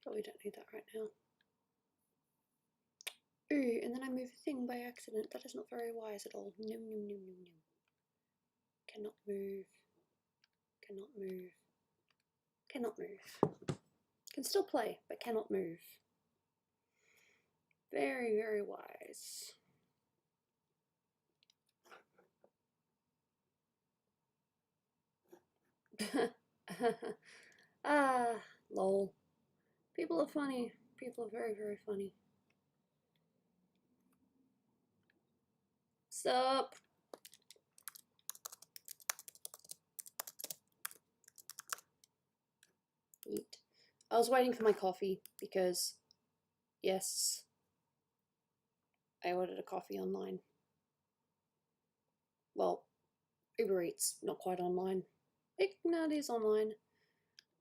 But we don't need that right now. Ooh, and then I move a thing by accident. That is not very wise at all. Nom, nom, nom, nom, nom. Cannot move. Cannot move. Cannot move. Can still play, but cannot move. Very, very wise. Ah, lol. People are funny. People are very, very funny. Sup? Eat. I was waiting for my coffee because, yes, I ordered a coffee online. Well, Uber Eats, not quite online. No, it is online.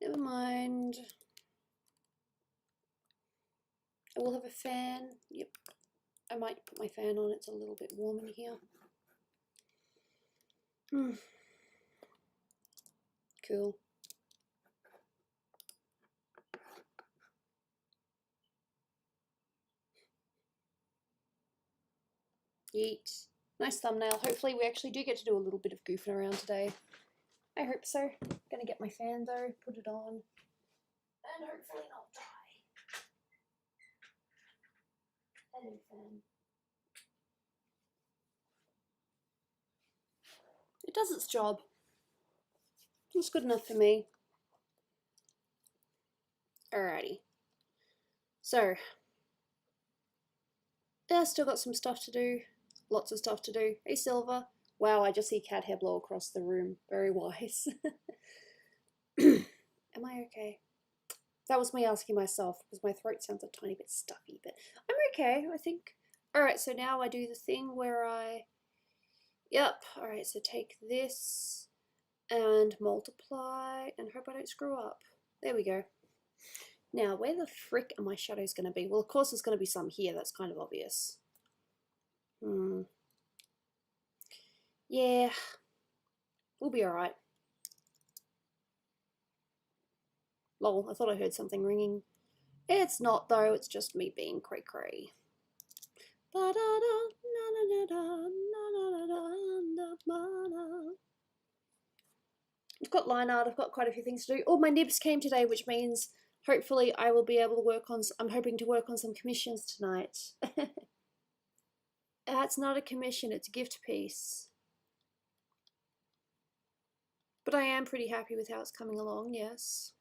Never mind. I will have a fan. Yep. I might put my fan on. It's a little bit warm in here. Cool. Yeet. Nice thumbnail. Hopefully we actually do get to do a little bit of goofing around today. I hope so. Gonna get my fan though, put it on, and hopefully not die. Hello, fan. It does its job. It's good enough for me. Alrighty. So, yeah, still got some stuff to do. Lots of stuff to do. Hey, Silver. Wow, I just see cat hair blow across the room. Very wise. Am I okay? That was me asking myself because my throat sounds a tiny bit stuffy, but I'm okay, I think. Alright, so now I do the thing where I... Yep, alright, so take this and multiply and hope I don't screw up. There we go. Now, where the frick are my shadows going to be? Well, of course there's going to be some here, that's kind of obvious. Yeah, we'll be alright. Lol, I thought I heard something ringing. It's not though, it's just me being cray-cray. I've got line art, I've got quite a few things to do. Oh, my nibs came today, which means hopefully I will be able to work on, I'm hoping to work on some commissions tonight. That's not a commission, it's a gift piece. But I am pretty happy with how it's coming along, yes.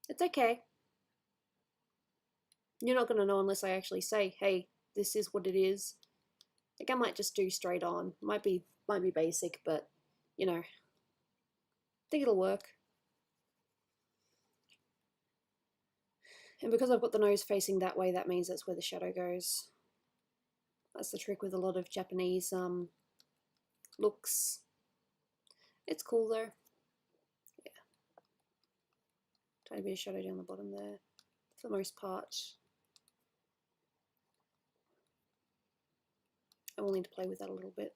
It's okay. You're not going to know unless I actually say, hey, this is what it is. Like, I might just do straight on. Might be basic, but, you know, I think it'll work. And because I've got the nose facing that way, that means that's where the shadow goes. That's the trick with a lot of Japanese looks. It's cool though. Yeah. Tiny bit of shadow down the bottom there, for the most part. I will need to play with that a little bit.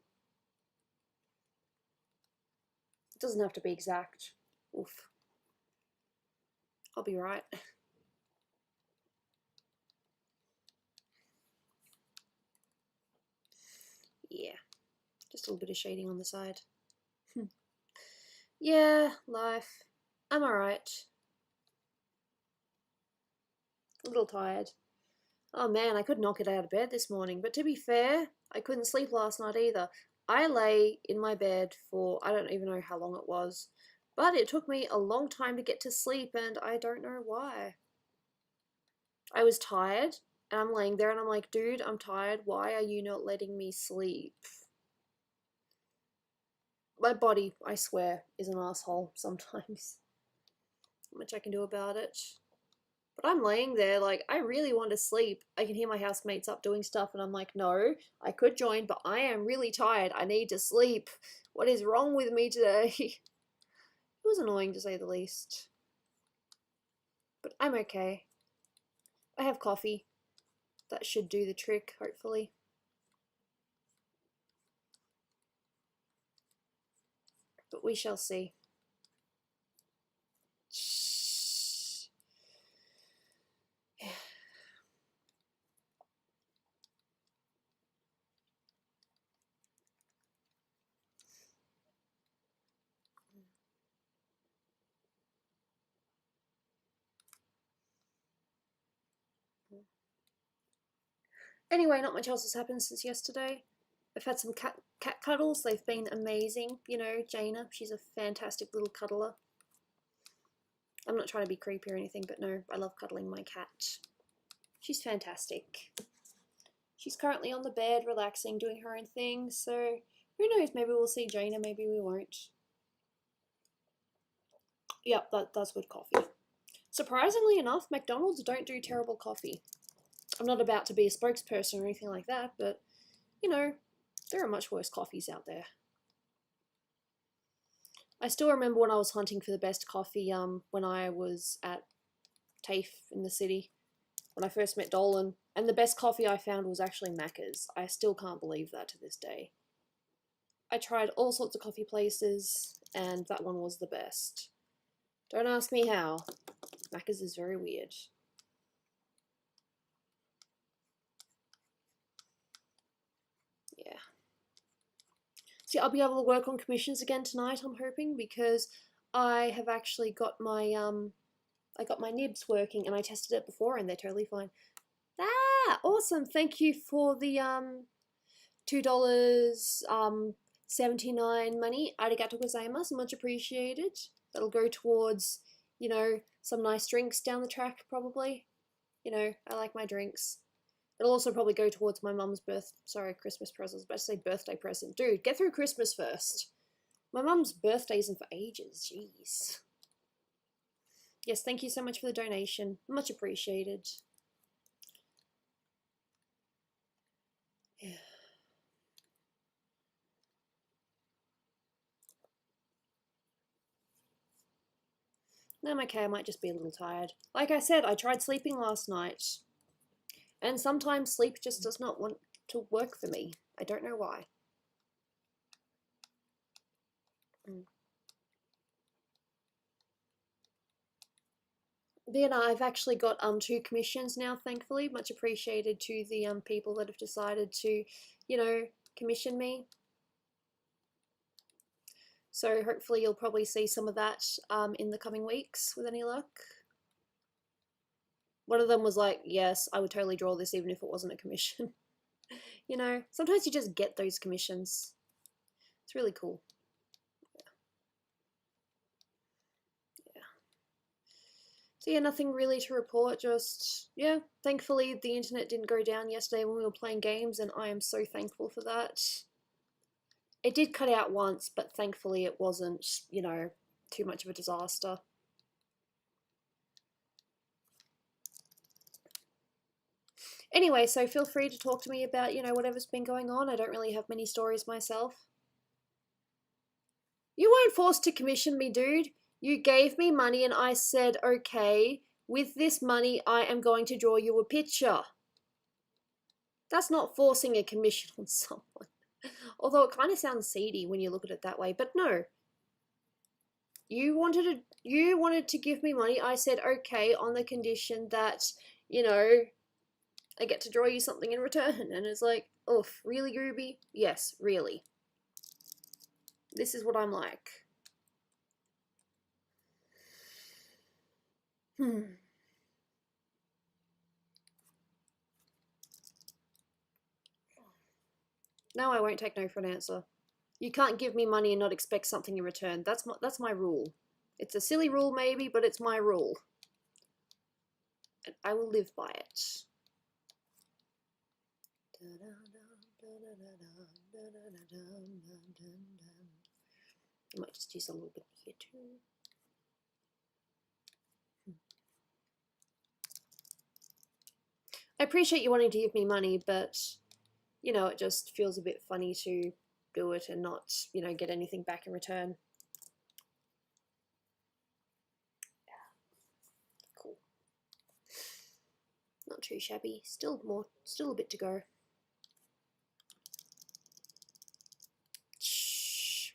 It doesn't have to be exact. Oof. I'll be right. Yeah. Just a little bit of shading on the side. Yeah, life. I'm alright. A little tired. Oh man, I could not get out of bed this morning, but to be fair, I couldn't sleep last night either. I lay in my bed for, I don't even know how long it was, but it took me a long time to get to sleep and I don't know why. I was tired and I'm laying there and I'm like, dude, I'm tired. Why are you not letting me sleep? My body, I swear, is an asshole sometimes. Not much I can do about it. But I'm laying there like, I really want to sleep. I can hear my housemates up doing stuff and I'm like, no, I could join, but I am really tired. I need to sleep. What is wrong with me today? It was annoying to say the least. But I'm okay. I have coffee. That should do the trick, hopefully. we shall see. Anyway, not much else has happened since yesterday. I've had some cat cuddles. They've been amazing. You know, Jana, she's a fantastic little cuddler. I'm not trying to be creepy or anything, but no, I love cuddling my cat. She's fantastic. She's currently on the bed, relaxing, doing her own thing, so who knows, maybe we'll see Jana, maybe we won't. Yep, that's good coffee. Surprisingly enough, McDonald's don't do terrible coffee. I'm not about to be a spokesperson or anything like that, but, you know, there are much worse coffees out there. I still remember when I was hunting for the best coffee when I was at TAFE in the city, when I first met Dolan, and the best coffee I found was actually Macca's. I still can't believe that to this day. I tried all sorts of coffee places, and that one was the best. Don't ask me how. Macca's is very weird. Yeah. See, I'll be able to work on commissions again tonight, I'm hoping, because I have actually got my I got my nibs working, and I tested it before and they're totally fine. Ah, awesome. Thank you for the $2.79 money. Arigato gozaimasu, much appreciated. That'll go towards, you know, some nice drinks down the track, probably. You know, I like my drinks. It'll also probably go towards my mum's Christmas present. I was about to say birthday present. Dude, get through Christmas first. My mum's birthday isn't for ages, jeez. Yes, thank you so much for the donation. Much appreciated. Yeah. No, I'm okay, I might just be a little tired. Like I said, I tried sleeping last night. And sometimes sleep just does not want to work for me. I don't know why. But yeah, no, I've actually got 2 commissions now, thankfully. Much appreciated to the people that have decided to, you know, commission me. So hopefully you'll probably see some of that in the coming weeks with any luck. One of them was like, yes, I would totally draw this even if it wasn't a commission. You know, sometimes you just get those commissions. It's really cool. Yeah. So yeah, nothing really to report, just, yeah, thankfully the internet didn't go down yesterday when we were playing games, and I am so thankful for that. It did cut out once, but thankfully it wasn't, you know, too much of a disaster. Anyway, so feel free to talk to me about, you know, whatever's been going on. I don't really have many stories myself. You weren't forced to commission me, dude. You gave me money and I said, okay, with this money I am going to draw you a picture. That's not forcing a commission on someone. Although it kind of sounds seedy when you look at it that way, but no. You wanted to give me money. I said okay on the condition that, you know, I get to draw you something in return. And it's like, oof, really, Gooby? Yes, really. This is what I'm like. No, I won't take no for an answer. You can't give me money and not expect something in return. That's my rule. It's a silly rule maybe, but it's my rule. And I will live by it. I might just use a little bit here too. I appreciate you wanting to give me money, but, you know, it just feels a bit funny to do it and not, you know, get anything back in return. Yeah. Cool. Not too shabby. Still a bit to go. Shh.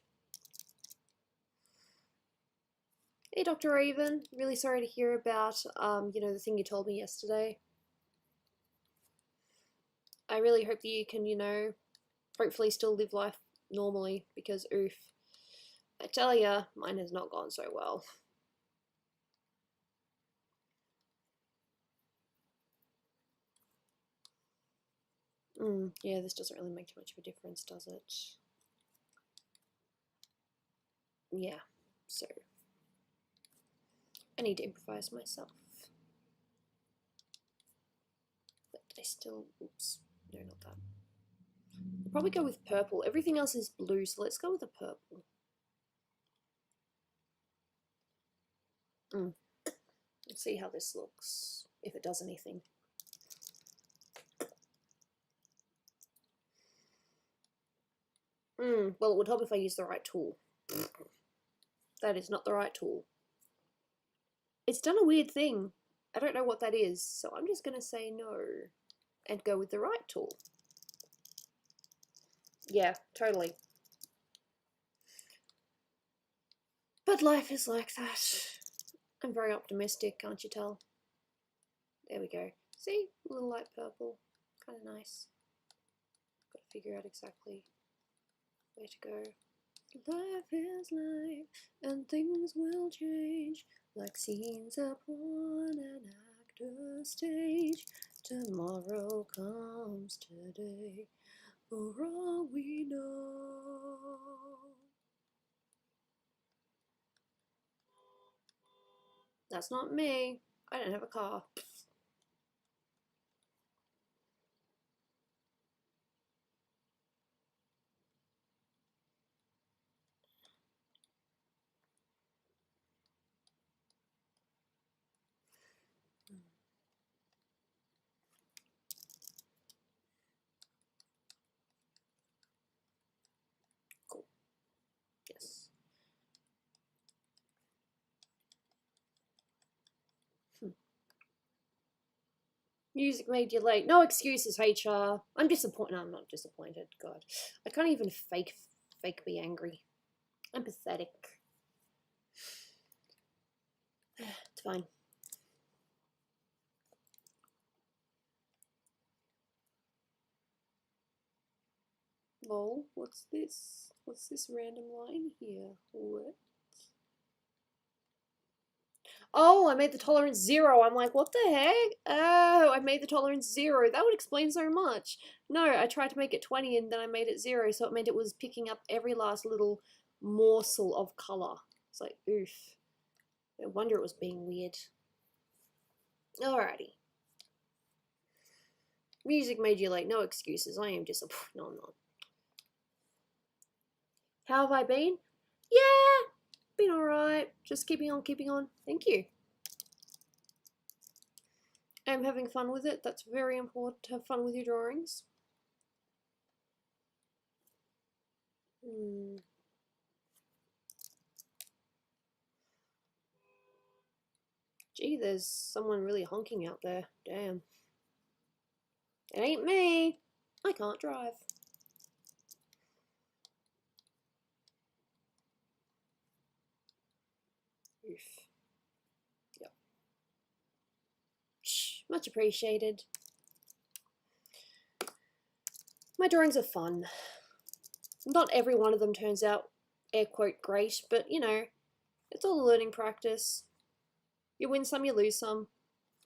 Hey, Dr. Raven. Really sorry to hear about, the thing you told me yesterday. I really hope that you can, hopefully still live life normally, because oof. I tell ya, mine has not gone so well. Yeah, this doesn't really make too much of a difference, does it? Yeah, so I need to improvise myself. But I still, oops, no, not that. I'll probably go with purple. Everything else is blue, so let's go with a purple. Let's see how this looks, if it does anything. Well, it would help if I use the right tool. That is not the right tool. It's done a weird thing. I don't know what that is, so I'm just going to say no and go with the right tool. Yeah, totally. But life is like that. I'm very optimistic, can't you tell? There we go. See? A little light purple. Kind of nice. Got to figure out exactly where to go. Life is life, and things will change, like scenes upon an actor's stage. Tomorrow comes today, for all we know. That's not me. I don't have a car. Cool. Yes. Music made you late. No excuses, HR. I'm disappointed. No, I'm not disappointed. God, I can't even fake be angry. I'm pathetic. It's fine. Lol, what's this? What's this random line here? What? Oh, I made the tolerance 0. I'm like, what the heck? Oh, I made the tolerance 0. That would explain so much. No, I tried to make it 20 and then I made it 0, so it meant it was picking up every last little morsel of color. It's like, oof. No wonder it was being weird. Alrighty. Music made you late. No excuses. I am disappointed. No, I'm not. How have I been? Yeah, been alright. Just keeping on, keeping on. Thank you. I'm having fun with it. That's very important to have fun with your drawings. Gee, there's someone really honking out there. Damn. It ain't me. I can't drive. Oof. Yep. Shh, much appreciated. My drawings are fun. Not every one of them turns out air quote great, but it's all a learning practice. You win some, you lose some.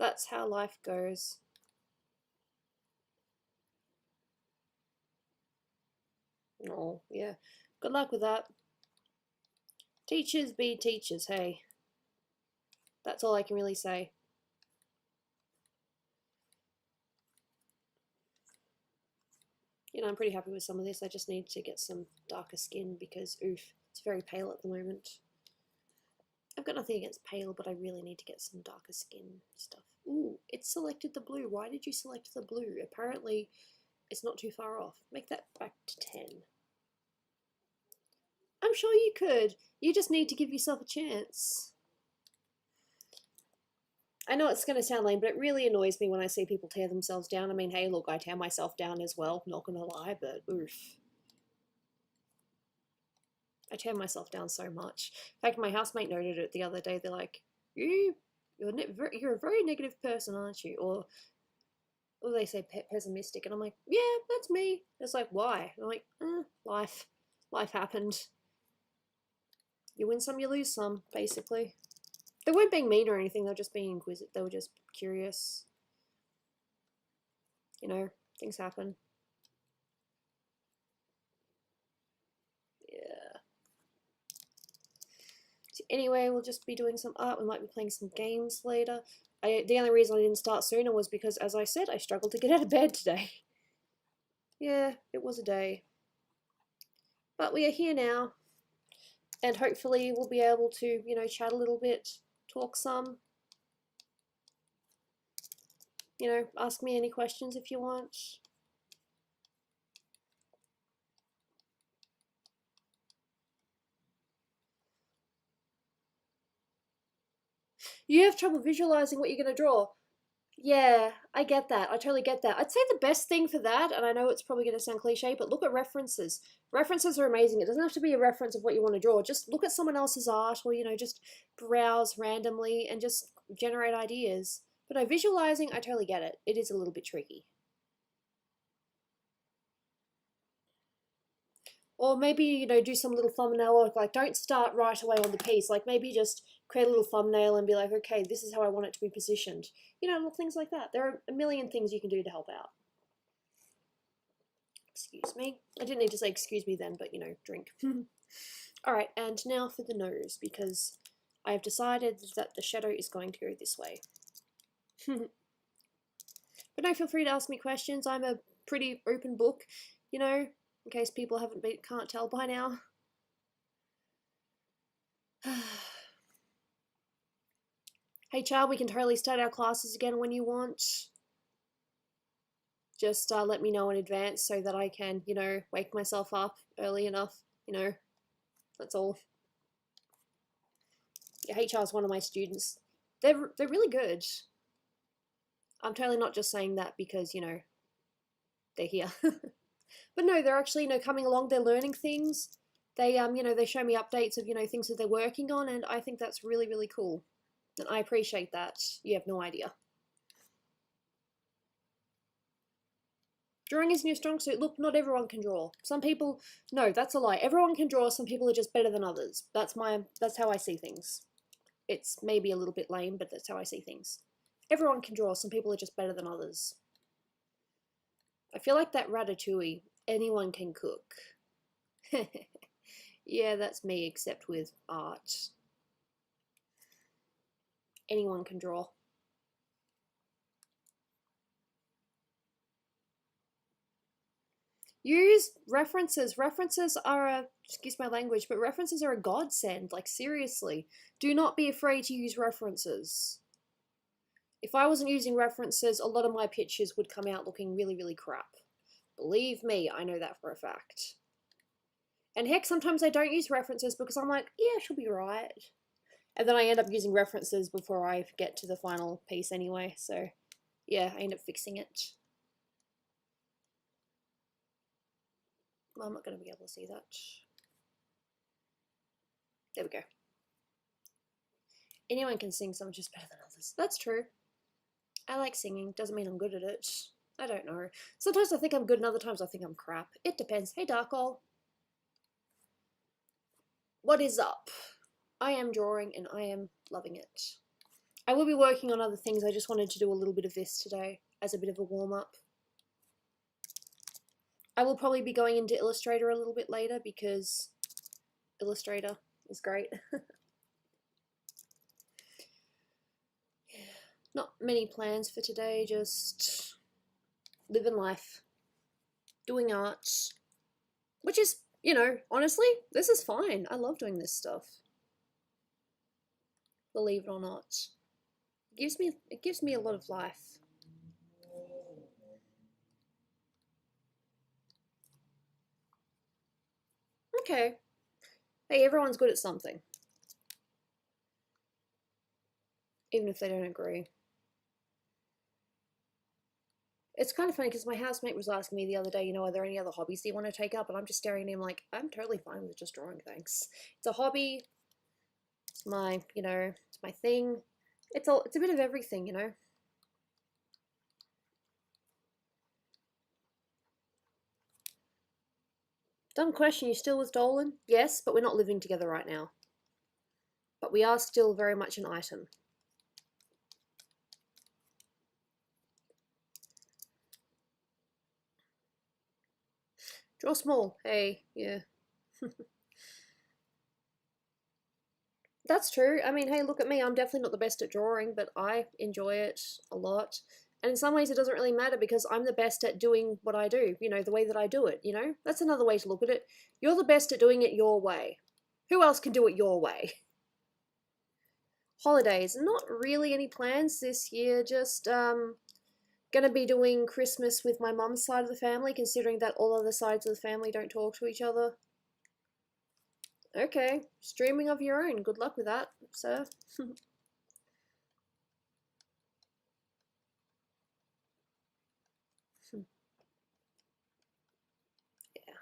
That's how life goes. Oh, yeah. Good luck with that. Teachers be teachers, hey. That's all I can really say. I'm pretty happy with some of this. I just need to get some darker skin because, oof, it's very pale at the moment. I've got nothing against pale, but I really need to get some darker skin stuff. Ooh, it selected the blue. Why did you select the blue? Apparently, it's not too far off. Make that back to 10. I'm sure you could. You just need to give yourself a chance. I know it's going to sound lame, but it really annoys me when I see people tear themselves down. I mean, hey, look, I tear myself down as well, not going to lie, but oof. I tear myself down so much. In fact, my housemate noted it the other day. They're like, you're a very negative person, aren't you? Or they say pessimistic, and I'm like, yeah, that's me. It's like, why? And I'm like, life happened. You win some, you lose some, basically. They weren't being mean or anything. They were just being inquisitive. They were just curious. You know, things happen. Yeah. So anyway, we'll just be doing some art. We might be playing some games later. The only reason I didn't start sooner was because, as I said, I struggled to get out of bed today. Yeah, it was a day. But we are here now. And hopefully we'll be able to, you know, chat a little bit, talk some. You know, ask me any questions if you want. You have trouble visualizing what you're going to draw. Yeah, I get that. I totally get that. I'd say the best thing for that, and I know it's probably going to sound cliche, but look at references. References are amazing. It doesn't have to be a reference of what you want to draw. Just look at someone else's art, or, you know, just browse randomly and just generate ideas. But no, visualizing, I totally get it. It is a little bit tricky. Or maybe, you know, do some little thumbnail work. Like, don't start right away on the piece. Like, maybe just create a little thumbnail and be like, okay, this is how I want it to be positioned. You know, little things like that. There are a million things you can do to help out. Excuse me. I didn't need to say excuse me then, but, you know, drink. Alright, and now for the nose, because I have decided that the shadow is going to go this way. But no, feel free to ask me questions. I'm a pretty open book, you know, in case people can't tell by now. Hey, child, we can totally start our classes again when you want. Just let me know in advance so that I can, you know, wake myself up early enough, you know. That's all. Yeah, HR is one of my students. They're really good. I'm totally not just saying that because, you know, they're here. But no, they're actually, you know, coming along, they're learning things. They you know, they show me updates of, you know, things that they're working on, and I think that's really, really cool. And I appreciate that. You have no idea. Drawing isn't your strong suit. Look, not everyone can draw. Some people, no, that's a lie. Everyone can draw. Some people are just better than others. That's how I see things. It's maybe a little bit lame, but that's how I see things. Everyone can draw. Some people are just better than others. I feel like that ratatouille. Anyone can cook. Yeah, that's me, except with art. Anyone can draw. Use references. References are a, excuse my language, but references are a godsend. Like, seriously. Do not be afraid to use references. If I wasn't using references, a lot of my pictures would come out looking really, really crap. Believe me, I know that for a fact. And heck, sometimes I don't use references because I'm like, yeah, she'll be right. And then I end up using references before I get to the final piece anyway. So, yeah, I end up fixing it. Well, I'm not going to be able to see that. There we go. Anyone can sing, some just better than others. That's true. I like singing. Doesn't mean I'm good at it. I don't know. Sometimes I think I'm good and other times I think I'm crap. It depends. Hey, Darkol. What is up? I am drawing and I am loving it. I will be working on other things. I just wanted to do a little bit of this today as a bit of a warm-up. I will probably be going into Illustrator a little bit later because Illustrator is great. Not many plans for today, just living life, doing art, which is, you know, honestly, this is fine. I love doing this stuff. Believe it or not. It gives me a lot of life. Okay. Hey, everyone's good at something. Even if they don't agree. It's kind of funny because my housemate was asking me the other day, you know, are there any other hobbies that you want to take up? And I'm just staring at him like, I'm totally fine with just drawing, thanks. It's a hobby. It's my, you know, it's my thing. It's a bit of everything, you know. Dumb question, you still with Dolan? Yes, but we're not living together right now. But we are still very much an item. Draw small. Hey, yeah. That's true. I mean, hey, look at me. I'm definitely not the best at drawing, but I enjoy it a lot. And in some ways, it doesn't really matter because I'm the best at doing what I do, you know, the way that I do it, you know? That's another way to look at it. You're the best at doing it your way. Who else can do it your way? Holidays. Not really any plans this year. Just, gonna be doing Christmas with my mum's side of the family, considering that all other sides of the family don't talk to each other. Okay, streaming of your own. Good luck with that, sir. Yeah.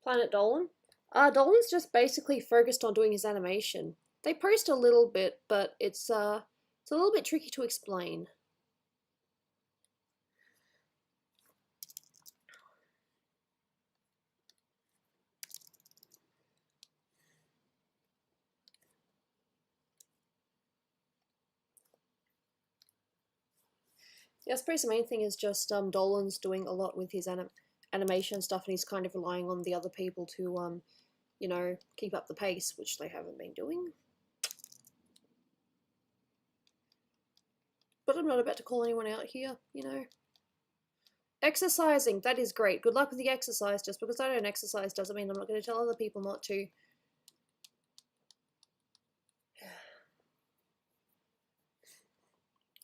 Planet Dolan. Dolan's just basically focused on doing his animation. They post a little bit, but it's a little bit tricky to explain. Yeah, I suppose the main thing is just Dolan's doing a lot with his animation stuff, and he's kind of relying on the other people to you know, keep up the pace, which they haven't been doing. But I'm not about to call anyone out here, you know. Exercising, that is great. Good luck with the exercise. Just because I don't exercise doesn't mean I'm not going to tell other people not to.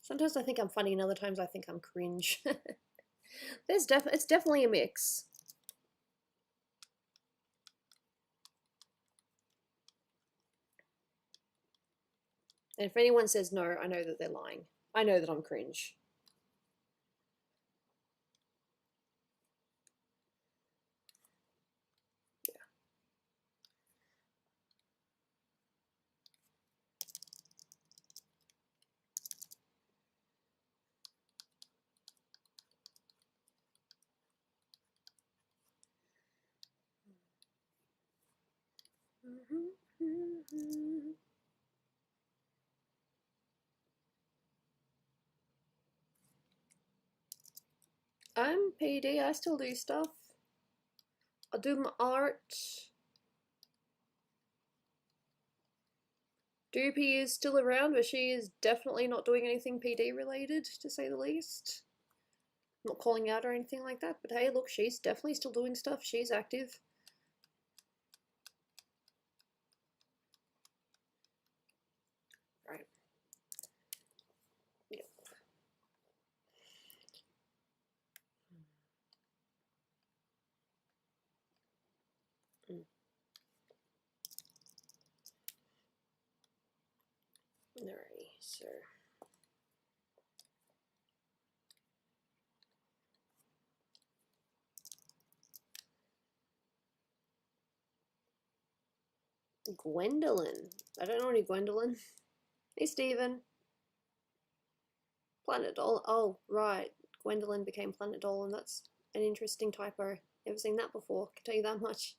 Sometimes I think I'm funny, and other times I think I'm cringe. It's definitely a mix. And if anyone says no, I know that they're lying. I know that I'm cringe. I'm PD, I still do stuff. I do my art. Doopy is still around, but she is definitely not doing anything PD related, to say the least. I'm not calling out or anything like that, but hey, look, she's definitely still doing stuff. She's active. Right. Yep. Mm. Alrighty, so Gwendolyn. I don't know any Gwendolyn. Hey, Steven. Planet Dolan. Oh, right. Gwendolyn became Planet Dolan. That's an interesting typo. Never seen that before, can tell you that much.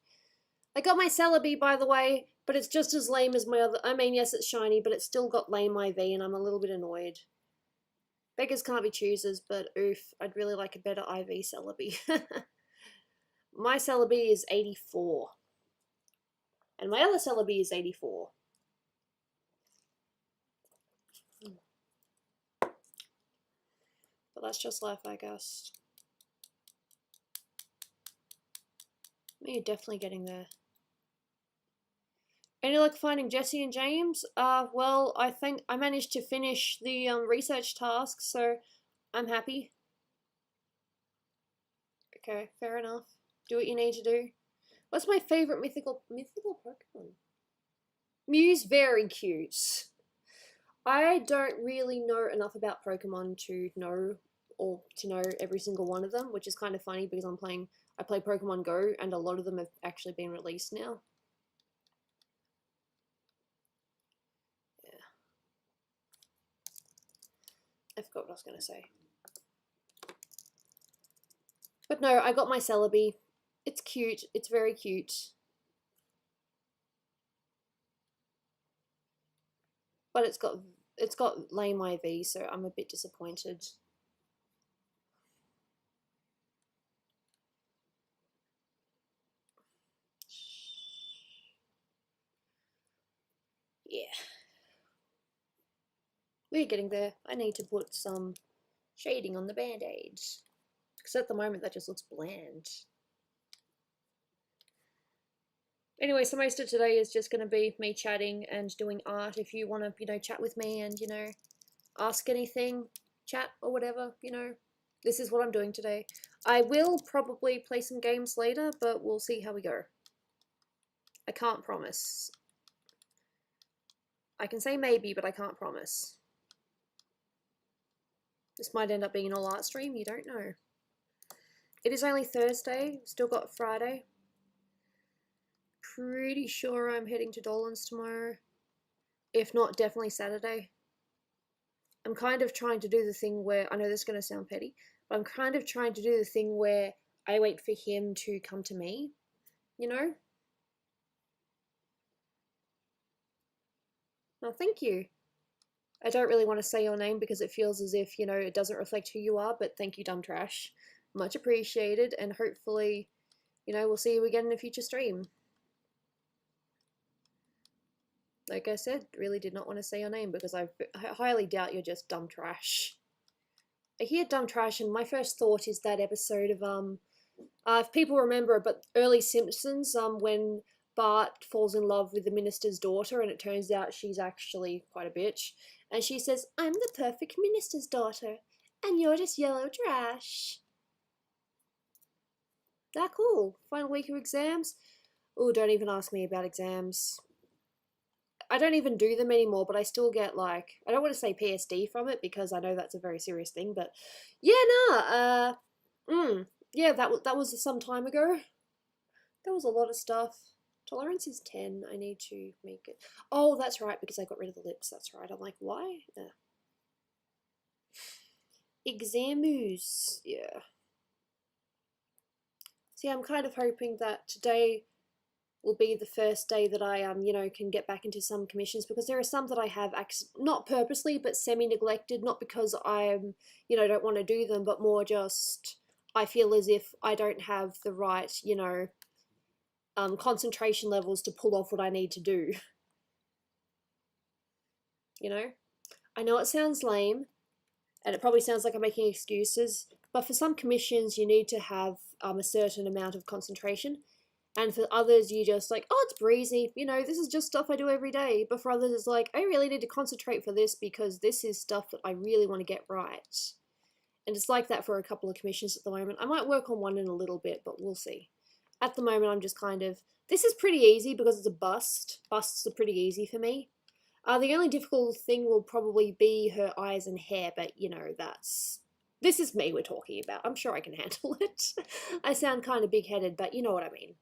I got my Celebi, by the way, but it's just as lame as my other. I mean, yes, it's shiny, but it's still got lame IV, and I'm a little bit annoyed. Beggars can't be choosers, but oof, I'd really like a better IV Celebi. My Celebi is 84. And my other Celebi is 84. But that's just life, I guess. You're definitely getting there. Any luck finding Jesse and James? Well, I think I managed to finish the research task, so I'm happy. Okay, fair enough. Do what you need to do. What's my favorite mythical Pokemon? Mew's very cute. I don't really know enough about Pokemon to know every single one of them, which is kind of funny because I play Pokemon Go and a lot of them have actually been released now. Yeah. I forgot what I was going to say. But no, I got my Celebi. It's cute. It's very cute. But it's got lame IV, so I'm a bit disappointed. Yeah. We're getting there. I need to put some shading on the band-aid. Because at the moment that just looks bland. Anyway, so most of today is just going to be me chatting and doing art. If you want to, chat with me and, ask anything, chat or whatever, this is what I'm doing today. I will probably play some games later, but we'll see how we go. I can't promise. I can say maybe, but I can't promise. This might end up being an all art stream, you don't know. It is only Thursday, still got Friday. Pretty sure I'm heading to Dolan's tomorrow. If not, definitely Saturday. I'm kind of trying to do the thing where, I know this is going to sound petty, but I'm kind of trying to do the thing where I wait for him to come to me, No, thank you. I don't really want to say your name because it feels as if, it doesn't reflect who you are, but thank you, Dumb Trash. Much appreciated, and hopefully, we'll see you again in a future stream. Like I said, really did not want to say your name because I highly doubt you're just Dumb Trash. I hear Dumb Trash and my first thought is that episode of, if people remember, but early Simpsons, when Bart falls in love with the minister's daughter and it turns out she's actually quite a bitch. And she says, I'm the perfect minister's daughter and you're just yellow trash. That cool. Final week of exams. Oh, don't even ask me about exams. I don't even do them anymore, but I still get I don't want to say PSD from it because I know that's a very serious thing, but yeah, yeah, that was some time ago. There was a lot of stuff. Tolerance is 10. I need to make it. Oh, that's right, because I got rid of the lips. That's right. I'm like, why? Examus. Yeah. See, I'm kind of hoping that today will be the first day that I can get back into some commissions, because there are some that I have not purposely but semi-neglected, not because I'm don't want to do them, but more just I feel as if I don't have the right concentration levels to pull off what I need to do. I know it sounds lame and it probably sounds like I'm making excuses, but for some commissions you need to have a certain amount of concentration. And for others, you just oh, it's breezy. This is just stuff I do every day. But for others, it's I really need to concentrate for this because this is stuff that I really want to get right. And it's like that for a couple of commissions at the moment. I might work on one in a little bit, but we'll see. At the moment, I'm just this is pretty easy because it's a bust. Busts are pretty easy for me. The only difficult thing will probably be her eyes and hair, but this is me we're talking about. I'm sure I can handle it. I sound kind of big-headed, but you know what I mean.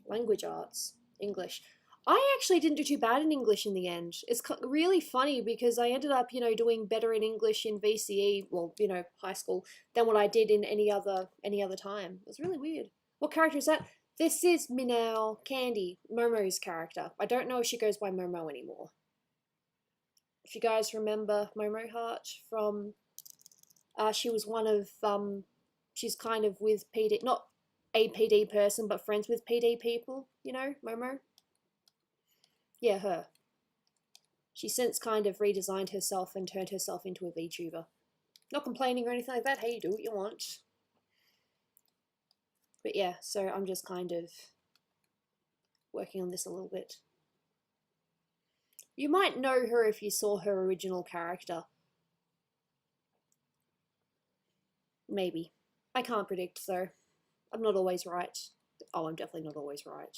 Language arts, English. I actually didn't do too bad in English in the end. It's really funny because I ended up, doing better in English in VCE, well, high school, than what I did in any other time. It was really weird. What character is that? This is Minnow Candy, Momo's character. I don't know if she goes by Momo anymore. If you guys remember Momo Heart from, she was one of, she's kind of with PD, not a PD person, but friends with PD people, Momo. Yeah, her. She's since kind of redesigned herself and turned herself into a VTuber. Not complaining or anything like that. Hey, you do what you want. But yeah, so I'm just kind of working on this a little bit. You might know her if you saw her original character. Maybe. I can't predict, though. I'm not always right. Oh, I'm definitely not always right.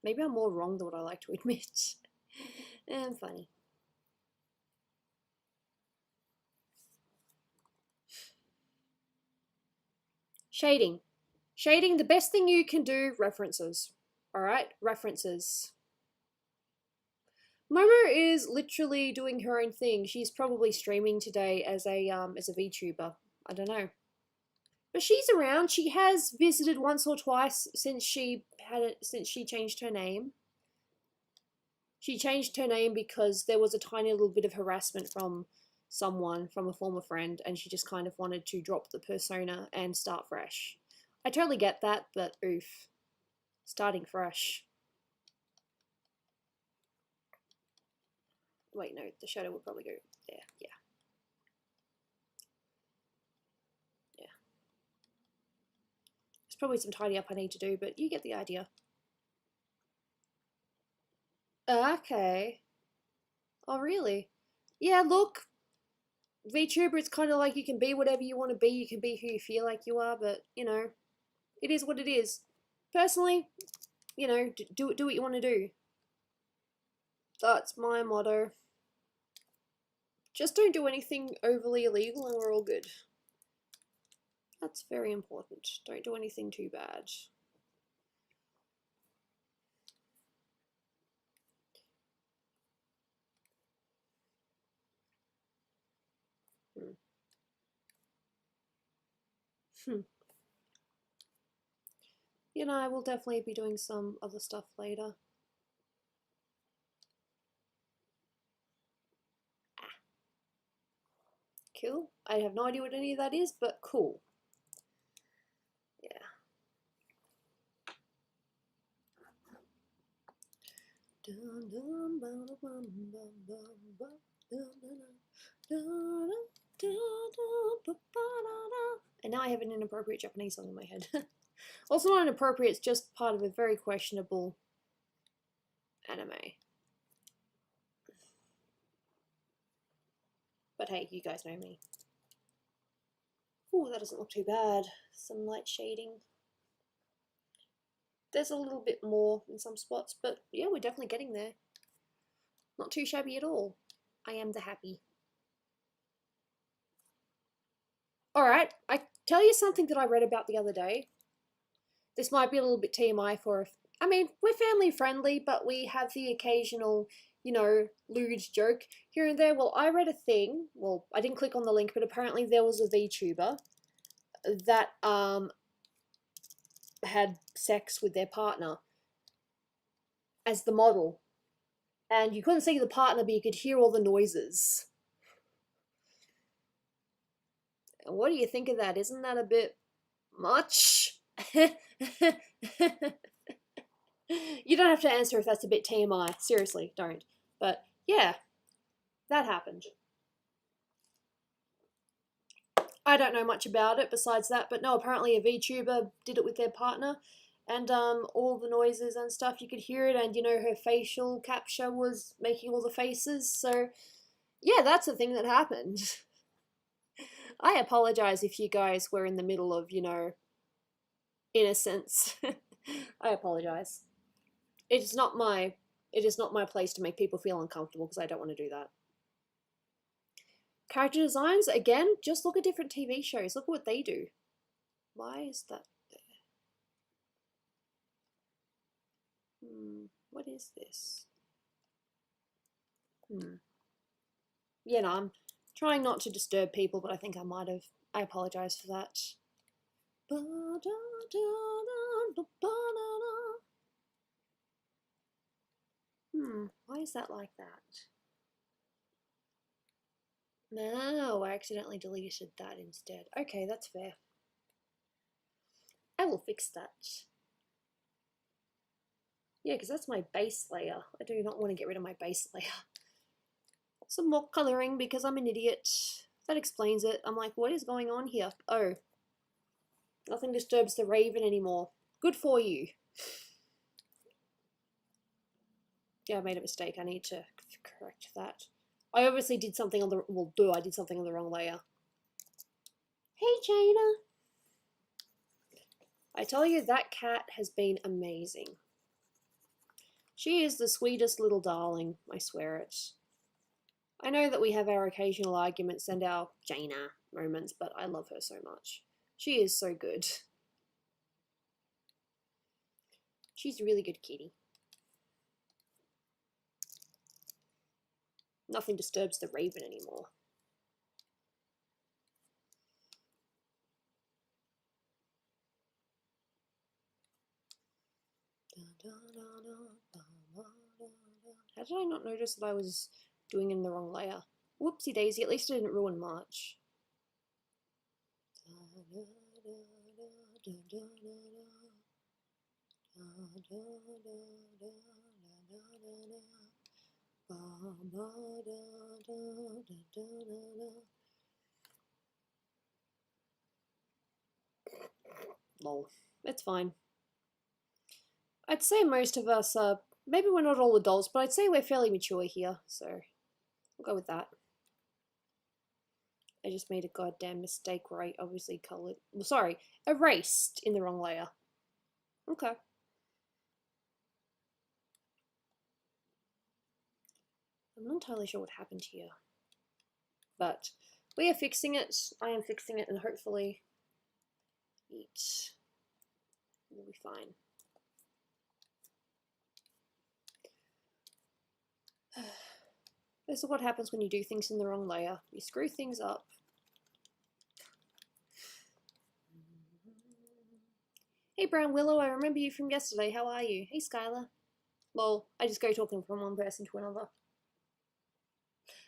Maybe I'm more wrong than what I like to admit. And funny. Shading. Shading, the best thing you can do, references. Alright? References. Momo is literally doing her own thing. She's probably streaming today as a VTuber. I don't know. But she's around. She has visited once or twice since she changed her name. She changed her name because there was a tiny little bit of harassment from someone, from a former friend, and she just kind of wanted to drop the persona and start fresh. I totally get that, but oof. Starting fresh. Wait, no, the shadow would probably go there. Yeah. Yeah. There's probably some tidy up I need to do, but you get the idea. Okay. Oh, really? Yeah, look. VTuber, it's kind of like you can be whatever you want to be. You can be who you feel like you are, but, you know, it is what it is. Personally, you know, do what you want to do. That's my motto. Just don't do anything overly illegal and we're all good. That's very important. Don't do anything too bad. You know, I will definitely be doing some other stuff later. Cool. I have no idea what any of that is, but cool. Yeah. And now I have an inappropriate Japanese song in my head. Also not inappropriate, it's just part of a very questionable anime. But hey, you guys know me. Ooh, that doesn't look too bad. Some light shading. There's a little bit more in some spots, but yeah, we're definitely getting there. Not too shabby at all. I am the happy. Alright, I tell you something that I read about the other day. This might be a little bit TMI for, I mean, we're family friendly, but we have the occasional, you know, lewd joke here and there. Well, I read a thing, well, I didn't click on the link, but apparently there was a VTuber that had sex with their partner as the model. And you couldn't see the partner, but you could hear all the noises. And what do you think of that? Isn't that a bit much? You don't have to answer if that's a bit TMI. Seriously, don't. But yeah, that happened. I don't know much about it besides that, but no, apparently a VTuber did it with their partner, and all the noises and stuff, you could hear it, and you know, her facial capture was making all the faces, so yeah, that's the thing that happened. I apologize if you guys were in the middle of, you know, innocence. I apologize. It is not my place to make people feel uncomfortable because I don't want to do that. Character designs, again, just look at different TV shows. Look at what they do. Why is that there? What is this? Yeah, no, I'm trying not to disturb people, but I think I might have. I apologize for that. Why is that like that? No, I accidentally deleted that instead. Okay, that's fair. I will fix that. Yeah, because that's my base layer. I do not want to get rid of my base layer. Some more colouring because I'm an idiot. That explains it. I'm like, what is going on here? Oh. Nothing disturbs the raven anymore. Good for you. Yeah, I made a mistake. I need to correct that. I obviously did something on the... Well, I did something on the wrong layer. Hey, Jana. I tell you, that cat has been amazing. She is the sweetest little darling, I swear it. I know that we have our occasional arguments and our Jana moments, but I love her so much. She is so good. She's a really good kitty. Nothing disturbs the raven anymore. How did I not notice that I was doing in the wrong layer? Whoopsie daisy, at least I didn't ruin much. Lol. It's fine. I'd say most of us are, maybe we're not all adults, but I'd say we're fairly mature here, so we'll go with that. I just made a goddamn mistake where I obviously colored, well, sorry, erased in the wrong layer. Okay. I'm not entirely sure what happened here, but we are fixing it. I am fixing it, and hopefully it will be fine. This is what happens when you do things in the wrong layer. You screw things up. Hey Brown Willow, I remember you from yesterday. How are you? Hey Skylar. Lol, I just go talking from one person to another.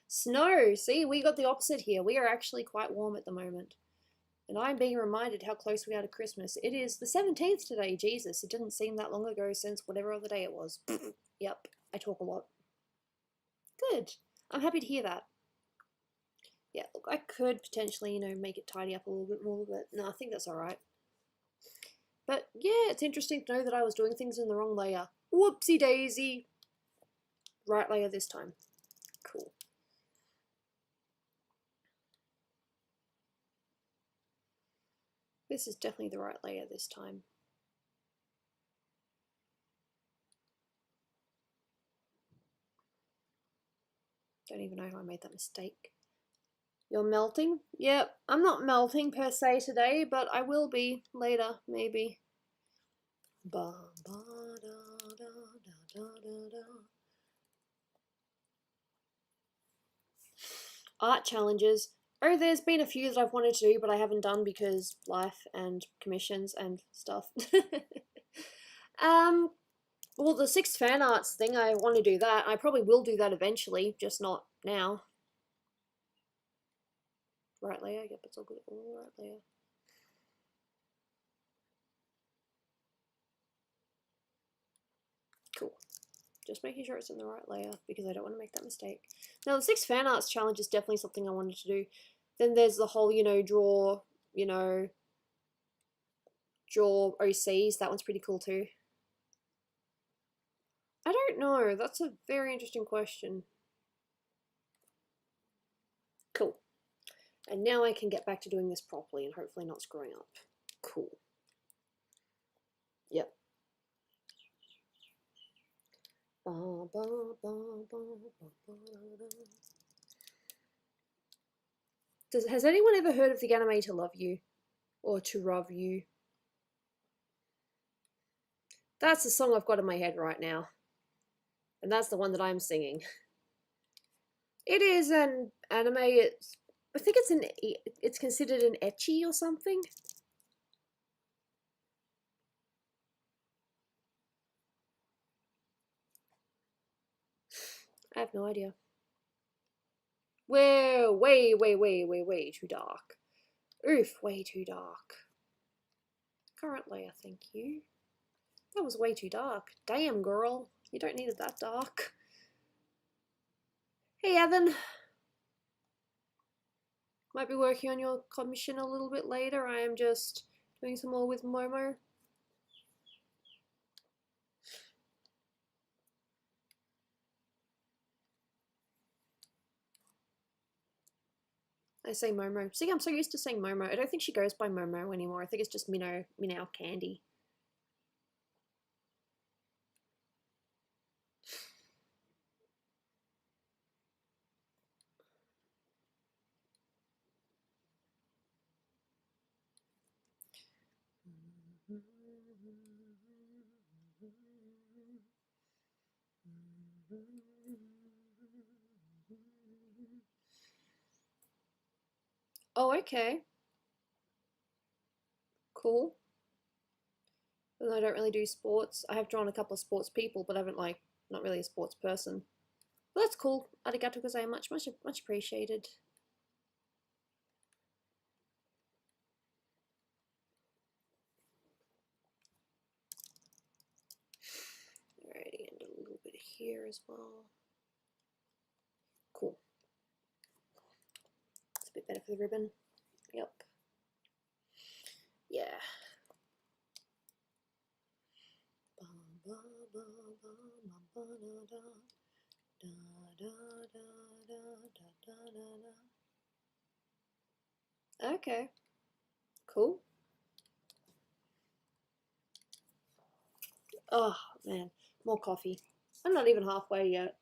Snow! See, we got the opposite here. We are actually quite warm at the moment. And I'm being reminded how close we are to Christmas. It is the 17th today, Jesus. It didn't seem that long ago since whatever other day it was. Yep, I talk a lot. Good. I'm happy to hear that. Yeah, look, I could potentially, you know, make it tidy up a little bit more, but no, I think that's alright. But yeah, it's interesting to know that I was doing things in the wrong layer. Whoopsie daisy! Right layer this time. Cool. This is definitely the right layer this time. Don't even know how I made that mistake. You're melting? Yep, I'm not melting per se today, but I will be later, maybe. Art challenges. Oh, there's been a few that I've wanted to do, but I haven't done because life and commissions and stuff. Well, the 6 fan arts thing, I want to do that. I probably will do that eventually, just not now. Right layer, yep, it's all good. All right layer. Cool. Just making sure it's in the right layer because I don't want to make that mistake. Now, the 6 fan arts challenge is definitely something I wanted to do. Then there's the whole, you know, draw OCs. That one's pretty cool too. I don't know. That's a very interesting question. Cool. And now I can get back to doing this properly and hopefully not screwing up. Cool. Yep. Has anyone ever heard of the anime To Love You? Or To Love You? That's the song I've got in my head right now. And that's the one that I'm singing. It is an anime. I think it's considered an ecchi or something. I have no idea. Well, way too dark. Oof, way too dark. Current layer, thank you. That was way too dark. Damn, girl. You don't need it that dark. Hey, Evan. Might be working on your commission a little bit later. I am just doing some more with Momo. I say Momo. See, I'm so used to saying Momo. I don't think she goes by Momo anymore. I think it's just Minnow Candy. Oh, okay. Cool. And I don't really do sports. I have drawn a couple of sports people, but I haven't not really a sports person. But that's cool. Arigato gozaimasu. Much appreciated. Alrighty, and a little bit here as well. Cool. It's a bit better for the ribbon. Yep. Yeah. Okay. Cool. Oh, man. More coffee. I'm not even halfway yet.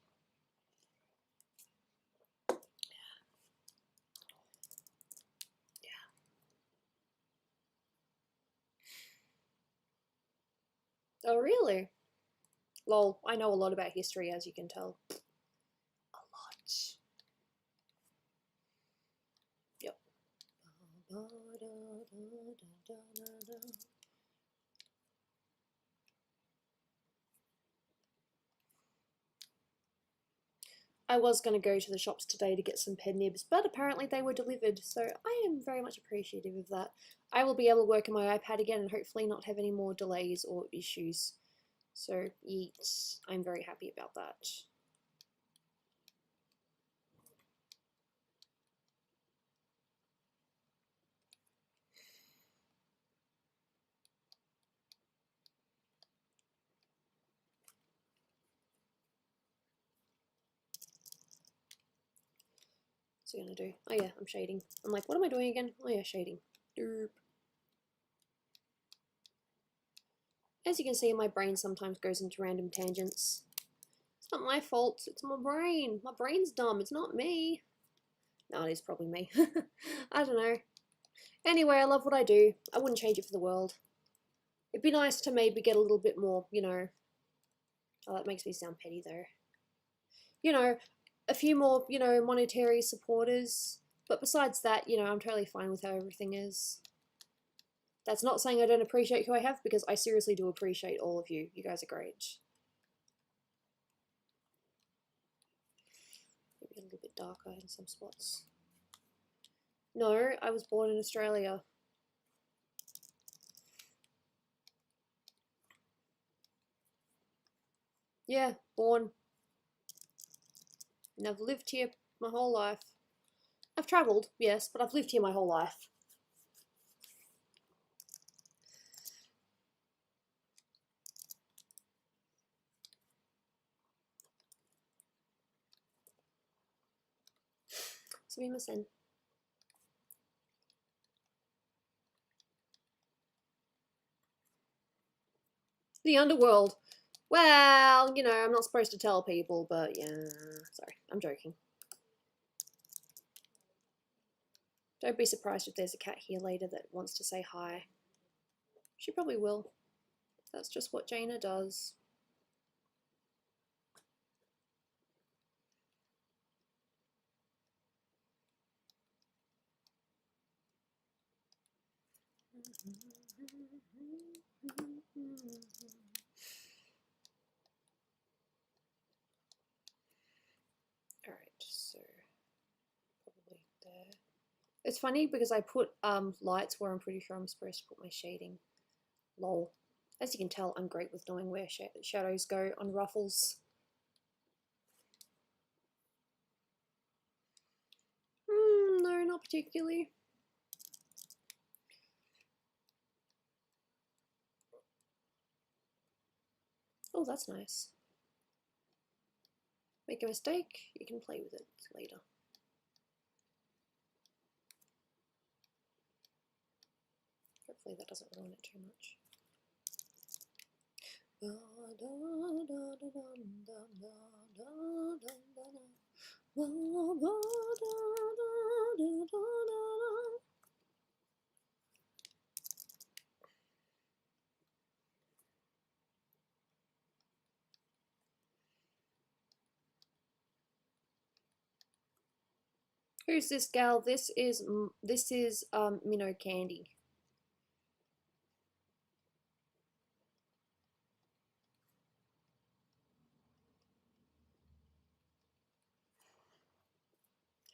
Oh, really? Lol, I know a lot about history, as you can tell. A lot. Yep. I was going to go to the shops today to get some pen nibs, but apparently they were delivered, so I am very much appreciative of that. I will be able to work on my iPad again and hopefully not have any more delays or issues. So, yes, I'm very happy about that. What's it gonna do? Oh yeah, I'm shading. I'm like, what am I doing again? Oh yeah, shading. Derp. As you can see, my brain sometimes goes into random tangents. It's not my fault, it's my brain. My brain's dumb, it's not me. No, it is probably me. I don't know. Anyway, I love what I do. I wouldn't change it for the world. It'd be nice to maybe get a little bit more, Oh, that makes me sound petty though. A few more, monetary supporters. But besides that, I'm totally fine with how everything is. That's not saying I don't appreciate who I have, because I seriously do appreciate all of you. You guys are great. Maybe a little bit darker in some spots. No, I was born in Australia. Yeah, born. And I've lived here my whole life. I've travelled, yes, but I've lived here my whole life. Sumimasen. The underworld. Well, I'm not supposed to tell people, but yeah. Sorry, I'm joking. Don't be surprised if there's a cat here later that wants to say hi. She probably will. That's just what Jana does. Alright, so probably there. It's funny because I put lights where I'm pretty sure I'm supposed to put my shading. Lol. As you can tell, I'm great with knowing where shadows go on ruffles. No, not particularly. Oh, that's nice. Make a mistake, you can play with it later. Hopefully that doesn't ruin it too much. Who's this gal? This is Minnow Candy.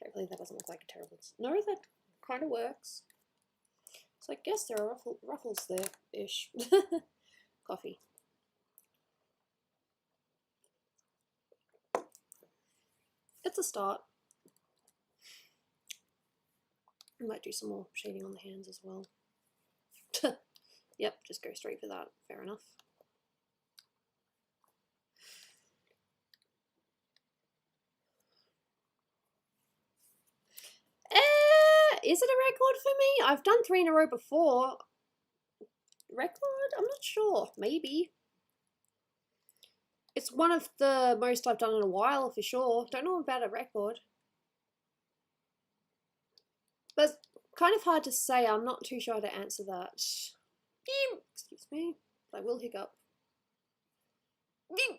Hopefully that doesn't look like a terrible. No, that kind of works. So I guess there are ruffles there-ish. Coffee. It's a start. I might do some more shading on the hands as well. Yep, just go straight for that. Fair enough. Is it a record for me? I've done 3 in a row before. Record? I'm not sure. Maybe. It's one of the most I've done in a while for sure. Don't know about a record. But kind of hard to say. I'm not too sure how to answer that. Excuse me. I will hiccup. Yep.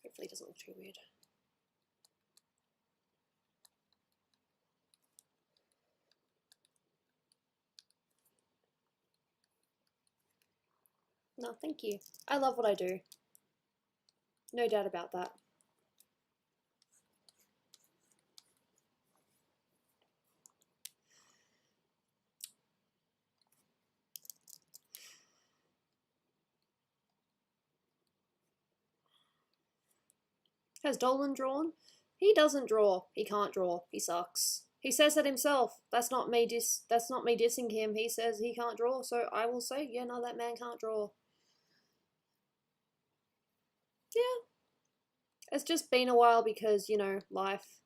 Hopefully it doesn't look too weird. No, thank you. I love what I do. No doubt about that. Has Dolan drawn? He doesn't draw. He can't draw. He sucks. He says that himself. That's not me dissing him. He says he can't draw, so I will say, yeah, no, that man can't draw. Yeah. It's just been a while because, you know, life.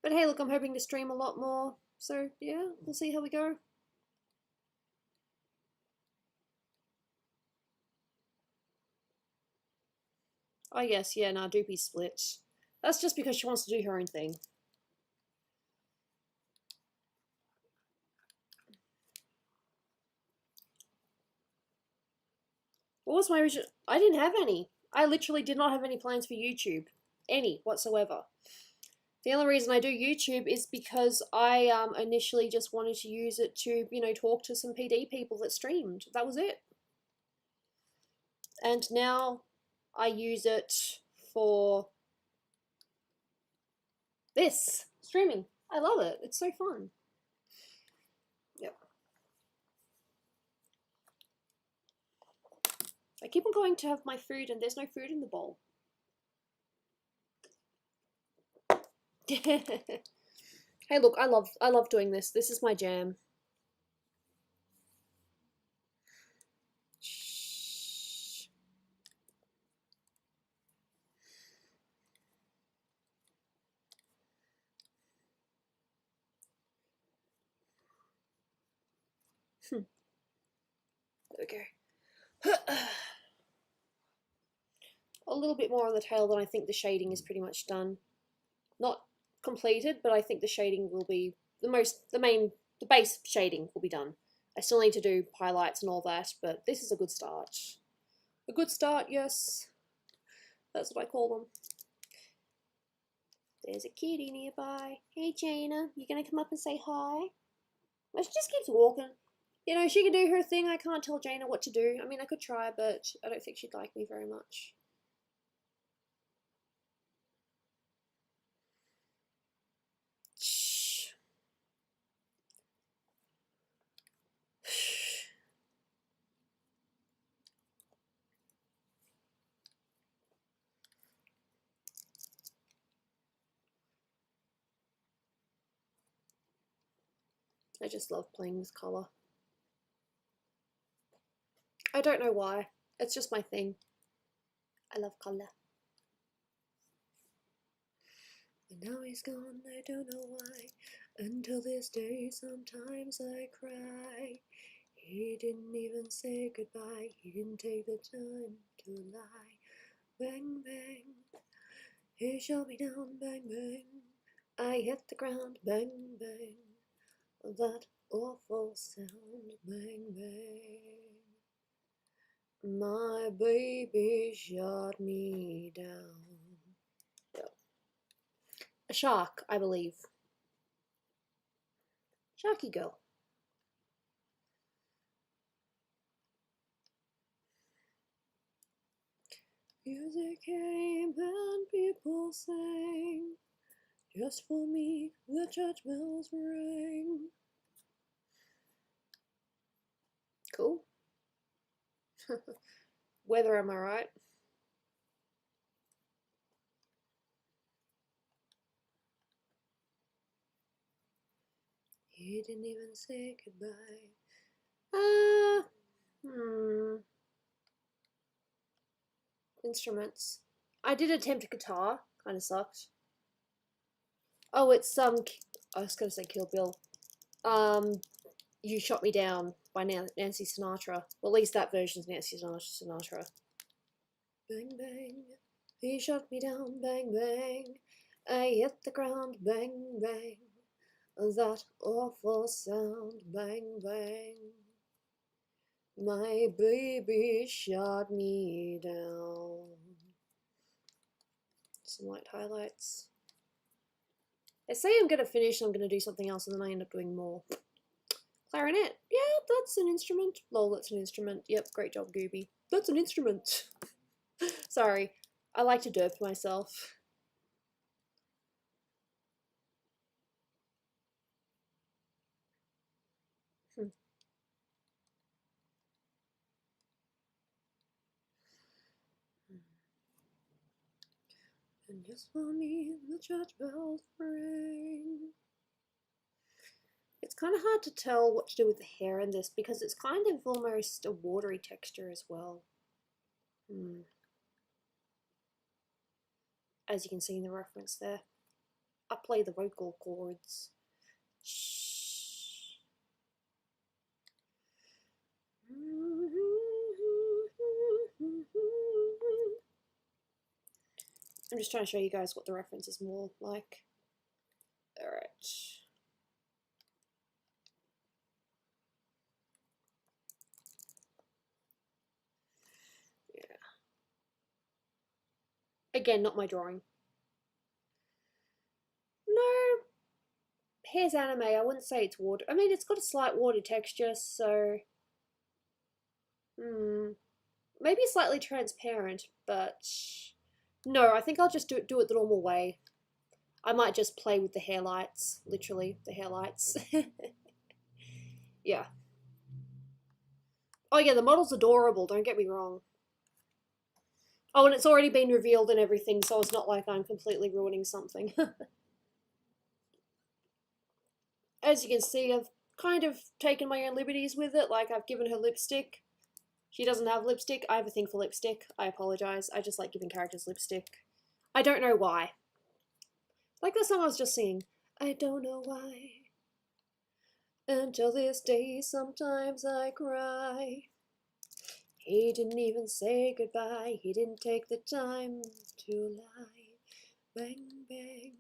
But hey, look, I'm hoping to stream a lot more. So, yeah, we'll see how we go. Oh, yes, yeah, nah, Doopy split. That's just because she wants to do her own thing. What was my original? I didn't have any. I literally did not have any plans for YouTube. Any whatsoever. The only reason I do YouTube is because I initially just wanted to use it to, you know, talk to some PD people that streamed. That was it. And now I use it for this, streaming. I love it. It's so fun. Yep. I keep on going to have my food and there's no food in the bowl. Hey, look, I love doing this. This is my jam. There we go. A little bit more on the tail, than I think the shading is pretty much done. Not completed, but I think the shading will be the base shading will be done. I still need to do highlights and all that, but this is a good start. A good start, yes. That's what I call them. There's a kitty nearby. Hey, Jana, you gonna come up and say hi? Well, she just keeps walking. You know, she can do her thing. I can't tell Jana what to do. I mean, I could try, but I don't think she'd like me very much. Shh. I just love playing with colour. I don't know why. It's just my thing. I love colour. And now he's gone, I don't know why. Until this day, sometimes I cry. He didn't even say goodbye. He didn't take the time to lie. Bang, bang. He shot me down, bang, bang. I hit the ground, bang, bang. That awful sound, bang, bang. My baby shot me down. Yep. A shark, I believe. Sharky girl. Music came and people sang. Just for me, the church bells rang. Cool. Weather, am I right? He didn't even say goodbye. Instruments. I did attempt a guitar. Kind of sucked. Oh, it's I was gonna say Kill Bill. You Shot Me Down by Nancy Sinatra. Well, at least that version's Nancy Sinatra. Bang bang, he shot me down. Bang bang, I hit the ground. Bang bang, that awful sound. Bang bang, my baby shot me down. Some light highlights. I say I'm going to finish, I'm going to do something else, and then I end up doing more. Clarinet. Yeah, that's an instrument. Lol, that's an instrument. Yep, great job, Gooby. That's an instrument. Sorry, I like to derp myself. And just for me, the church bells rang. It's kind of hard to tell what to do with the hair in this because it's kind of almost a watery texture as well. As you can see in the reference there. I play the vocal cords. I'm just trying to show you guys what the reference is more like. Alright. Yeah. Again, not my drawing. No. Hair's anime. I wouldn't say it's water. I mean, it's got a slight water texture, so... Maybe slightly transparent, but... No, I think I'll just do it the normal way. I might just play with the hair lights. Literally, the hair lights. Yeah. Oh yeah, the model's adorable, don't get me wrong. Oh, and it's already been revealed and everything, so it's not like I'm completely ruining something. As you can see, I've kind of taken my own liberties with it, like I've given her lipstick. She doesn't have lipstick. I have a thing for lipstick. I apologize. I just like giving characters lipstick. I don't know why. Like the song I was just singing. I don't know why. Until this day, sometimes I cry. He didn't even say goodbye. He didn't take the time to lie. Bang, bang.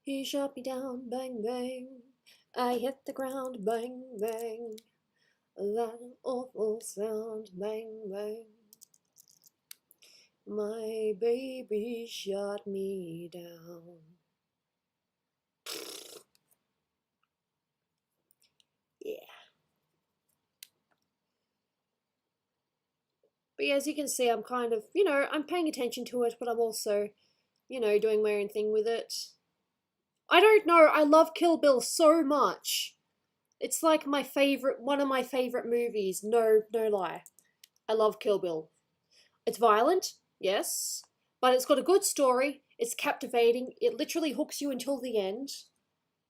He shot me down. Bang, bang. I hit the ground. Bang, bang. That awful sound. Bang, bang. My baby shot me down. Yeah. But yeah, as you can see, I'm kind of, I'm paying attention to it, but I'm also, doing my own thing with it. I don't know, I love Kill Bill so much. It's like one of my favorite movies, no lie. I love Kill Bill. It's violent, yes, but it's got a good story, it's captivating, it literally hooks you until the end.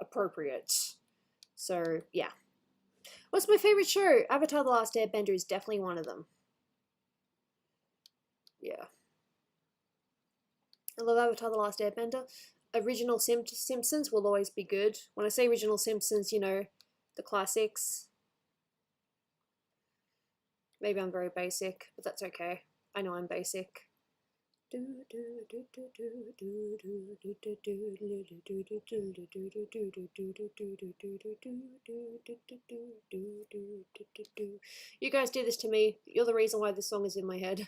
appropriate. So, yeah. What's my favorite show? Avatar The Last Airbender is definitely one of them. Yeah. I love Avatar The Last Airbender. Original Simpsons will always be good. When I say original Simpsons, you know, the classics. Maybe I'm very basic, but that's okay. I know I'm basic. You guys do this to me. You're the reason why this song is in my head.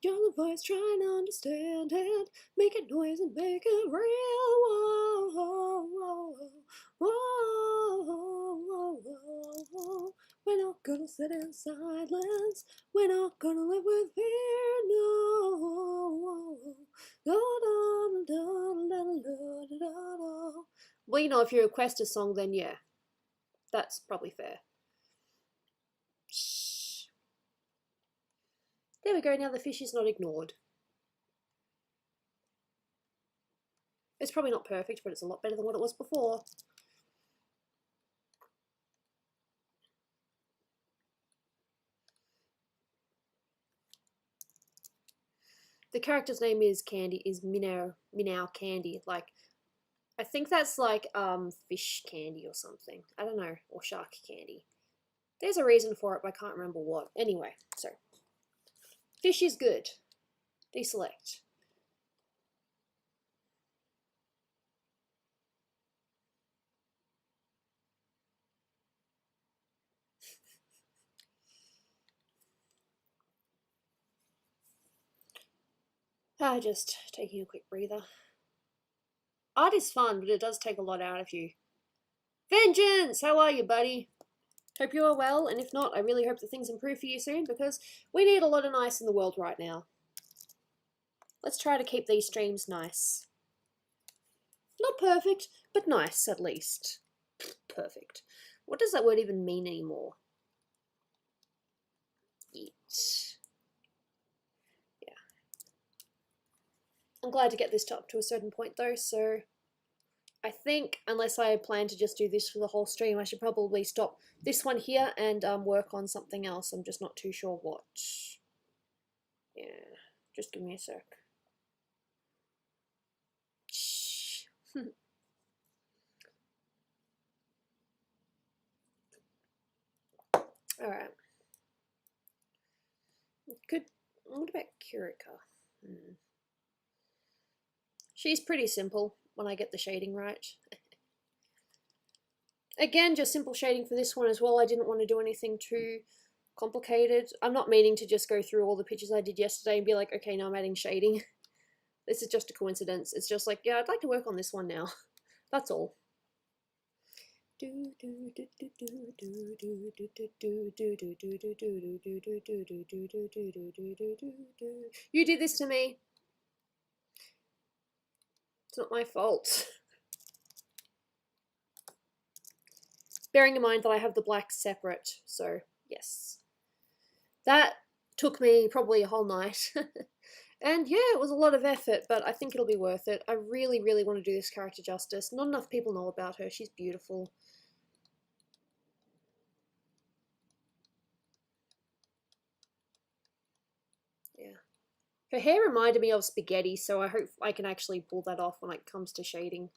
You're the voice trying to understand and make it noise and make it real. Whoa, whoa, whoa, whoa, whoa, whoa, whoa. We're not gonna sit in silence. We're not gonna live with fear. No. Well, you know, if you request a song, then yeah, that's probably fair. Shh. There we go. Now the fish is not ignored. It's probably not perfect, but it's a lot better than what it was before. The character's name is Candy, is Minnow Candy. Like, I think that's like fish candy or something. I don't know, or shark candy. There's a reason for it, but I can't remember what. Anyway, so fish is good. Deselect. Just taking a quick breather. Art is fun, but it does take a lot out of you. Vengeance! How are you, buddy? Hope you are well, and if not, I really hope that things improve for you soon, because we need a lot of nice in the world right now. Let's try to keep these streams nice. Not perfect, but nice, at least. Perfect. What does that word even mean anymore? Eat. Yeah. I'm glad to get this up to a certain point, though, so I think, unless I plan to just do this for the whole stream, I should probably stop this one here and work on something else. I'm just not too sure what. Yeah, just give me a sec. Shh. Alright. Good. What about Kurika? She's pretty simple when I get the shading right. Again, just simple shading for this one as well. I didn't want to do anything too complicated. I'm not meaning to just go through all the pictures I did yesterday and be like, okay, now I'm adding shading. This is just a coincidence. It's just like, yeah, I'd like to work on this one now. That's all. You did this to me. It's not my fault. Bearing in mind that I have the black separate, so yes. That took me probably a whole night. And yeah, it was a lot of effort, but I think it'll be worth it. I really, really want to do this character justice. Not enough people know about her. She's beautiful. Yeah. Her hair reminded me of spaghetti, so I hope I can actually pull that off when it comes to shading.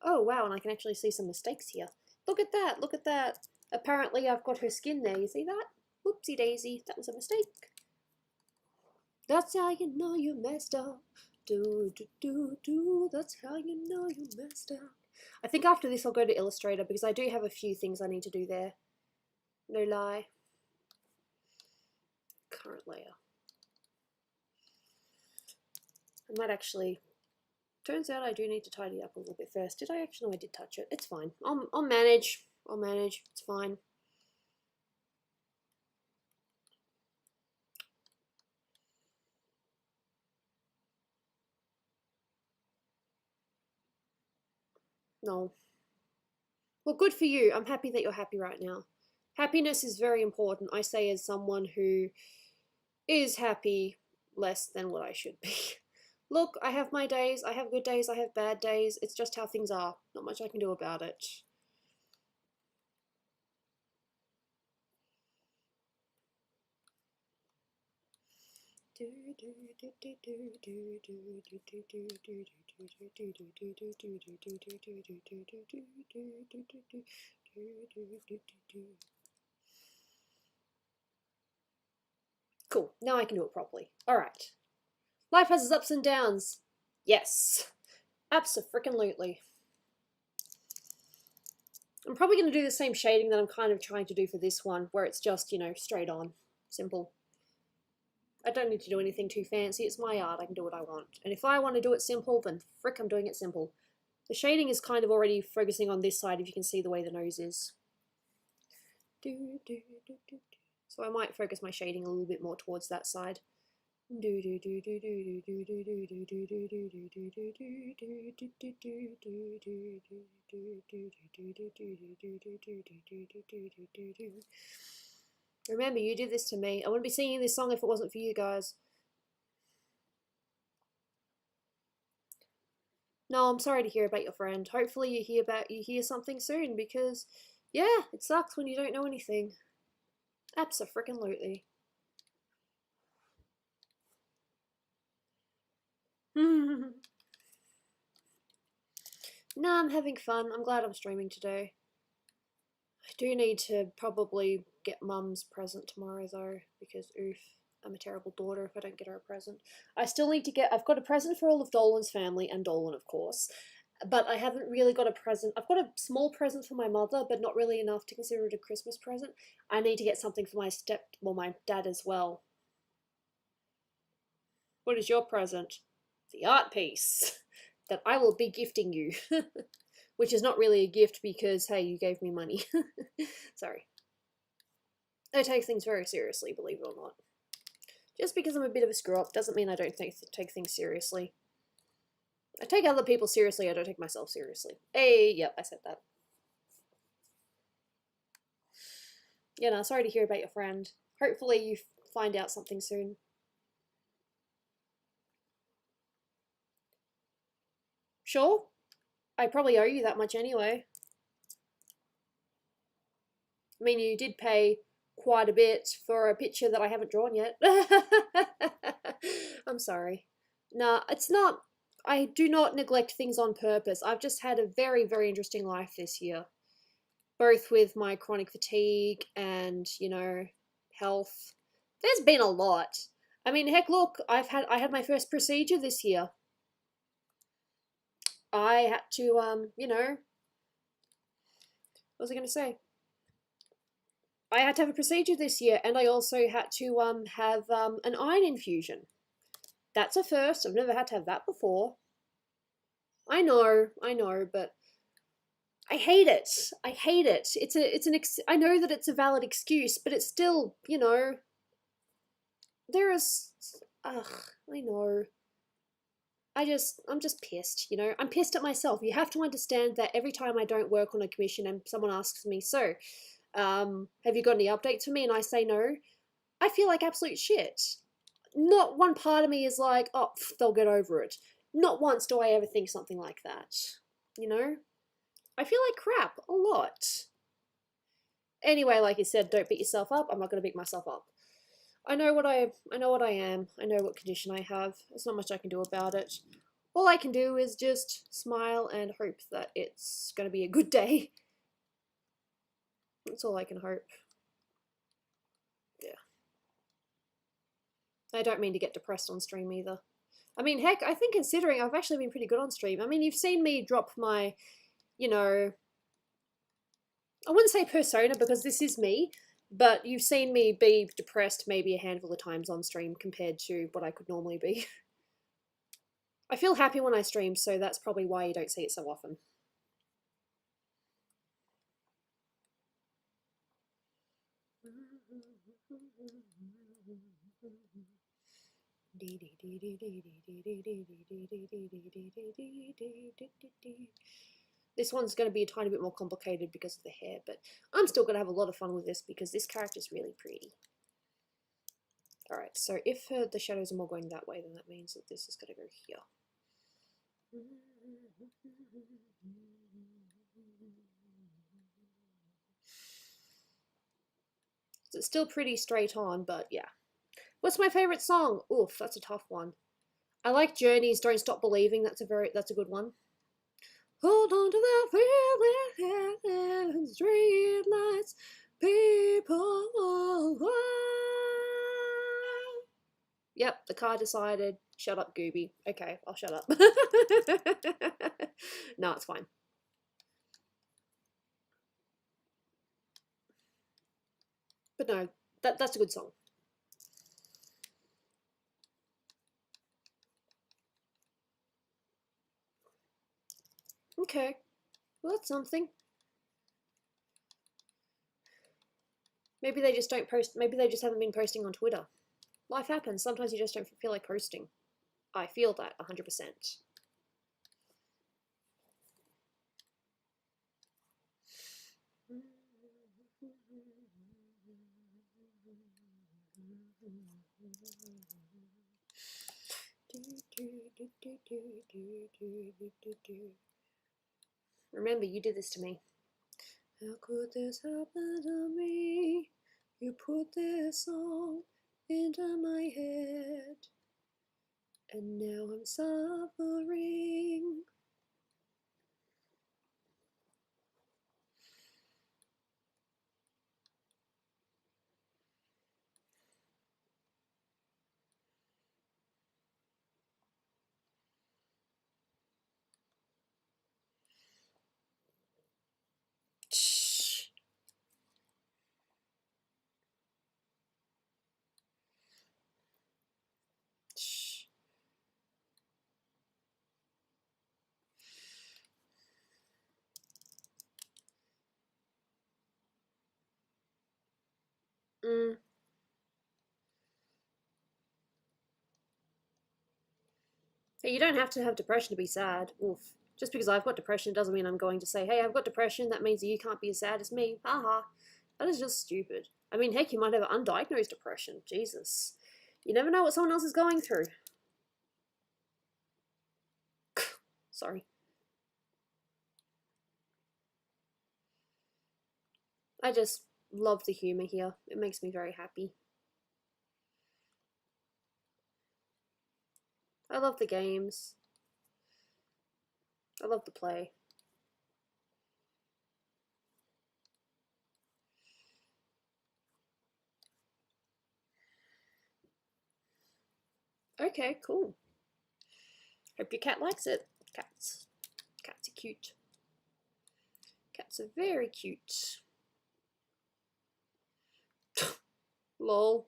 Oh wow, and I can actually see some mistakes here. Look at that, look at that. Apparently I've got her skin there, you see that? Whoopsie daisy, that was a mistake. That's how you know you messed up. That's how you know you messed up. I think after this I'll go to Illustrator because I do have a few things I need to do there. No lie. Current layer. I might actually... Turns out I do need to tidy up a little bit first. Did I actually? No, I did touch it. It's fine. I'll manage. I'll manage. It's fine. No. Well, good for you. I'm happy that you're happy right now. Happiness is very important. I say as someone who is happy less than what I should be. Look, I have my days, I have good days, I have bad days. It's just how things are. Not much I can do about it. Cool, now I can do it properly. Alright. Life has its ups and downs. Yes. Abso-frickin-lutely. I'm probably going to do the same shading that I'm kind of trying to do for this one, where it's just, you know, straight on. Simple. I don't need to do anything too fancy. It's my art. I can do what I want. And if I want to do it simple, then frick, I'm doing it simple. The shading is kind of already focusing on this side, if you can see the way the nose is. So I might focus my shading a little bit more towards that side. Remember, you did this to me. I wouldn't be singing this song if it wasn't for you guys. No, I'm sorry to hear about your friend. Hopefully you hear something soon, because yeah, it sucks when you don't know anything. Abso-frickin-lutely. No, I'm having fun. I'm glad I'm streaming today. I do need to probably get Mum's present tomorrow though, because oof, I'm a terrible daughter if I don't get her a present. I still need to get, I've got a present for all of Dolan's family, and Dolan of course, but I haven't really got a present. I've got a small present for my mother, but not really enough to consider it a Christmas present. I need to get something for my dad as well. What is your present? The art piece that I will be gifting you. Which is not really a gift because, hey, you gave me money. Sorry. I take things very seriously, believe it or not. Just because I'm a bit of a screw-up doesn't mean I don't take things seriously. I take other people seriously, I don't take myself seriously. Hey, yep, I said that. Yeah, no, sorry to hear about your friend. Hopefully you find out something soon. Sure? I probably owe you that much anyway. I mean, you did pay quite a bit for a picture that I haven't drawn yet. I'm sorry. Nah, it's not. I do not neglect things on purpose. I've just had a very, very interesting life this year. Both with my chronic fatigue and, you know, health. There's been a lot. I mean, heck, look, I had my first procedure this year. I had to, you know, what was I going to say? I had to have a procedure this year, and I also had to have an iron infusion. That's a first. I've never had to have that before. I know, but I hate it. I hate it. I know that it's a valid excuse, but it's still, you know, I know. I'm just pissed, you know. I'm pissed at myself. You have to understand that every time I don't work on a commission and someone asks me, so, have you got any updates for me? And I say no, I feel like absolute shit. Not one part of me is like, oh, they'll get over it. Not once do I ever think something like that. You know? I feel like crap a lot. Anyway, like you said, don't beat yourself up. I'm not going to beat myself up. I know what I am. I know what condition I have. There's not much I can do about it. All I can do is just smile and hope that it's going to be a good day. That's all I can hope. Yeah. I don't mean to get depressed on stream either. I mean, heck, I think considering I've actually been pretty good on stream. I mean, you've seen me drop my, you know, I wouldn't say persona because this is me, but you've seen me be depressed maybe a handful of times on stream compared to what I could normally be. I feel happy when I stream, so that's probably why you don't see it so often. This one's going to be a tiny bit more complicated because of the hair, but I'm still going to have a lot of fun with this because this character's really pretty. Alright, so if the shadows are more going that way, then that means that this is going to go here. It's still pretty straight on, but yeah. What's my favorite song? Oof, that's a tough one. I like Journey's Don't Stop Believing. That's a good one. Hold on to the feeling, street lights, people. Yep, the car decided, shut up, Gooby. Okay, I'll shut up. No, it's fine. But no, that's a good song. Okay, well, that's something. Maybe they just don't post, maybe they just haven't been posting on Twitter. Life happens, sometimes you just don't feel like posting. I feel that 100%. Remember, you did this to me. How could this happen to me? You put this song into my head, and now I'm suffering. Hey, you don't have to have depression to be sad. Oof. Just because I've got depression doesn't mean I'm going to say, hey, I've got depression, that means that you can't be as sad as me. Haha. That is just stupid. I mean, heck, you might have undiagnosed depression. Jesus. You never know what someone else is going through. Sorry. I just love the humor here. It makes me very happy. I love the games. I love the play. Okay, cool. Hope your cat likes it. Cats are cute. Cats are very cute. Lol.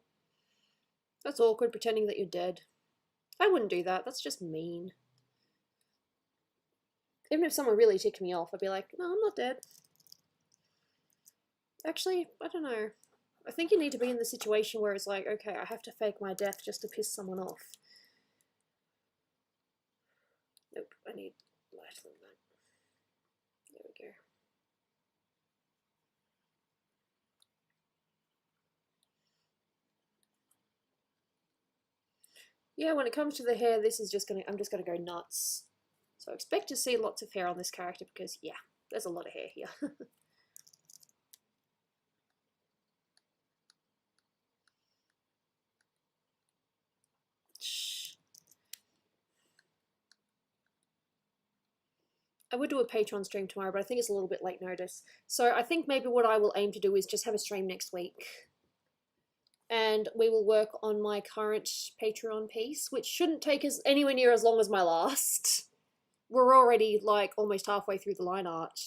That's awkward, pretending that you're dead. I wouldn't do that. That's just mean. Even if someone really ticked me off, I'd be like, no, I'm not dead. Actually, I don't know. I think you need to be in the situation where it's like, okay, I have to fake my death just to piss someone off. Nope, I need lighter than that. There we go. Yeah, when it comes to the hair, this is just I'm just gonna go nuts. So expect to see lots of hair on this character because, yeah, there's a lot of hair here. I would do a Patreon stream tomorrow, but I think it's a little bit late notice. So I think maybe what I will aim to do is just have a stream next week. And we will work on my current Patreon piece, which shouldn't take us anywhere near as long as my last. We're already, like, almost halfway through the line art.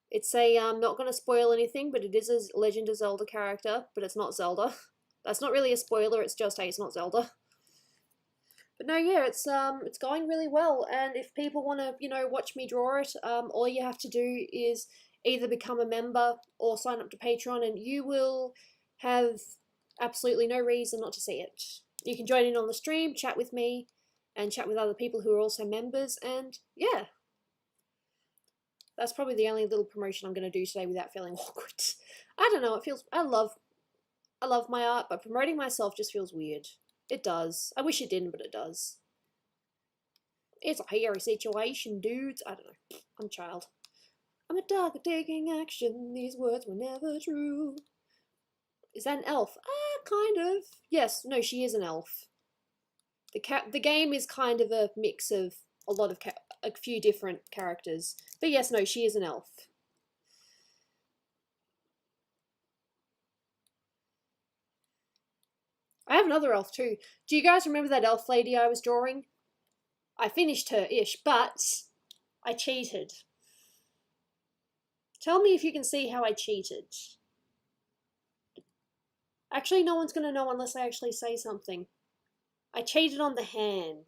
It's a, not going to spoil anything, but it is a Legend of Zelda character, but it's not Zelda. That's not really a spoiler, it's just, hey, it's not Zelda. But no, yeah, it's going really well, and if people want to, you know, watch me draw it, all you have to do is either become a member or sign up to Patreon, and you will have absolutely no reason not to see it. You can join in on the stream, chat with me, and chat with other people who are also members, and yeah. That's probably the only little promotion I'm going to do today without feeling awkward. I don't know, it feels, I love my art, but promoting myself just feels weird. It does. I wish it didn't, but it does. It's a hairy situation, dudes. I don't know. I'm a child. I'm a dog taking action. These words were never true. Is that an elf? Kind of. Yes, no, she is an elf. The game is kind of a mix of a few different characters. But yes, no, she is an elf. I have another elf too. Do you guys remember that elf lady I was drawing? I finished her-ish, but I cheated. Tell me if you can see how I cheated. Actually, no one's going to know unless I actually say something. I cheated on the hand.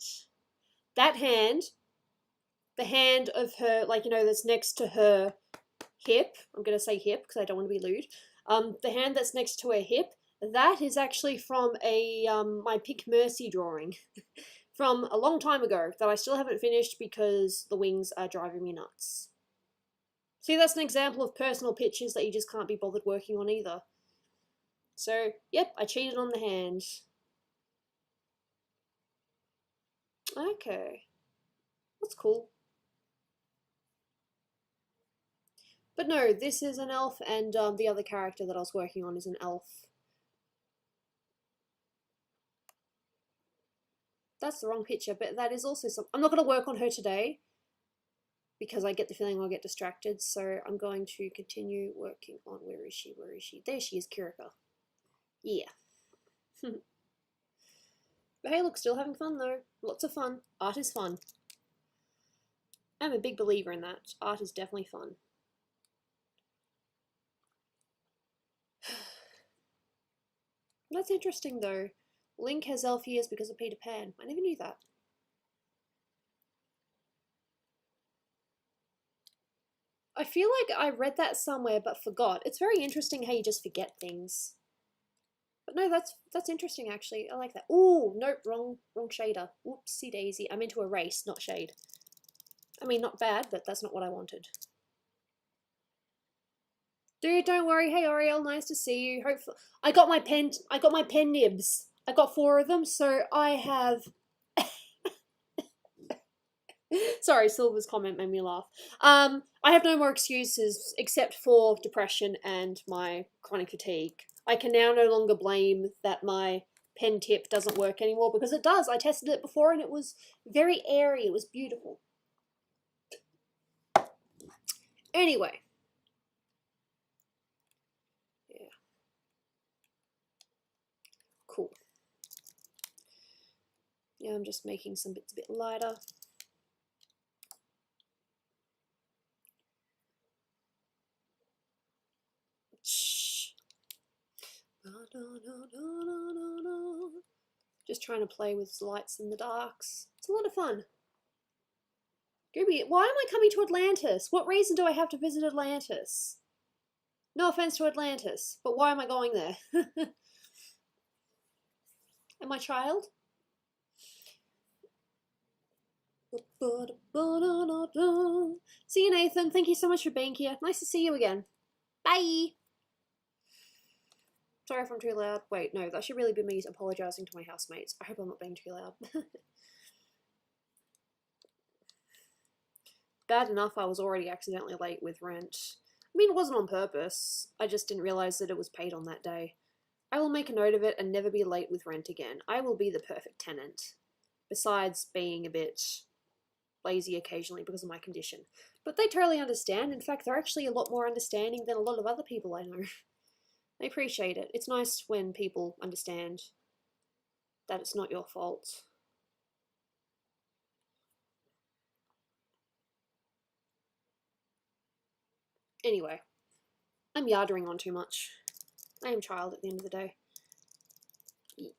That hand, the hand of her, like, you know, that's next to her hip. I'm going to say hip because I don't want to be lewd. The hand that's next to her hip, that is actually from a my Pick Mercy drawing from a long time ago that I still haven't finished because the wings are driving me nuts. See, that's an example of personal pictures that you just can't be bothered working on either. So, yep, I cheated on the hand. Okay. That's cool. But no, this is an elf, and the other character that I was working on is an elf. That's the wrong picture, but that is also some. I'm not going to work on her today because I get the feeling I'll get distracted, so I'm going to continue working on, where is she? There she is, Kirika. Yeah. But hey, look, still having fun though. Lots of fun. Art is fun. I'm a big believer in that. Art is definitely fun. That's interesting though. Link has elf ears because of Peter Pan. I never knew that. I feel like I read that somewhere but forgot. It's very interesting how you just forget things. But no, that's interesting actually. I like that. Ooh, nope, wrong shader. Whoopsie daisy. I meant to erase, not shade. I mean, not bad, but that's not what I wanted. Dude, don't worry. Hey, Ariel, nice to see you. Hopefully, I got my pen nibs. I got 4 of them, so I have. Sorry, Silver's comment made me laugh. I have no more excuses except for depression and my chronic fatigue. I can now no longer blame that my pen tip doesn't work anymore because it does. I tested it before and it was very airy. It was beautiful. Anyway. Yeah. Cool. Yeah, I'm just making some bits a bit lighter. Just trying to play with lights in the darks. It's a lot of fun. Gooby, why am I coming to Atlantis? What reason do I have to visit Atlantis? No offense to Atlantis, but why am I going there? Am I child? See you, Nathan. Thank you so much for being here. Nice to see you again. Bye! Sorry if I'm too loud. Wait, no, that should really be me apologising to my housemates. I hope I'm not being too loud. Bad enough I was already accidentally late with rent. I mean, it wasn't on purpose. I just didn't realise that it was paid on that day. I will make a note of it and never be late with rent again. I will be the perfect tenant. Besides being a bit lazy occasionally because of my condition. But they totally understand. In fact, they're actually a lot more understanding than a lot of other people I know. They appreciate it. It's nice when people understand that it's not your fault. Anyway, I'm yardering on too much. I am child at the end of the day. Eat.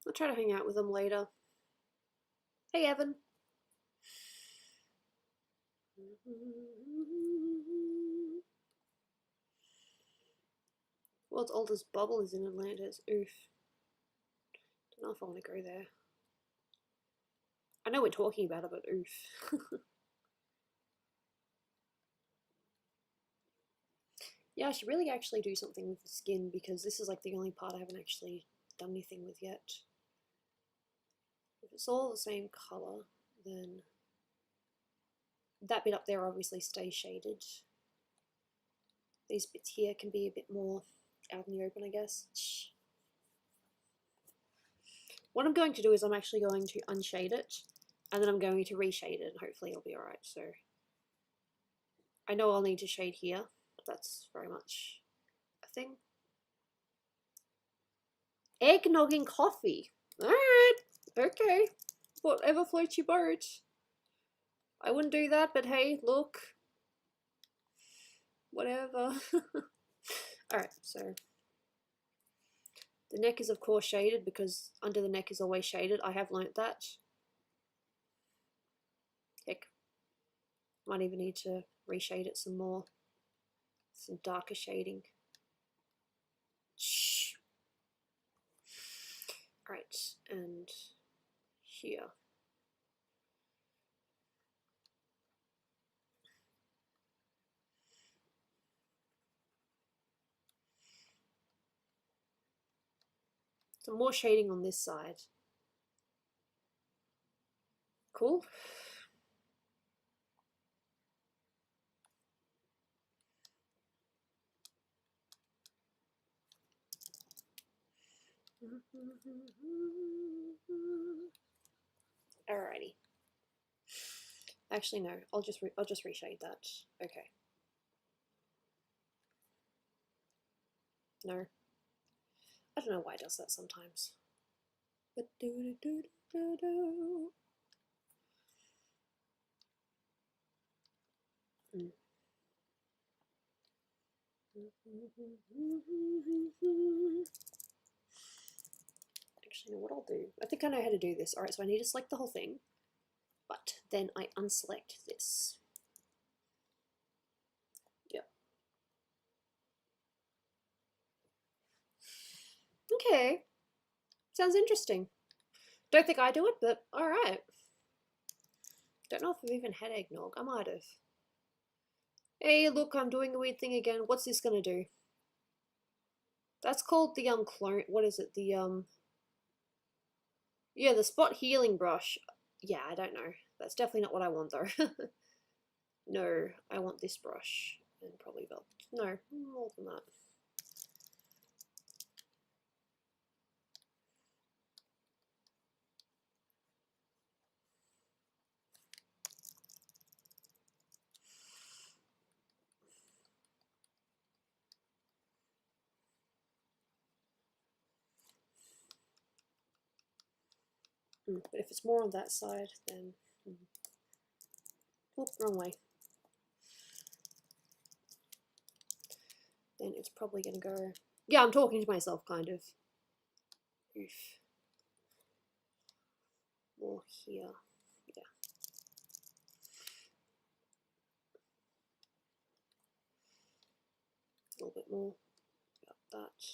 I'll try to hang out with them later. Hey, Evan. World's oldest bubble is in Atlantis. Oof. Don't know if I want to go there. I know we're talking about it, but oof. Yeah, I should really actually do something with the skin because this is like the only part I haven't actually done anything with yet. If it's all the same color, then that bit up there obviously stays shaded. These bits here can be a bit more out in the open, I guess. What I'm going to do is I'm actually going to unshade it, and then I'm going to reshade it, and hopefully it'll be alright. So I know I'll need to shade here. That's very much a thing. Eggnogging coffee. Alright, okay. Whatever floats your boat. I wouldn't do that, but hey, look. Whatever. Alright, so the neck is of course shaded because under the neck is always shaded. I have learnt that. Heck. Might even need to reshade it some more. Some darker shading. Shh. Right, and here. Some more shading on this side. Cool. Alrighty. Actually, no. I'll just reshade that. Okay. No. I don't know why it does that sometimes. Actually, know what I'll do. I think I know how to do this. Alright, so I need to select the whole thing, but then I unselect this. Yep. Okay. Sounds interesting. Don't think I do it, but alright. Don't know if I've even had eggnog. I might have. Hey, look, I'm doing a weird thing again. What's this gonna do? That's called the clone. What is it? The yeah, the spot healing brush. Yeah, I don't know. That's definitely not what I want though. No, I want this brush and probably velvet. No, more than that. But if it's more on that side, then oop, wrong way. Then it's probably gonna go. Yeah, I'm talking to myself, kind of. Oof. More here. Yeah. A little bit more about that.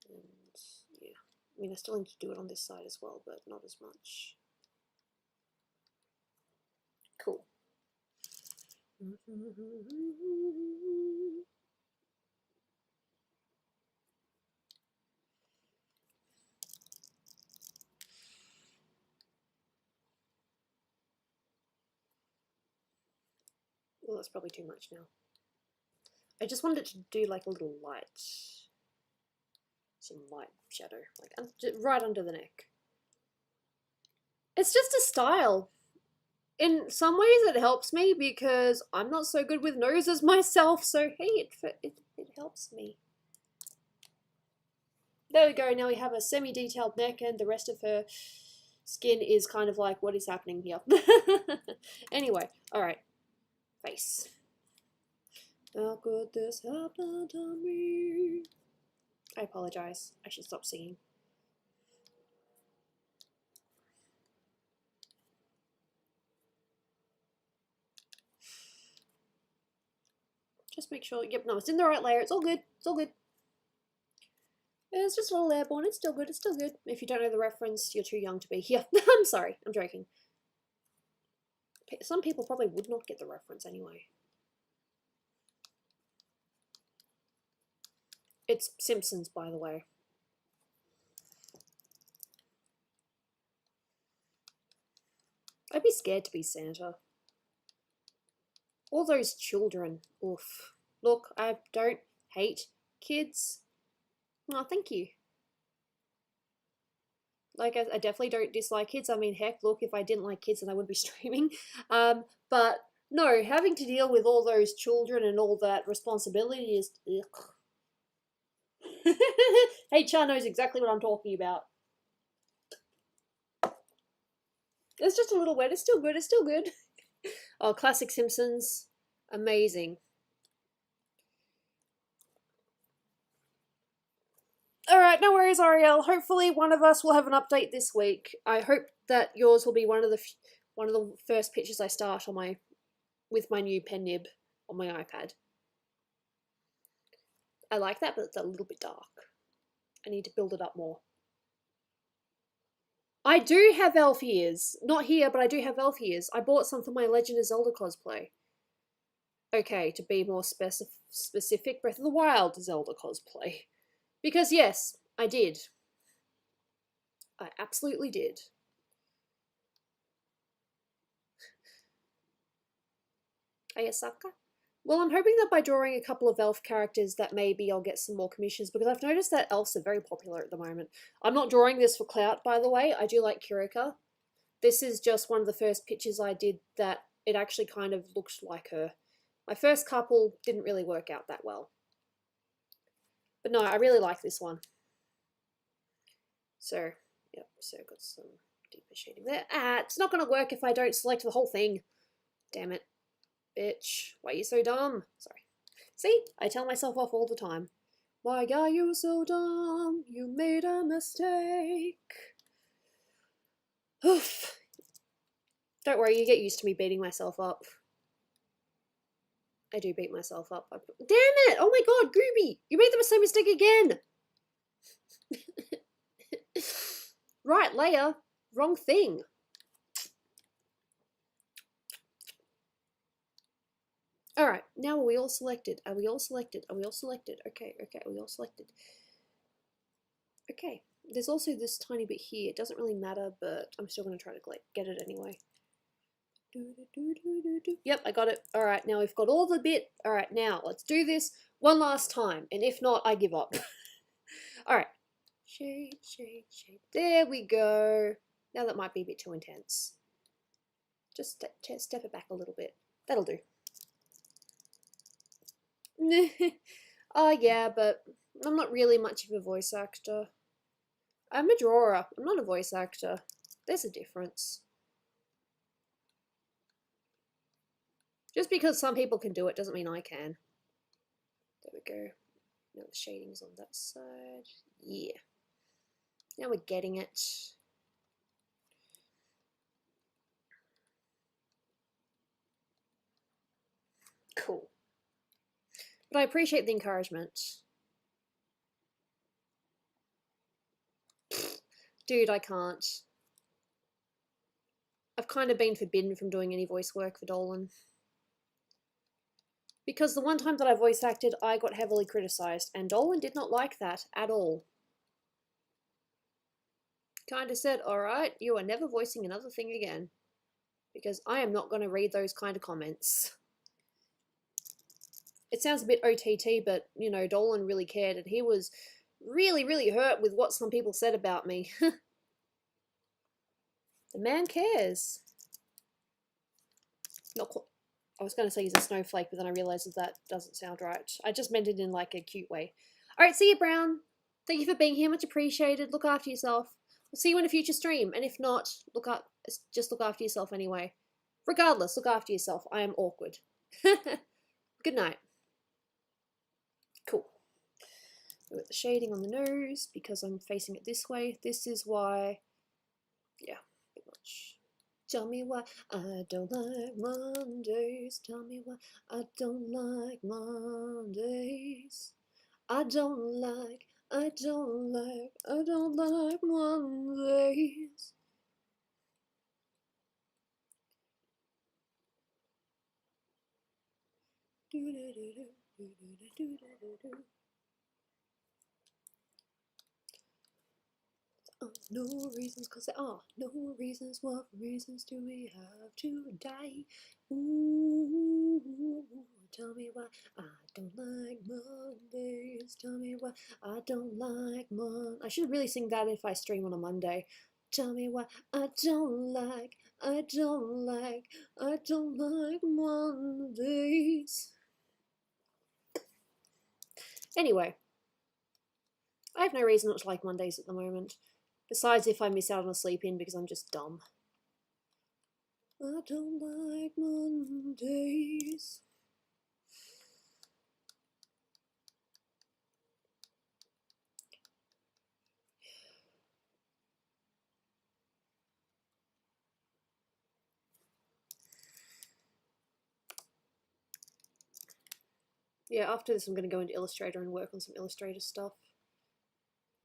And yeah. I mean, I still need to do it on this side as well, but not as much. Cool. Well, that's probably too much now. I just wanted to do like a little light. Some light shadow, like right under the neck. It's just a style. In some ways it helps me because I'm not so good with noses myself, so hey, it helps me. There we go, now we have a semi-detailed neck and the rest of her skin is kind of like, what is happening here? Anyway, alright. Face. How could this happen to me? I apologize. I should stop singing. Just make sure, yep, no, it's in the right layer. It's all good. It's all good. It's just a little airborne. It's still good. It's still good. If you don't know the reference, you're too young to be here. I'm sorry. I'm joking. Some people probably would not get the reference anyway. It's Simpsons, by the way. I'd be scared to be Santa. All those children. Oof. Look, I don't hate kids. Oh, thank you. Like, I definitely don't dislike kids. I mean, heck, look, if I didn't like kids, then I wouldn't be streaming. But no, having to deal with all those children and all that responsibility is... HR knows exactly what I'm talking about. It's just a little wet. It's still good. It's still good. Oh, classic Simpsons. Amazing. Alright, no worries, Ariel. Hopefully one of us will have an update this week. I hope that yours will be one of the first pictures I start on with my new pen nib on my iPad. I like that, but it's a little bit dark. I need to build it up more. I do have elf ears. Not here, but I do have elf ears. I bought some for my Legend of Zelda cosplay. Okay, to be more specific, Breath of the Wild Zelda cosplay. Because yes, I did. I absolutely did. Ayasaka? Well, I'm hoping that by drawing a couple of elf characters that maybe I'll get some more commissions, because I've noticed that elves are very popular at the moment. I'm not drawing this for clout, by the way. I do like Kirika. This is just one of the first pictures I did that it actually kind of looked like her. My first couple didn't really work out that well. But no, I really like this one. So, yep, so I've got some deeper shading there. Ah, it's not going to work if I don't select the whole thing. Damn it. Bitch, why are you so dumb? Sorry. See, I tell myself off all the time. Why are you so dumb? You made a mistake. Oof. Don't worry, you get used to me beating myself up. I do beat myself up. Damn it! Oh my god, Gooby! You made the same mistake again! Right, Leia. Wrong thing. Alright, now are we all selected? Are we all selected? Are we all selected? Okay, are we all selected? Okay, there's also this tiny bit here. It doesn't really matter, but I'm still going to try to get it anyway. Yep, I got it. Alright, now we've got all the bit. Alright, now let's do this one last time. And if not, I give up. Alright. Shade, shade, shade. There we go. Now that might be a bit too intense. Just step it back a little bit. That'll do. Oh yeah, but I'm not really much of a voice actor. I'm a drawer. I'm not a voice actor. There's a difference. Just because some people can do it doesn't mean I can. There we go. Now the shading's on that side. Yeah. Now we're getting it. Cool. But I appreciate the encouragement. Dude, I can't. I've kind of been forbidden from doing any voice work for Dolan. Because the one time that I voice acted, I got heavily criticised, and Dolan did not like that at all. Kinda said, alright, you are never voicing another thing again. Because I am not going to read those kind of comments. It sounds a bit OTT, but, you know, Dolan really cared, and he was really, really hurt with what some people said about me. The man cares. Not quite. I was going to say he's a snowflake, but then I realised that doesn't sound right. I just meant it in like a cute way. Alright, see you, Brown. Thank you for being here. Much appreciated. Look after yourself. We'll see you in a future stream. And if not, just look after yourself anyway. Regardless, look after yourself. I am awkward. Good night. Cool. We've got the shading on the nose because I'm facing it this way. This is why... Yeah, pretty much. Tell me why I don't like Mondays. Tell me why I don't like Mondays. I don't like I don't like Mondays. No reasons, cause there are no reasons. What reasons do we have to die? Ooh, tell me why I don't like Mondays. Tell me why I don't like I should really sing that if I stream on a Monday. Tell me why I don't like Mondays. Anyway, I have no reason not to like Mondays at the moment. Besides if I miss out on a sleep in because I'm just dumb. I don't like Mondays. Yeah, after this I'm going to go into Illustrator and work on some Illustrator stuff.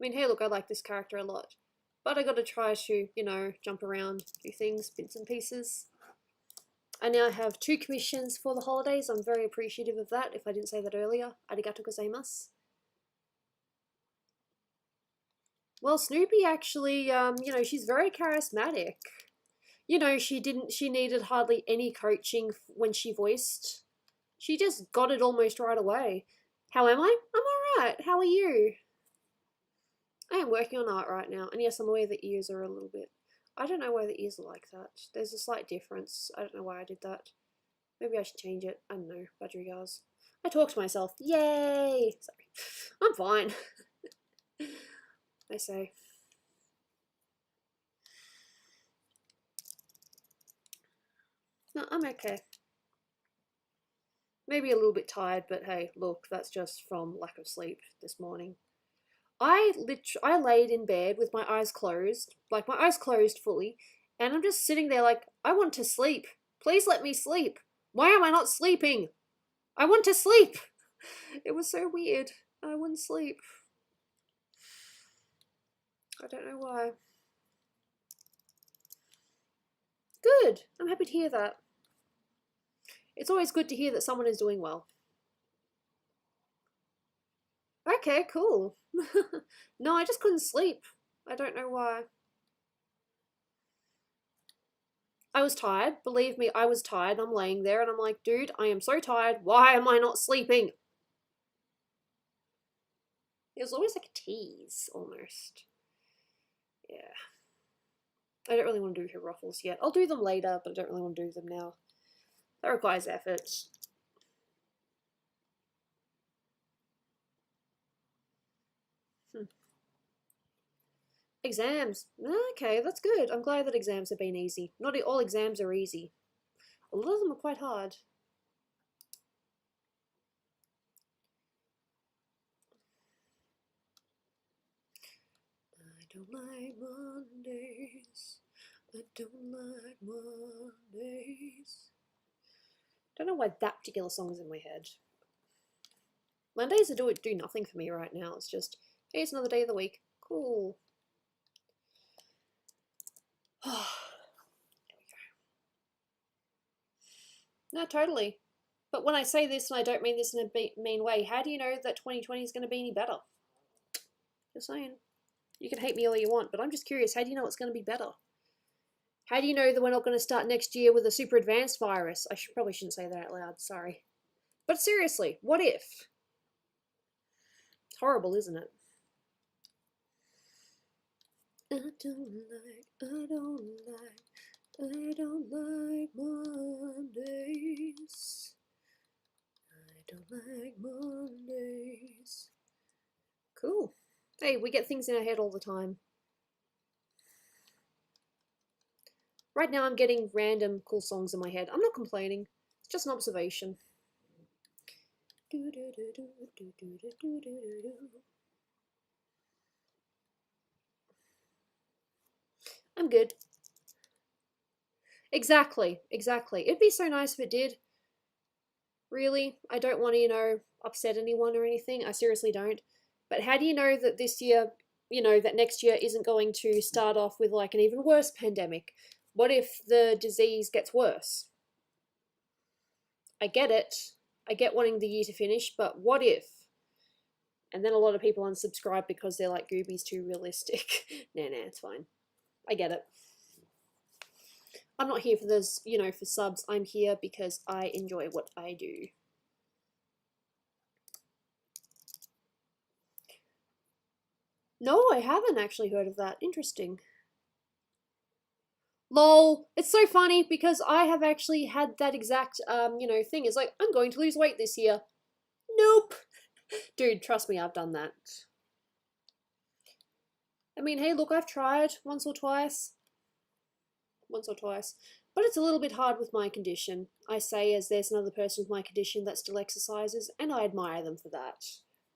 I mean, hey look, I like this character a lot. But I gotta try to, you know, jump around, do things, bits and pieces. I now have 2 commissions for the holidays. I'm very appreciative of that, if I didn't say that earlier. Arigato gozaimasu. Well, Snoopy actually, you know, she's very charismatic. You know, she needed hardly any coaching when she voiced. She just got it almost right away. How am I? I'm alright. How are you? I am working on art right now, and yes, I'm aware the ears are a little bit... I don't know why the ears are like that. There's a slight difference. I don't know why I did that. Maybe I should change it. I don't know. Budgerigars. I talk to myself. Yay! Sorry. I'm fine. I say. No, I'm okay. Maybe a little bit tired, but hey, look, that's just from lack of sleep this morning. I laid in bed with my eyes closed, like my eyes closed fully, and I'm just sitting there like, I want to sleep. Please let me sleep. Why am I not sleeping? I want to sleep. It was so weird. I wouldn't sleep. I don't know why. Good. I'm happy to hear that. It's always good to hear that someone is doing well. Okay, cool. No, I just couldn't sleep. I don't know why. I was tired. Believe me, I was tired. I'm laying there and I'm like, dude, I am so tired. Why am I not sleeping? It was always like a tease, almost. Yeah. I don't really want to do her ruffles yet. I'll do them later, but I don't really want to do them now. That requires effort. Exams. Okay, that's good. I'm glad that exams have been easy. Not all exams are easy. A lot of them are quite hard. I don't like Mondays. I don't like Mondays. Don't know why that particular song is in my head. Mondays do nothing for me right now. It's just, hey, it's another day of the week. Cool. There we go. No, totally. But when I say this, and I don't mean this in a mean way, how do you know that 2020 is going to be any better? Just saying. You can hate me all you want, but I'm just curious, how do you know it's going to be better? How do you know that we're not going to start next year with a super advanced virus? I probably shouldn't say that out loud, sorry. But seriously, what if? It's horrible, isn't it? I don't like Mondays. I don't like Mondays. Cool. Hey, we get things in our head all the time. Right now I'm getting random cool songs in my head. I'm not complaining. It's just an observation. I'm good. Exactly. It'd be so nice if it did. Really, I don't want to, you know, upset anyone or anything. I seriously don't. But how do you know that this year, that next year isn't going to start off with like an even worse pandemic? What if the disease gets worse? I get it. I get wanting the year to finish, but what if? And then a lot of people unsubscribe because they're like, Gooby's too realistic. Nah, it's fine. I get it. I'm not here for those, for subs. I'm here because I enjoy what I do. No, I haven't actually heard of that. Interesting. Lol, it's so funny because I have actually had that exact, thing. It's like, I'm going to lose weight this year. Nope. Dude, trust me, I've done that. I mean, hey, look, I've tried once or twice. But it's a little bit hard with my condition. I say as there's another person with my condition that still exercises, and I admire them for that.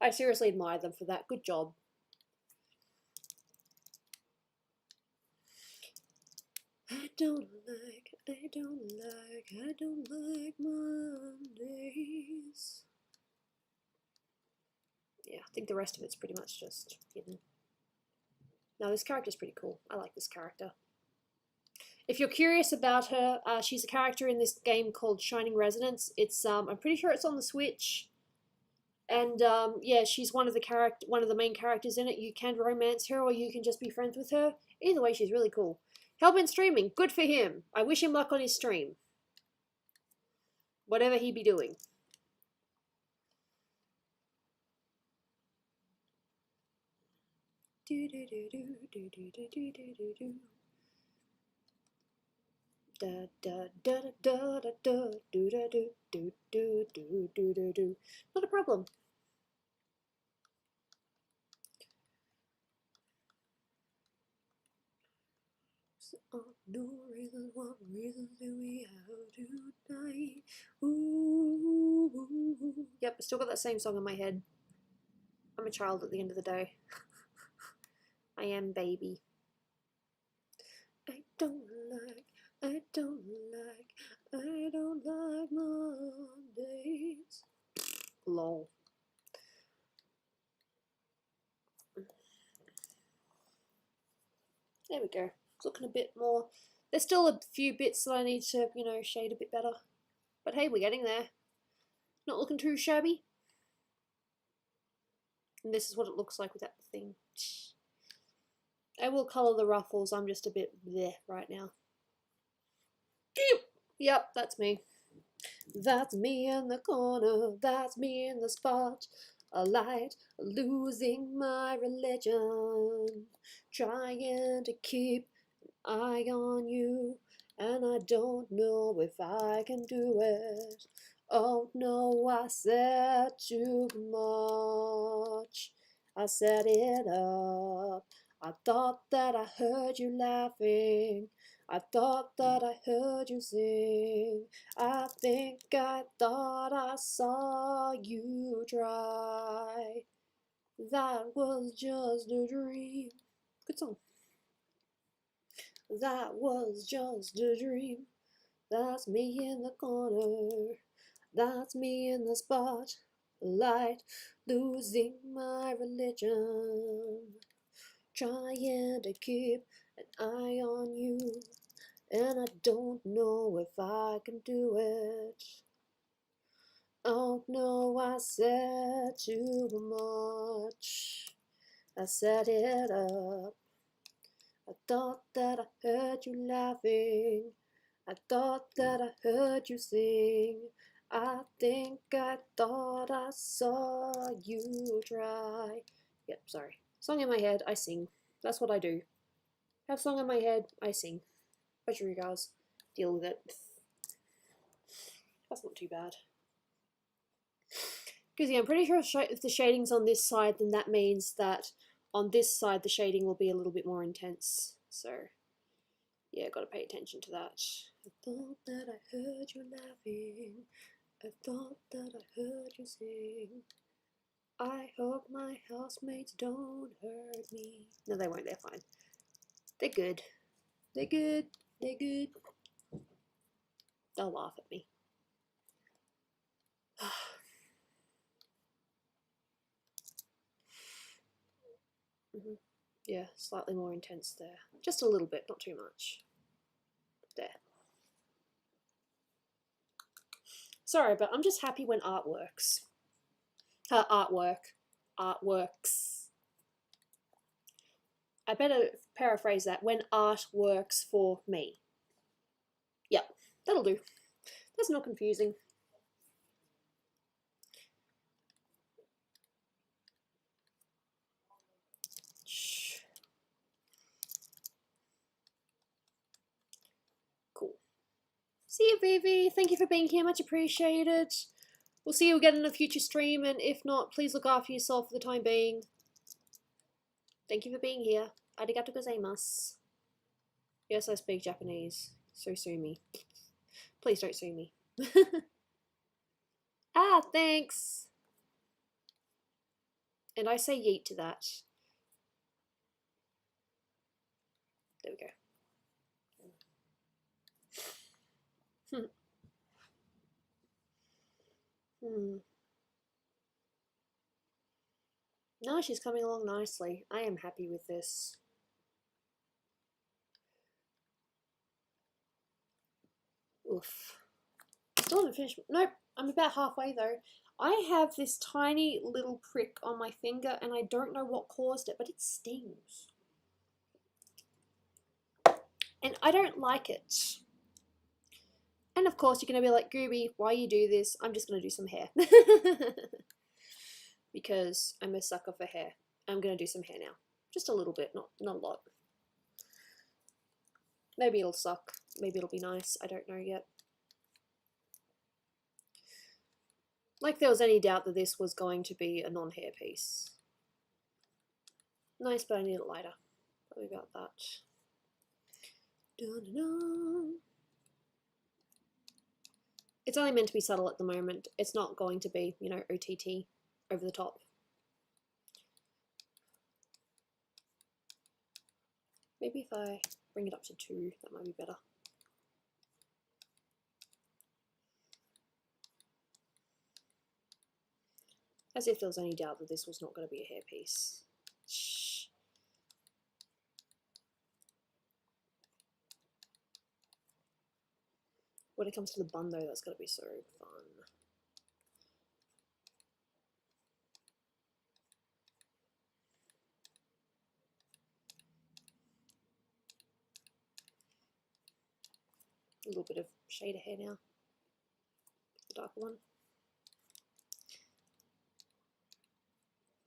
I seriously admire them for that. Good job. I don't like Mondays. Yeah, I think the rest of it's pretty much just hidden. Now, this character's pretty cool. I like this character. If you're curious about her, she's a character in this game called Shining Resonance. It's I'm pretty sure it's on the Switch. And yeah, she's one of the main characters in it. You can romance her or you can just be friends with her. Either way, she's really cool. Hellbent streaming, good for him. I wish him luck on his stream. Whatever he be doing. Not a problem. No reason, what reasons do we have tonight? Ooh. Yep, I still got that same song in my head. I'm a child at the end of the day. I am baby. I don't like Mondays. Lol. There we go. It's looking a bit more. There's still a few bits that I need to, shade a bit better. But hey, we're getting there. Not looking too shabby. And this is what it looks like without the thing. I will colour the ruffles. I'm just a bit bleh right now. Yep, that's me. That's me in the corner. That's me in the spot. A light, losing my religion. Trying to keep an eye on you. And I don't know if I can do it. Oh no, I said too much. I set it up. I thought that I heard you laughing. I thought that I heard you sing. I think I thought I saw you try. That was just a dream. Good song. That was just a dream. That's me in the corner. That's me in the spotlight, losing my religion. Trying to keep an eye on you, and I don't know if I can do it. Oh no, I said too much. I set it up. I thought that I heard you laughing. I thought that I heard you sing. I think I thought I saw you try. Yep, sorry. Song in my head, I sing. That's what I do. Have song in my head, I sing. Pleasure you guys. Deal with it. That's not too bad. Because yeah, I'm pretty sure if the shading's on this side, then that means that on this side the shading will be a little bit more intense. So yeah, gotta pay attention to that. I thought that I heard you laughing. I thought that I heard you sing. I hope my housemates don't hurt me. No, they won't. They're fine. They're good. They're good. They're good. They'll laugh at me. Yeah, slightly more intense there. Just a little bit, not too much. There. Sorry, but I'm just happy when art works. Art works. I better paraphrase that. When art works for me. Yep, that'll do. That's not confusing. Cool. See you, Vivi. Thank you for being here. Much appreciated. We'll see you again in a future stream, and if not, please look after yourself for the time being. Thank you for being here. Arigato gozaimasu. Yes, I speak Japanese, so sue me. Please don't sue me. Ah, thanks. And I say yeet to that. There we go. No, she's coming along nicely. I am happy with this. Oof. Still haven't finished. Nope, I'm about halfway though. I have this tiny little prick on my finger and I don't know what caused it, but it stings. And I don't like it. And of course, you're going to be like, Gooby, why you do this? I'm just going to do some hair. Because I'm a sucker for hair. I'm going to do some hair now. Just a little bit, not a lot. Maybe it'll suck. Maybe it'll be nice. I don't know yet. Like there was any doubt that this was going to be a non-hair piece. Nice, but I need it lighter. Probably about that. Dun-dun-dun. It's only meant to be subtle at the moment. It's not going to be, you know, OTT, over the top. Maybe if I bring it up to 2, that might be better. As if there was any doubt that this was not going to be a hairpiece. Shh. When it comes to the bun though, that's going to be so fun. A little bit of shade of hair now. The darker one.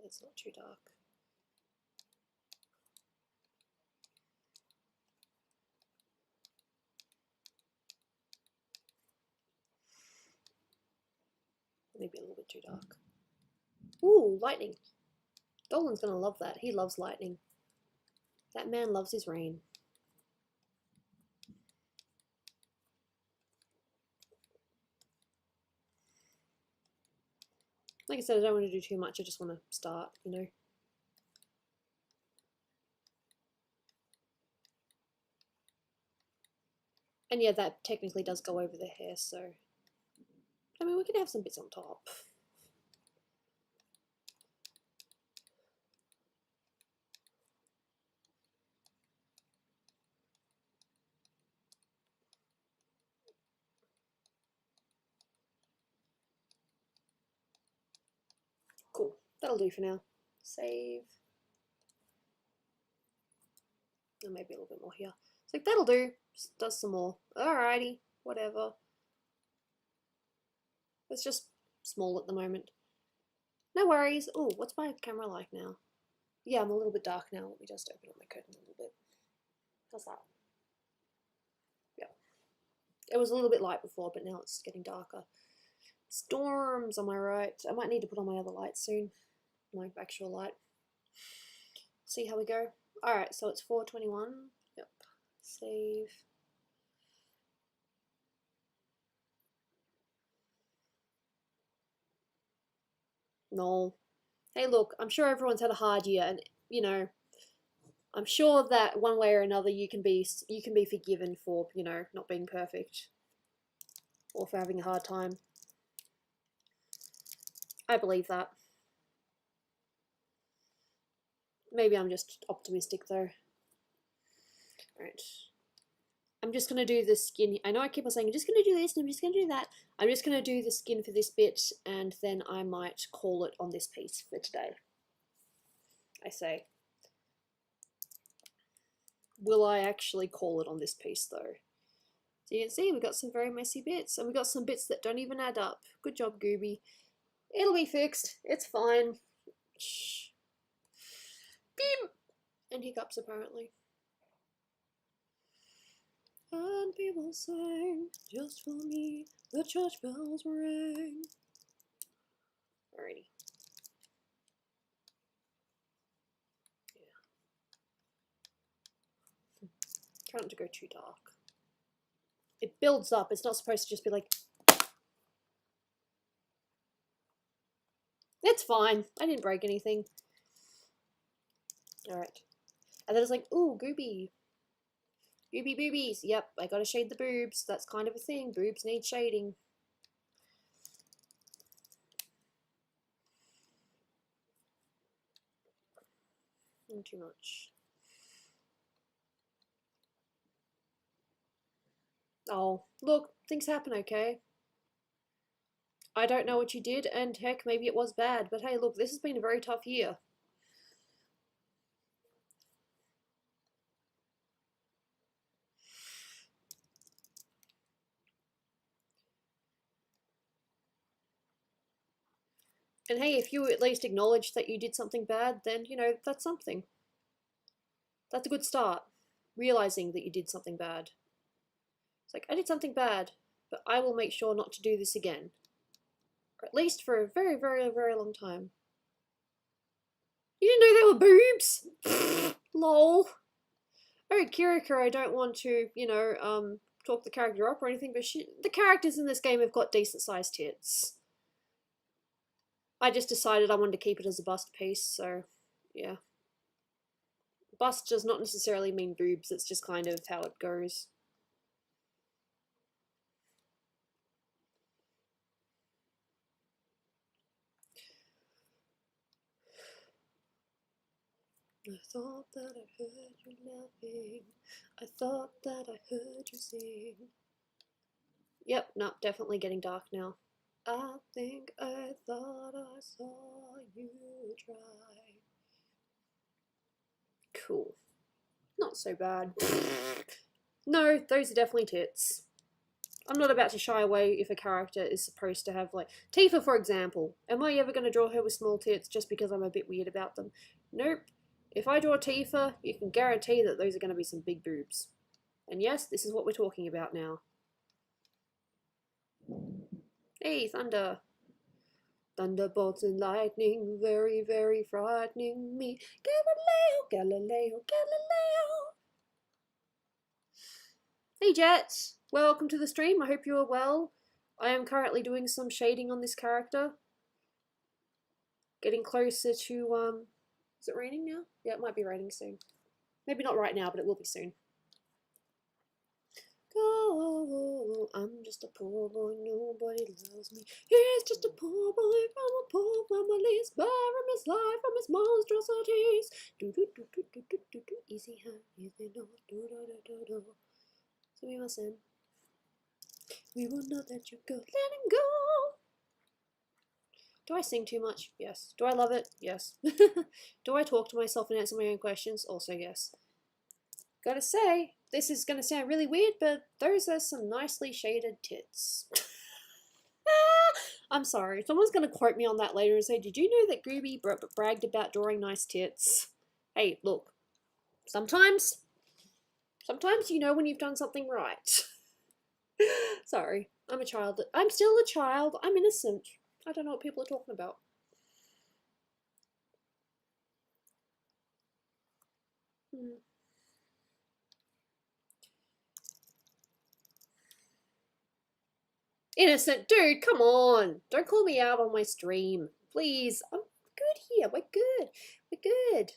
It's not too dark. Maybe a little bit too dark. Ooh, lightning. Dolan's gonna love that. He loves lightning. That man loves his rain. Like I said, I don't want to do too much. I just want to start, you know. And yeah, that technically does go over the hair, so... I mean, we can have some bits on top. Cool. That'll do for now. Save. Or maybe a little bit more here. It's like, that'll do. Just does some more. Alrighty. Whatever. It's just small at the moment. No worries. Oh, what's my camera like now? Yeah, I'm a little bit dark now. Let me just open up my curtain a little bit. How's that? Yeah. It was a little bit light before, but now it's getting darker. Storms, am I right? I might need to put on my other light soon. My actual light. See how we go. Alright, so it's 4:21. Yep. Save. No. Hey, look, I'm sure everyone's had a hard year, and you know, I'm sure that one way or another you can be forgiven for, you know, not being perfect or for having a hard time. I believe that. Maybe I'm just optimistic though. Alright. I'm just going to do the skin. I know I keep on saying I'm just going to do this and I'm just going to do that. I'm just going to do the skin for this bit and then I might call it on this piece for today. I say. Will I actually call it on this piece though? So you can see we've got some very messy bits and we've got some bits that don't even add up. Good job, Gooby. It'll be fixed. It's fine. Shh. Beep! And hiccups apparently. And people sang, just for me, the church bells rang. Alrighty. Yeah. Try not to go too dark. It builds up, it's not supposed to just be like... It's fine, I didn't break anything. Alright. And then it's like, ooh, Gooby. Gooby boobies. Yep, I gotta shade the boobs. That's kind of a thing. Boobs need shading. Not too much. Oh, look, things happen, okay? I don't know what you did, and heck, maybe it was bad, but hey, look, this has been a very tough year. And hey, if you at least acknowledge that you did something bad, then, you know, that's something. That's a good start. Realizing that you did something bad. It's like, I did something bad, but I will make sure not to do this again. Or at least for a very, very, very long time. You didn't know they were boobs? Lol. Oh, Kiriko, I don't want to, you know, talk the character up or anything, but the characters in this game have got decent sized tits. I just decided I wanted to keep it as a bust piece, so yeah. Bust does not necessarily mean boobs, it's just kind of how it goes. I thought that I heard you laughing. I thought that I heard you sing. Yep, no, definitely getting dark now. I think I thought I saw you try. Cool. Not so bad. No, those are definitely tits. I'm not about to shy away if a character is supposed to have, like, Tifa, for example. Am I ever going to draw her with small tits just because I'm a bit weird about them? Nope. If I draw Tifa, you can guarantee that those are going to be some big boobs. And yes, this is what we're talking about now. Hey, thunder. Thunderbolts and lightning, very, very frightening me. Galileo, Galileo, Galileo. Hey, Jet. Welcome to the stream. I hope you are well. I am currently doing some shading on this character. Getting closer to, is it raining now? Yeah, it might be raining soon. Maybe not right now, but it will be soon. Go, I'm just a poor boy, nobody loves me. He's just a poor boy from a poor family, sparing his life from his monstrosities. Do do do do do do do do, easy huh, easy no, do do do do do. So we must end. We will not let you go, let him go. Do I sing too much? Yes. Do I love it? Yes. Do I talk to myself and answer my own questions? Also yes. Gotta say, this is gonna sound really weird, but those are some nicely shaded tits. I'm sorry, someone's gonna quote me on that later and say, did you know that Gooby bragged about drawing nice tits? Hey, look, sometimes you know when you've done something right. Sorry, I'm a child. I'm still a child. I'm innocent. I don't know what people are talking about. Innocent, dude, come on. Don't call me out on my stream. Please. I'm good here. We're good. We're good.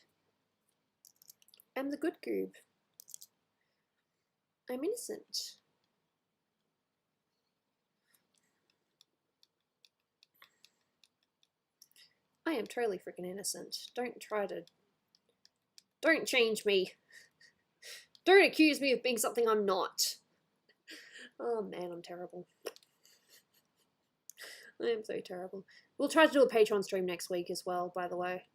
I'm the good goob. I'm innocent. I am totally freaking innocent. Don't try to Don't change me. Don't accuse me of being something I'm not. Oh man, I'm terrible. I am so terrible. We'll try to do a Patreon stream next week as well, by the way.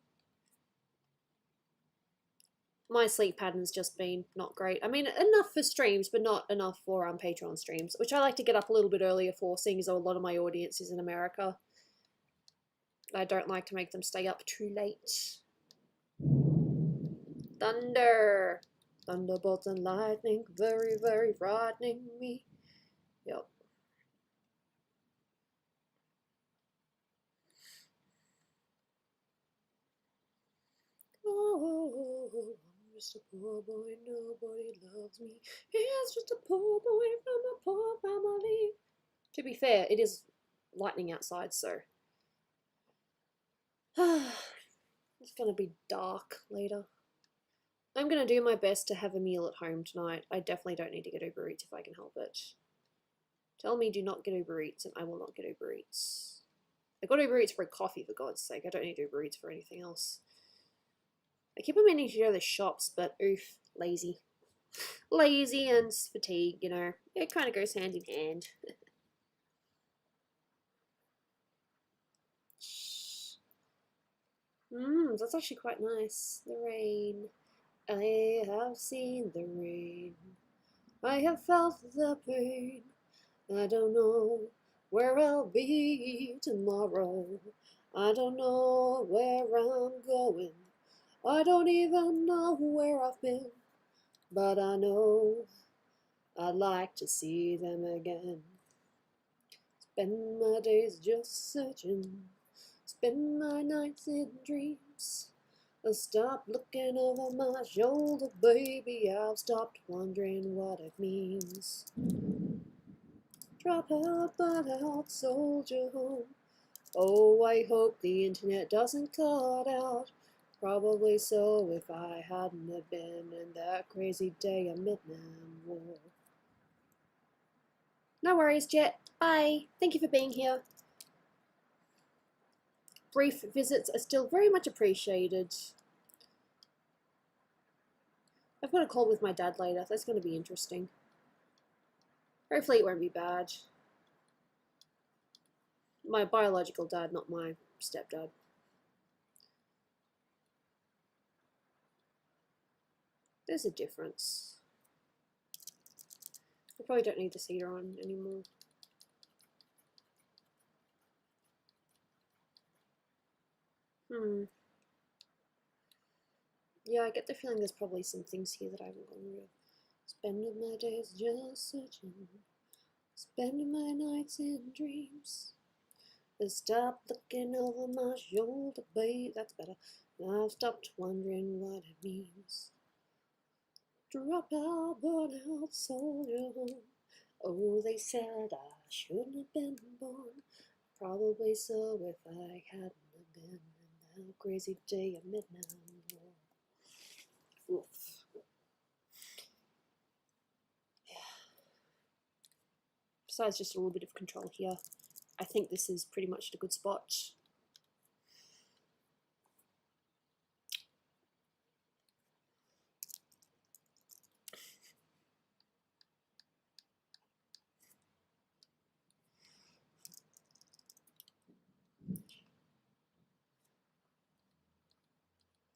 My sleep pattern's just been not great. I mean, enough for streams, but not enough for Patreon streams, which I like to get up a little bit earlier for, seeing as though a lot of my audience is in America. I don't like to make them stay up too late. Thunder! Thunderbolts and lightning, very, very frightening me. Yep. Oh, I'm just a poor boy, nobody loves me. He's just a poor boy from a poor family. To be fair, it is lightning outside, so it's gonna be dark later. I'm gonna do my best to have a meal at home tonight. I definitely don't need to get Uber Eats if I can help it. Tell me do not get Uber Eats and I will not get Uber Eats. I got Uber Eats for a coffee, for God's sake. I don't need Uber Eats for anything else. I keep on meaning to go to the shops, but oof, lazy. Lazy and fatigue, you know. It kind of goes hand in hand. That's actually quite nice. The rain. I have seen the rain. I have felt the pain. I don't know where I'll be tomorrow. I don't know where I'm going. I don't even know where I've been. But I know I'd like to see them again. Spend my days just searching. Spend my nights in dreams. I'll stop looking over my shoulder, baby. I've stopped wondering what it means. Drop out, but out, soldier home. Oh, I hope the internet doesn't cut out. Probably so if I hadn't have been in that crazy day of Vietnam War. No worries, Jet. Bye. Thank you for being here. Brief visits are still very much appreciated. I've got a call with my dad later. That's going to be interesting. Hopefully it won't be bad. My biological dad, not my stepdad. There's a difference. I probably don't need the cedar on anymore. Yeah, I get the feeling there's probably some things here that I haven't gone with. Spending my days just searching. Spending my nights in dreams. I stopped looking over my shoulder, babe. That's better. I've stopped wondering what it means. Drop out, burn out, soldier home. Oh, they said I shouldn't have been born. Probably so if I hadn't have been in that crazy day of Vietnam War. Oof. Yeah. Besides just a little bit of control here, I think this is pretty much a good spot.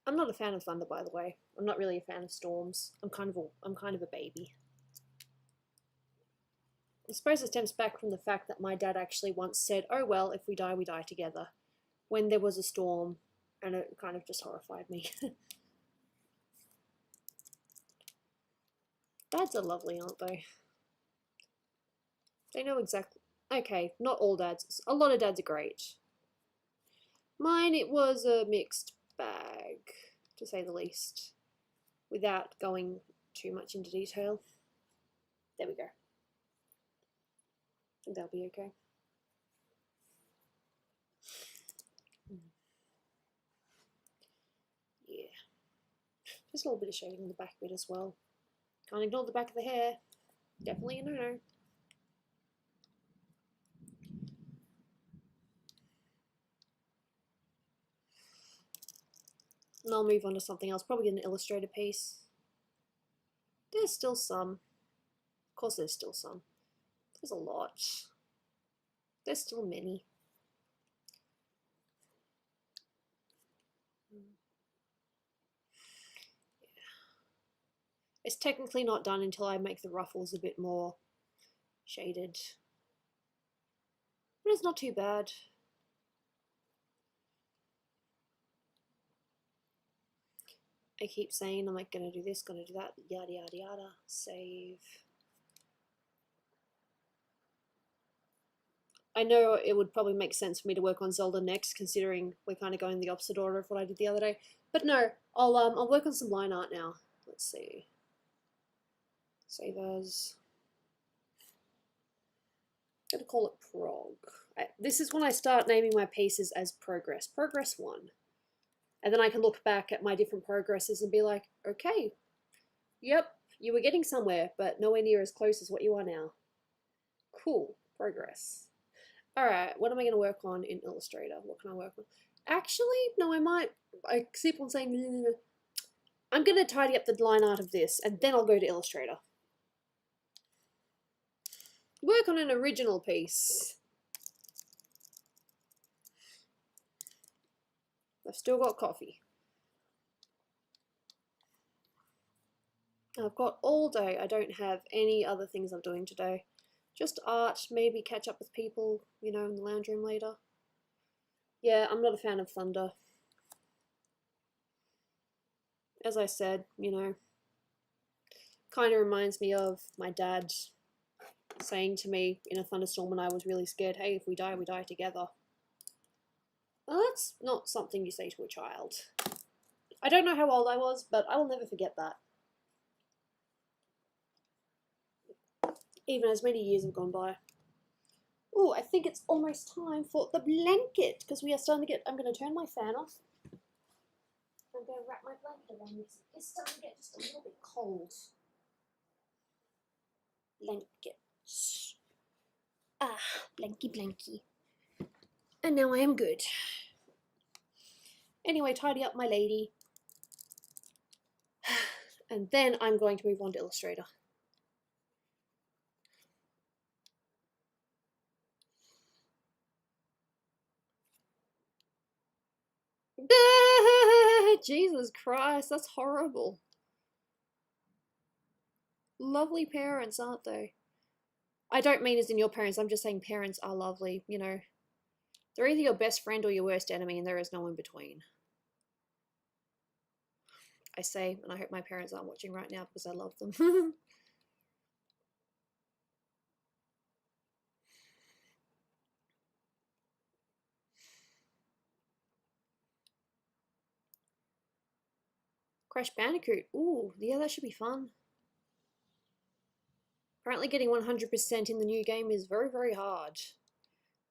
I'm not a fan of thunder, by the way. I'm not really a fan of storms. I'm kind of a baby. I suppose it stems back from the fact that my dad actually once said, "Oh well, if we die together," when there was a storm, and it kind of just horrified me. Dads are lovely, aren't they? They know exactly. Okay, not all dads. A lot of dads are great. Mine, it was a mixed bag, to say the least, without going too much into detail. There we go. I think that'll be okay. Yeah. Just a little bit of shading on the back bit as well. Can't ignore the back of the hair. Definitely a no-no. And I'll move on to something else, probably an illustrator piece. There's still some. Of course there's still some. There's a lot. There's still many. It's technically not done until I make the ruffles a bit more shaded. But it's not too bad. I keep saying I'm like gonna do this, gonna do that, yada yada yada. Save. I know it would probably make sense for me to work on Zelda next, considering we're kind of going the opposite order of what I did the other day. But no, I'll work on some line art now. Let's see. Save as. I'm gonna call it prog. This is when I start naming my pieces as progress. Progress 1. And then I can look back at my different progresses and be like, okay, yep, you were getting somewhere, but nowhere near as close as what you are now. Cool, progress. Alright, what am I going to work on in Illustrator? What can I work on? Actually, no, I keep on saying, I'm going to tidy up the line art of this, and then I'll go to Illustrator. Work on an original piece. I've still got coffee. I've got all day. I don't have any other things I'm doing today. Just art, maybe catch up with people, you know, in the lounge room later. Yeah, I'm not a fan of thunder. As I said, you know, kind of reminds me of my dad saying to me in a thunderstorm when I was really scared, hey, if we die together. Well, that's not something you say to a child. I don't know how old I was, but I will never forget that. Even as many years have gone by. Oh, I think it's almost time for the blanket, because we are starting to get, I'm going to turn my fan off. I'm going to wrap my blanket around this. It's starting to get just a little bit cold. Blanket. Ah, blanky blanky. And now I am good. Anyway, tidy up my lady. And then I'm going to move on to Illustrator. Jesus Christ, that's horrible. Lovely parents, aren't they? I don't mean as in your parents, I'm just saying parents are lovely, you know. They're either your best friend or your worst enemy, and there is no in between. I say, and I hope my parents aren't watching right now because I love them. Crash Bandicoot. Ooh, yeah, that should be fun. Apparently getting 100% in the new game is very, very hard.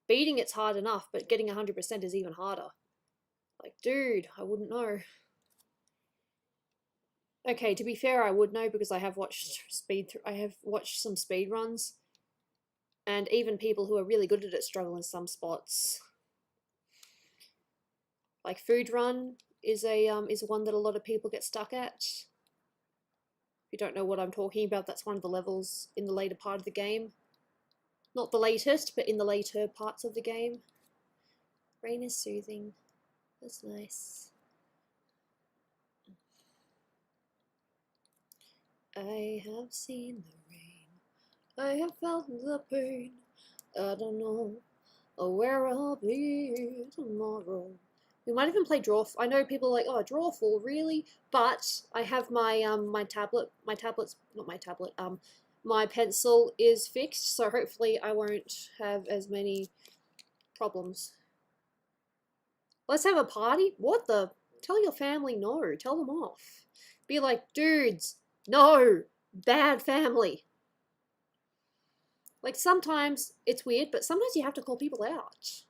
Beating it's hard enough, but getting 100% is even harder. Like, dude, I wouldn't know. Okay, to be fair, I would know because I have watched some speed runs, and even people who are really good at it struggle in some spots. Like Food Run is one that a lot of people get stuck at. If you don't know what I'm talking about, that's one of the levels in the later part of the game. Not the latest, but in the later parts of the game. Rain is soothing. That's nice. I have seen the rain. I have felt the pain. I don't know where I'll be tomorrow. We might even play Draw. I know people are like, oh, Drawful, really? But I have my my pencil is fixed, so hopefully I won't have as many problems. Let's have a party? What the? Tell your family no. Tell them off. Be like, dudes, no, bad family. Like, sometimes it's weird, but sometimes you have to call people out.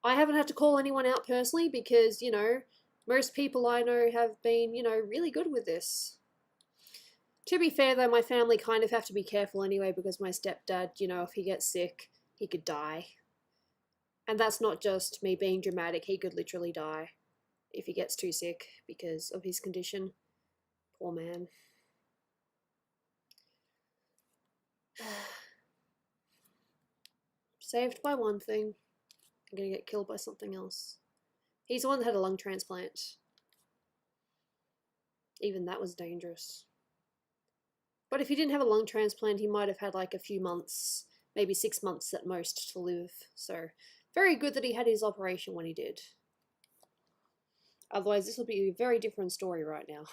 I haven't had to call anyone out personally because, you know, most people I know have been, you know, really good with this. To be fair, though, my family kind of have to be careful anyway because my stepdad, you know, if he gets sick, he could die. And that's not just me being dramatic, he could literally die. if he gets too sick because of his condition. Poor man. Saved by one thing. I'm gonna get killed by something else. He's the one that had a lung transplant. Even that was dangerous. But if he didn't have a lung transplant, he might have had like a few months, maybe 6 months at most to live. So, very good that he had his operation when he did. Otherwise, this would be a very different story right now.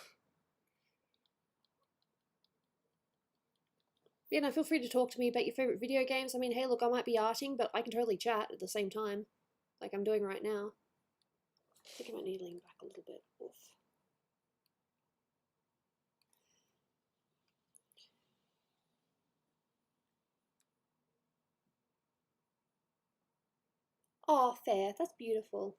Yeah, no, feel free to talk to me about your favorite video games. I mean, hey, look, I might be arting, but I can totally chat at the same time, like I'm doing right now. I think I might need to lean back a little bit. Oof. Oh, fair. That's beautiful.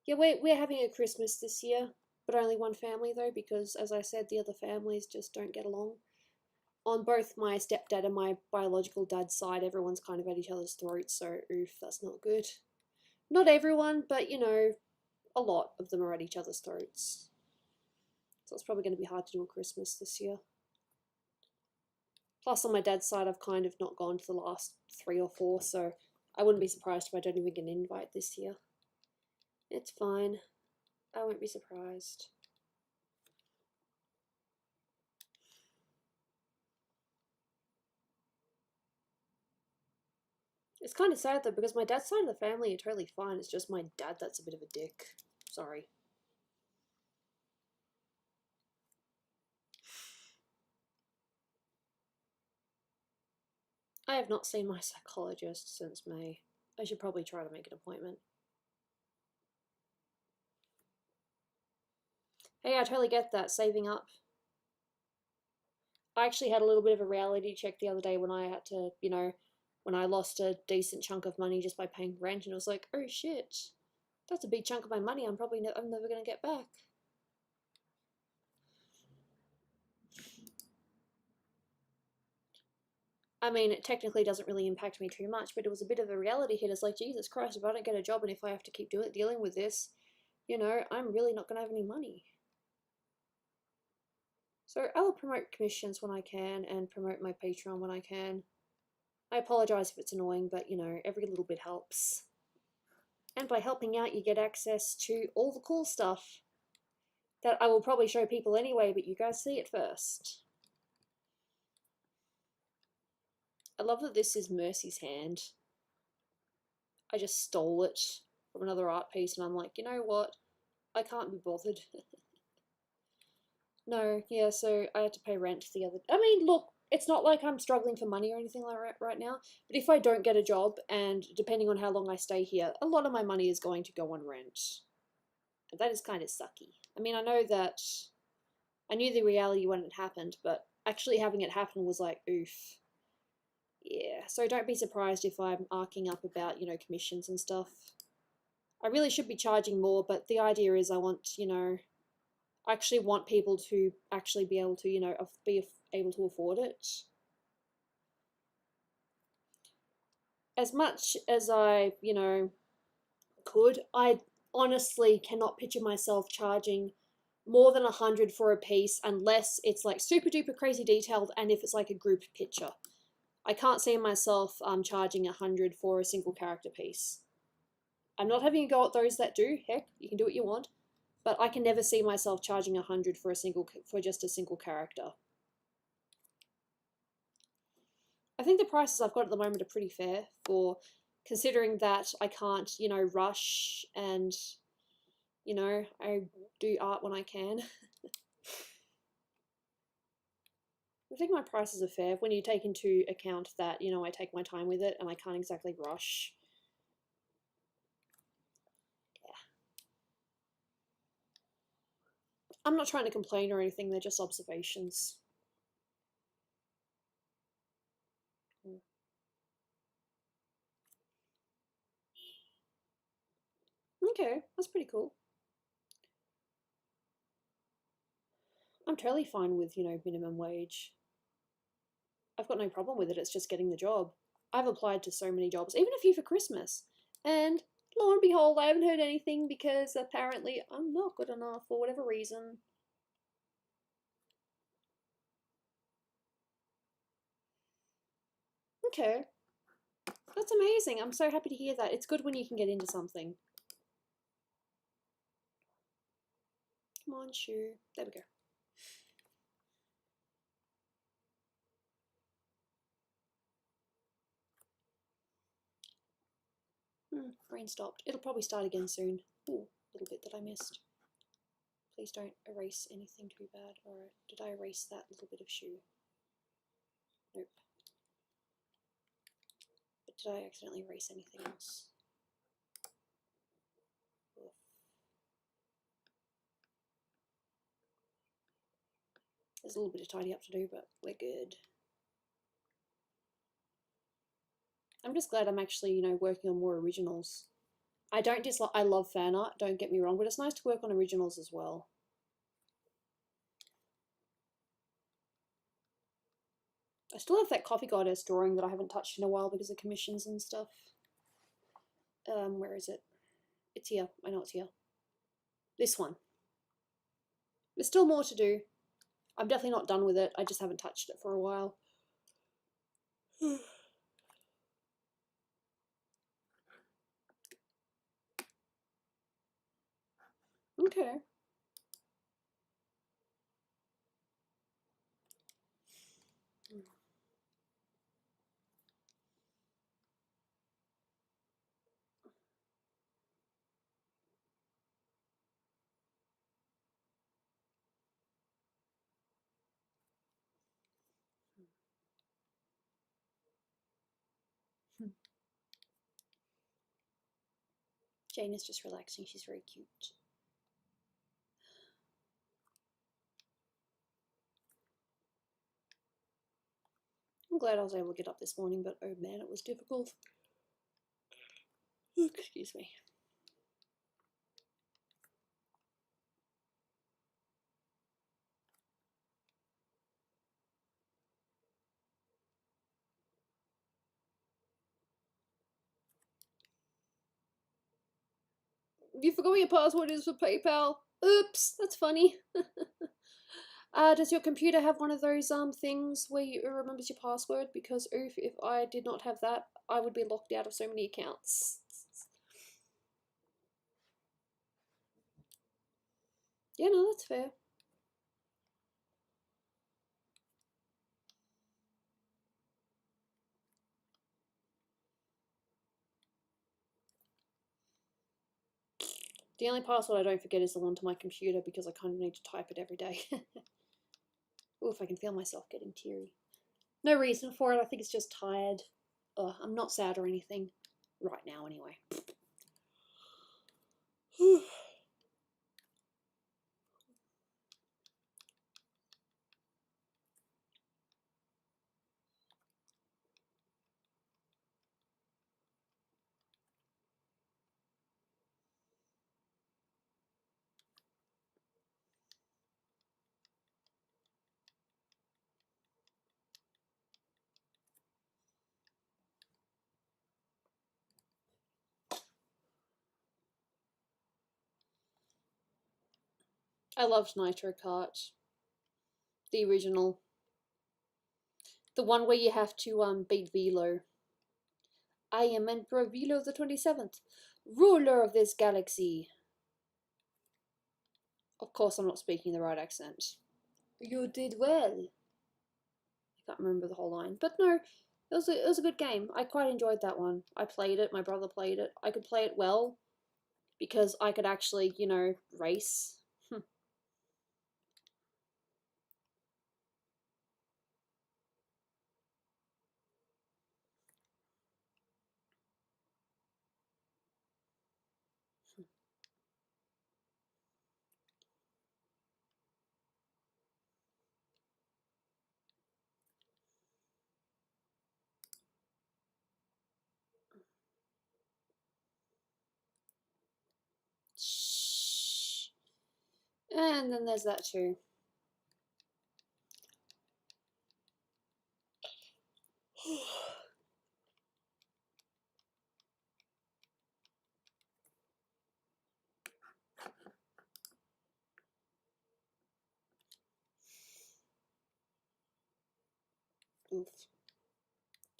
Yeah, we're having a Christmas this year, but only one family though, because as I said, the other families just don't get along. On both my stepdad and my biological dad's side, everyone's kind of at each other's throats, so oof, that's not good. Not everyone, but you know, a lot of them are at each other's throats. So it's probably going to be hard to do a Christmas this year. Plus, on my dad's side, I've kind of not gone to the last 3 or 4, so I wouldn't be surprised if I don't even get an invite this year. It's fine. I won't be surprised. It's kind of sad though, because my dad's side of the family are totally fine. It's just my dad that's a bit of a dick. Sorry. I have not seen my psychologist since May. I should probably try to make an appointment. Hey, I totally get that, saving up. I actually had a little bit of a reality check the other day when I had to, you know, when I lost a decent chunk of money just by paying rent, and it was like, oh shit, that's a big chunk of my money I'm never going to get back. I mean, it technically doesn't really impact me too much, but it was a bit of a reality hit. It's like, Jesus Christ, if I don't get a job and if I have to keep dealing with this, you know, I'm really not going to have any money. So I will promote commissions when I can and promote my Patreon when I can. I apologize if it's annoying, but you know, every little bit helps. And by helping out, you get access to all the cool stuff that I will probably show people anyway, but you guys see it first. I love that this is Mercy's hand. I just stole it from another art piece, and I'm like, you know what? I can't be bothered. No, yeah, so I had to pay rent the other... I mean, look, it's not like I'm struggling for money or anything like that right now, but if I don't get a job, and depending on how long I stay here, a lot of my money is going to go on rent. And that is kind of sucky. I mean, I know that... I knew the reality when it happened, but actually having it happen was like, oof. Yeah, so don't be surprised if I'm arcing up about, you know, commissions and stuff. I really should be charging more, but the idea is I want, you know... I actually want people to actually be able to, you know, be able to afford it. As much as I, you know, could, I honestly cannot picture myself charging more than 100 for a piece unless it's like super duper crazy detailed and if it's like a group picture. I can't see myself charging 100 for a single character piece. I'm not having a go at those that do. Heck, you can do what you want. But I can never see myself charging 100 for just a single character. I think the prices I've got at the moment are pretty fair for considering that I can't, you know, rush and, you know, I do art when I can. I think my prices are fair when you take into account that, you know, I take my time with it and I can't exactly rush. Yeah. I'm not trying to complain or anything, they're just observations. Okay, that's pretty cool. I'm totally fine with, you know, minimum wage. I've got no problem with it, it's just getting the job. I've applied to so many jobs, even a few for Christmas. And lo and behold, I haven't heard anything because apparently I'm not good enough for whatever reason. Okay. That's amazing. I'm so happy to hear that. It's good when you can get into something. Come on, shoe. There we go. Rain stopped. It'll probably start again soon. Ooh, little bit that I missed. Please don't erase anything too bad. Alright, did I erase that little bit of shoe? Nope. But did I accidentally erase anything else? Oof. There's a little bit of tidy up to do, but we're good. I'm just glad I'm actually, you know, working on more originals. I don't dislike, I love fan art, don't get me wrong, but it's nice to work on originals as well. I still have that Coffee Goddess drawing that I haven't touched in a while because of commissions and stuff. Where is it? It's here. I know it's here. This one. There's still more to do. I'm definitely not done with it. I just haven't touched it for a while. Okay. Jane is just relaxing. She's very cute. I'm glad I was able to get up this morning, but oh man, it was difficult. Excuse me. You forgot what your password is for PayPal. Oops, that's funny. Does your computer have one of those things where it remembers your password? Because oof, if I did not have that, I would be locked out of so many accounts. Yeah, no, that's fair. The only password I don't forget is the one to my computer because I kind of need to type it every day. Ooh, if I can feel myself getting teary. No reason for it. I think it's just tired. I'm not sad or anything. Right now, anyway. I loved Nitro Kart. The original. The one where you have to beat Velo. I am Emperor Velo the 27th, ruler of this galaxy. Of course I'm not speaking the right accent. You did well. I can't remember the whole line. But no, it was a good game. I quite enjoyed that one. I played it, my brother played it. I could play it well because I could actually, you know, race. Shh. And then there's that too. Oof.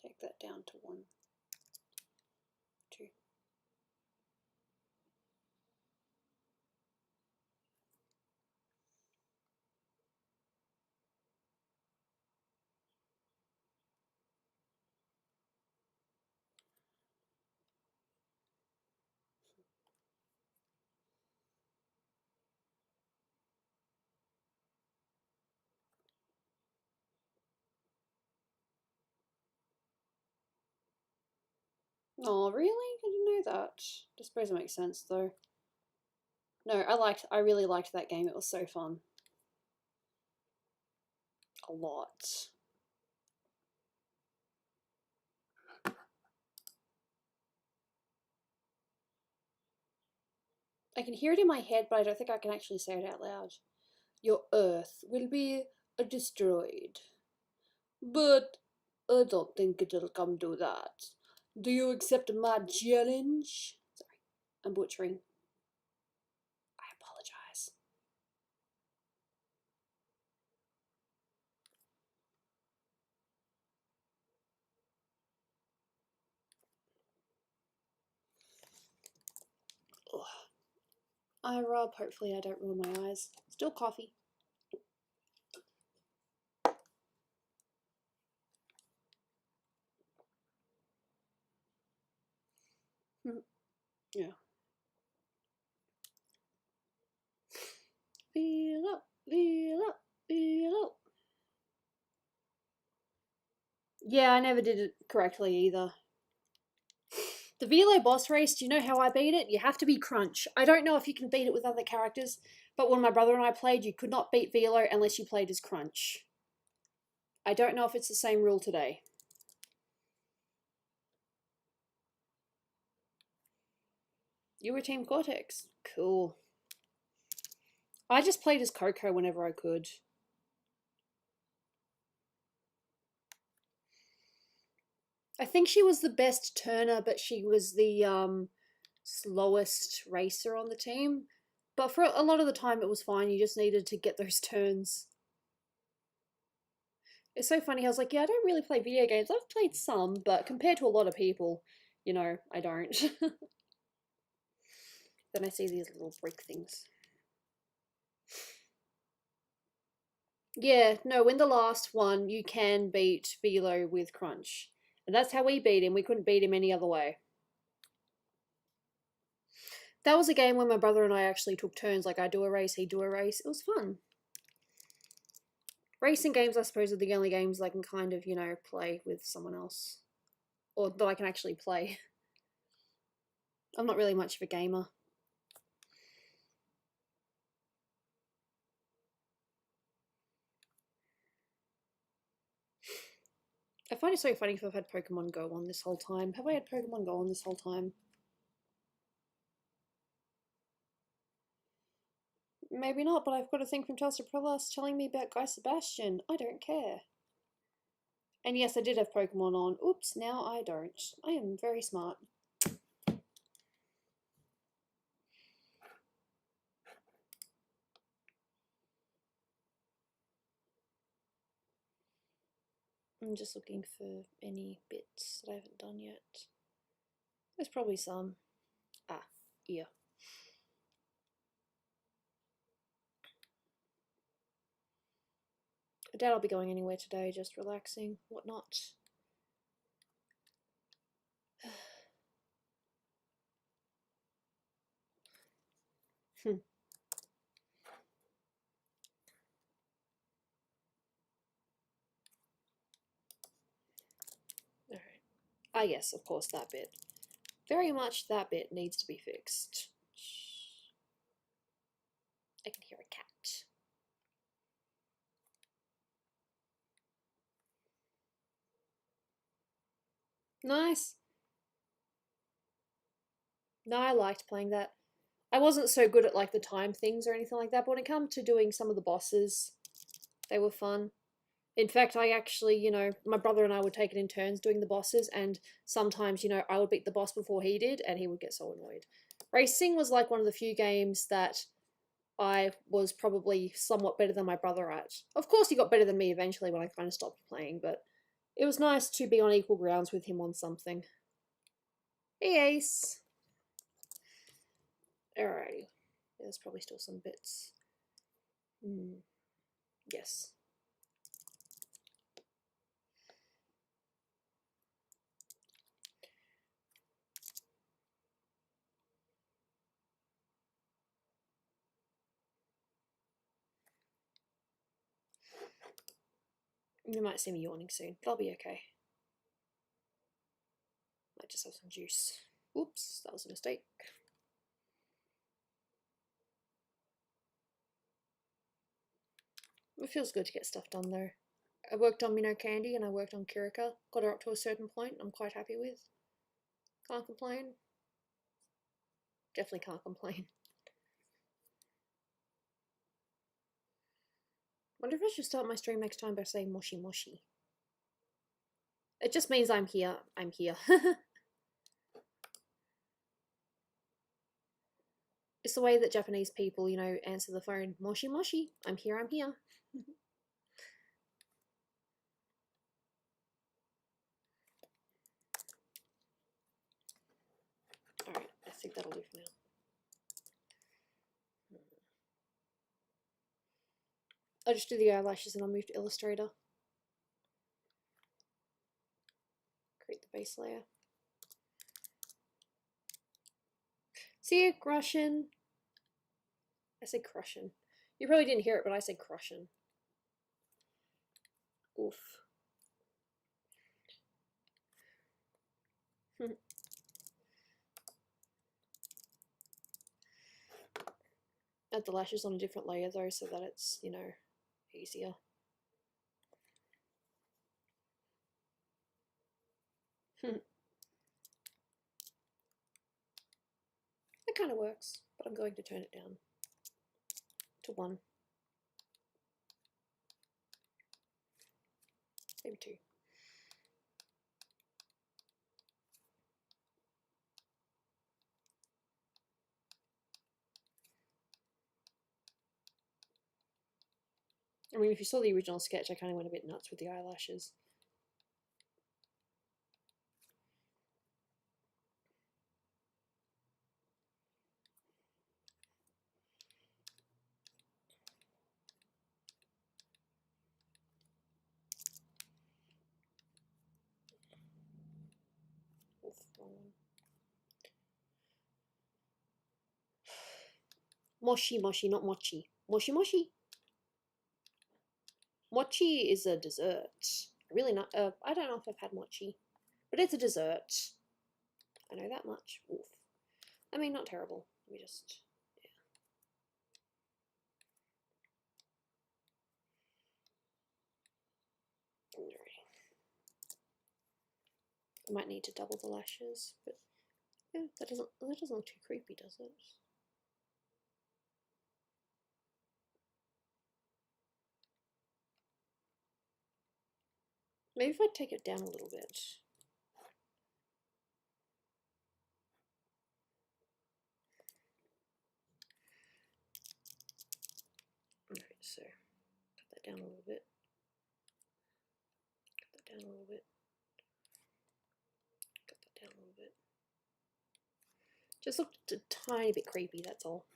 Take that down to 1, 2. Oh, really? I didn't know that. I suppose it makes sense though. No, I really liked that game. It was so fun. A lot. I can hear it in my head, but I don't think I can actually say it out loud. Your Earth will be destroyed. But I don't think it'll come to that. Do you accept my challenge? Sorry, I'm butchering. I apologize. Ugh. I rub. Hopefully I don't ruin my eyes. Still coffee. Yeah. Feel up, feel up, feel up. Yeah, I never did it correctly either. The Velo boss race, do you know how I beat it? You have to be Crunch. I don't know if you can beat it with other characters, but when my brother and I played, you could not beat Velo unless you played as Crunch. I don't know if it's the same rule today. You were Team Cortex. Cool. I just played as Coco whenever I could. I think she was the best turner, but she was the slowest racer on the team. But for a lot of the time, it was fine. You just needed to get those turns. It's so funny. I was like, yeah, I don't really play video games. I've played some, but compared to a lot of people, you know, I don't. Then I see these little brick things. Yeah, no, in the last one, you can beat Velo with Crunch. And that's how we beat him. We couldn't beat him any other way. That was a game where my brother and I actually took turns. Like, I do a race, he'd do a race. It was fun. Racing games, I suppose, are the only games I can kind of, you know, play with someone else. Or that I can actually play. I'm not really much of a gamer. I find it so funny if I've had Pokemon Go on this whole time. Have I had Pokemon Go on this whole time? Maybe not, but I've got a thing from Telstra Plus telling me about Guy Sebastian. I don't care. And yes, I did have Pokemon on. Oops, now I don't. I am very smart. I'm just looking for any bits that I haven't done yet. There's probably some. Ah, ear. I doubt I'll be going anywhere today, just relaxing, whatnot. Alright. Ah yes, of course, that bit. Very much that bit needs to be fixed. I can hear a cat. Nice. No, I liked playing that. I wasn't so good at like the time things or anything like that, but when it came to doing some of the bosses, they were fun. In fact, I actually, you know, my brother and I would take it in turns doing the bosses, and sometimes, you know, I would beat the boss before he did, and he would get so annoyed. Racing was like one of the few games that I was probably somewhat better than my brother at. Of course, he got better than me eventually when I kind of stopped playing, but It was nice to be on equal grounds with him on something. Hey, Ace. Alrighty. There's probably still some bits. Yes. You might see me yawning soon. I'll be okay. Might just have some juice. Oops, that was a mistake. It feels good to get stuff done though. I worked on Minnow Candy and I worked on Kirika. Got her up to a certain point I'm quite happy with. Can't complain. Definitely can't complain. Wonder if I should start my stream next time by saying moshi moshi. It just means I'm here. I'm here. It's the way that Japanese people, you know, answer the phone. Moshi moshi. I'm here, I'm here. Alright, I think that'll do for now. I'll just do the eyelashes and I'll move to Illustrator. Create the base layer. See you, Crushin'. I said crushin'. You probably didn't hear it, but I said crushin'. Oof. Add the lashes on a different layer though, so that it's, you know, easier. That kind of works, but I'm going to turn it down to 1. Maybe 2. I mean, if you saw the original sketch, I kind of went a bit nuts with the eyelashes. Oof, wrong one. Moshi moshi, not mochi. Moshi moshi. Mochi is a dessert. Really not. I don't know if I've had mochi, but it's a dessert. I know that much. Oof. I mean, not terrible. Let me just. Yeah. I might need to double the lashes, but yeah, that doesn't look too creepy, does it? Maybe if I take it down a little bit. Alright, so cut that down a little bit. Cut that down a little bit. Cut that down a little bit. Just looked a tiny bit creepy, that's all.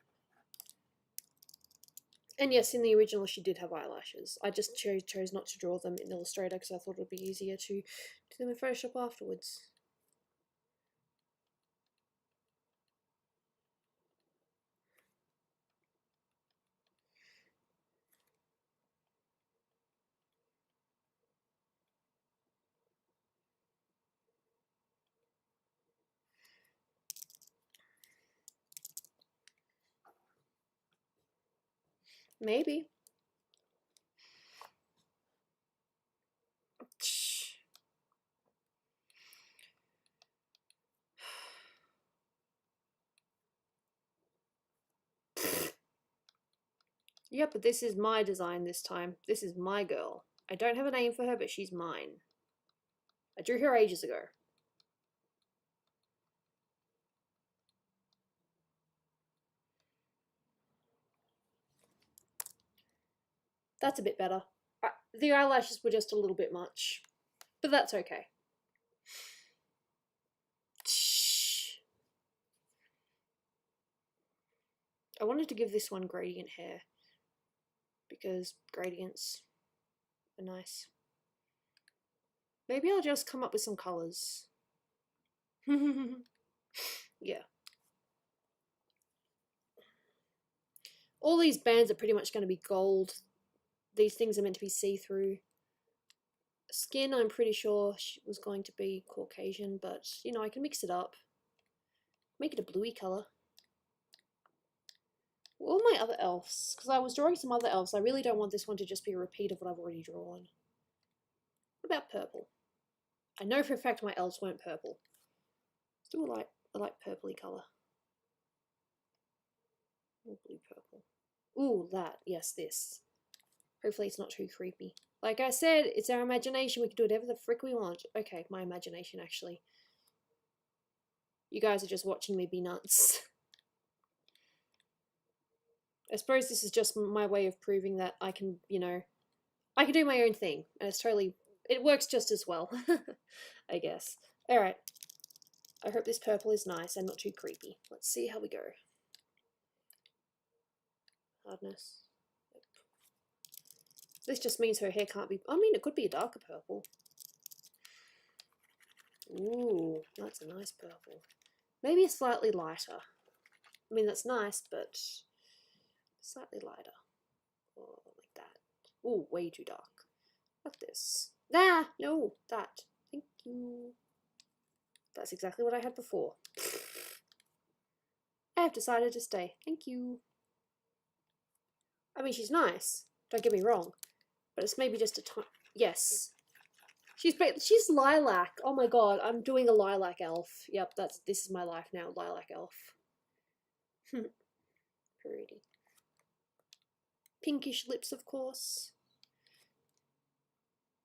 And yes, in the original she did have eyelashes. I just chose not to draw them in Illustrator because I thought it would be easier to do them in Photoshop afterwards. Maybe. Yeah, but this is my design this time. This is my girl. I don't have a name for her, but she's mine. I drew her ages ago. That's a bit better. The eyelashes were just a little bit much. But that's okay. I wanted to give this one gradient hair because gradients are nice. Maybe I'll just come up with some colours. Yeah. All these bands are pretty much going to be gold. These things are meant to be see-through. Skin, I'm pretty sure she was going to be Caucasian, but, you know, I can mix it up. Make it a bluey colour. All my other elves, because I was drawing some other elves, I really don't want this one to just be a repeat of what I've already drawn. What about purple? I know for a fact my elves weren't purple. Still a light purpley colour. Or blue purple. Ooh, that. Yes, this. Hopefully it's not too creepy. Like I said, it's our imagination. We can do whatever the frick we want. Okay, my imagination, actually. You guys are just watching me be nuts. I suppose this is just my way of proving that I can, you know, I can do my own thing. And it's totally, it works just as well, I guess. Alright. I hope this purple is nice and not too creepy. Let's see how we go. Hardness. This just means her hair can't be, I mean, it could be a darker purple. Ooh, that's a nice purple. Maybe a slightly lighter. I mean, that's nice, but slightly lighter. Oh, like that. Ooh, way too dark. Like this. Ah, no, that. Thank you. That's exactly what I had before. I have decided to stay. Thank you. I mean, she's nice. Don't get me wrong. But it's maybe just a time. Yes. She's lilac. Oh my god, I'm doing a lilac elf. Yep, this is my life now, lilac elf. Pretty. Pinkish lips, of course.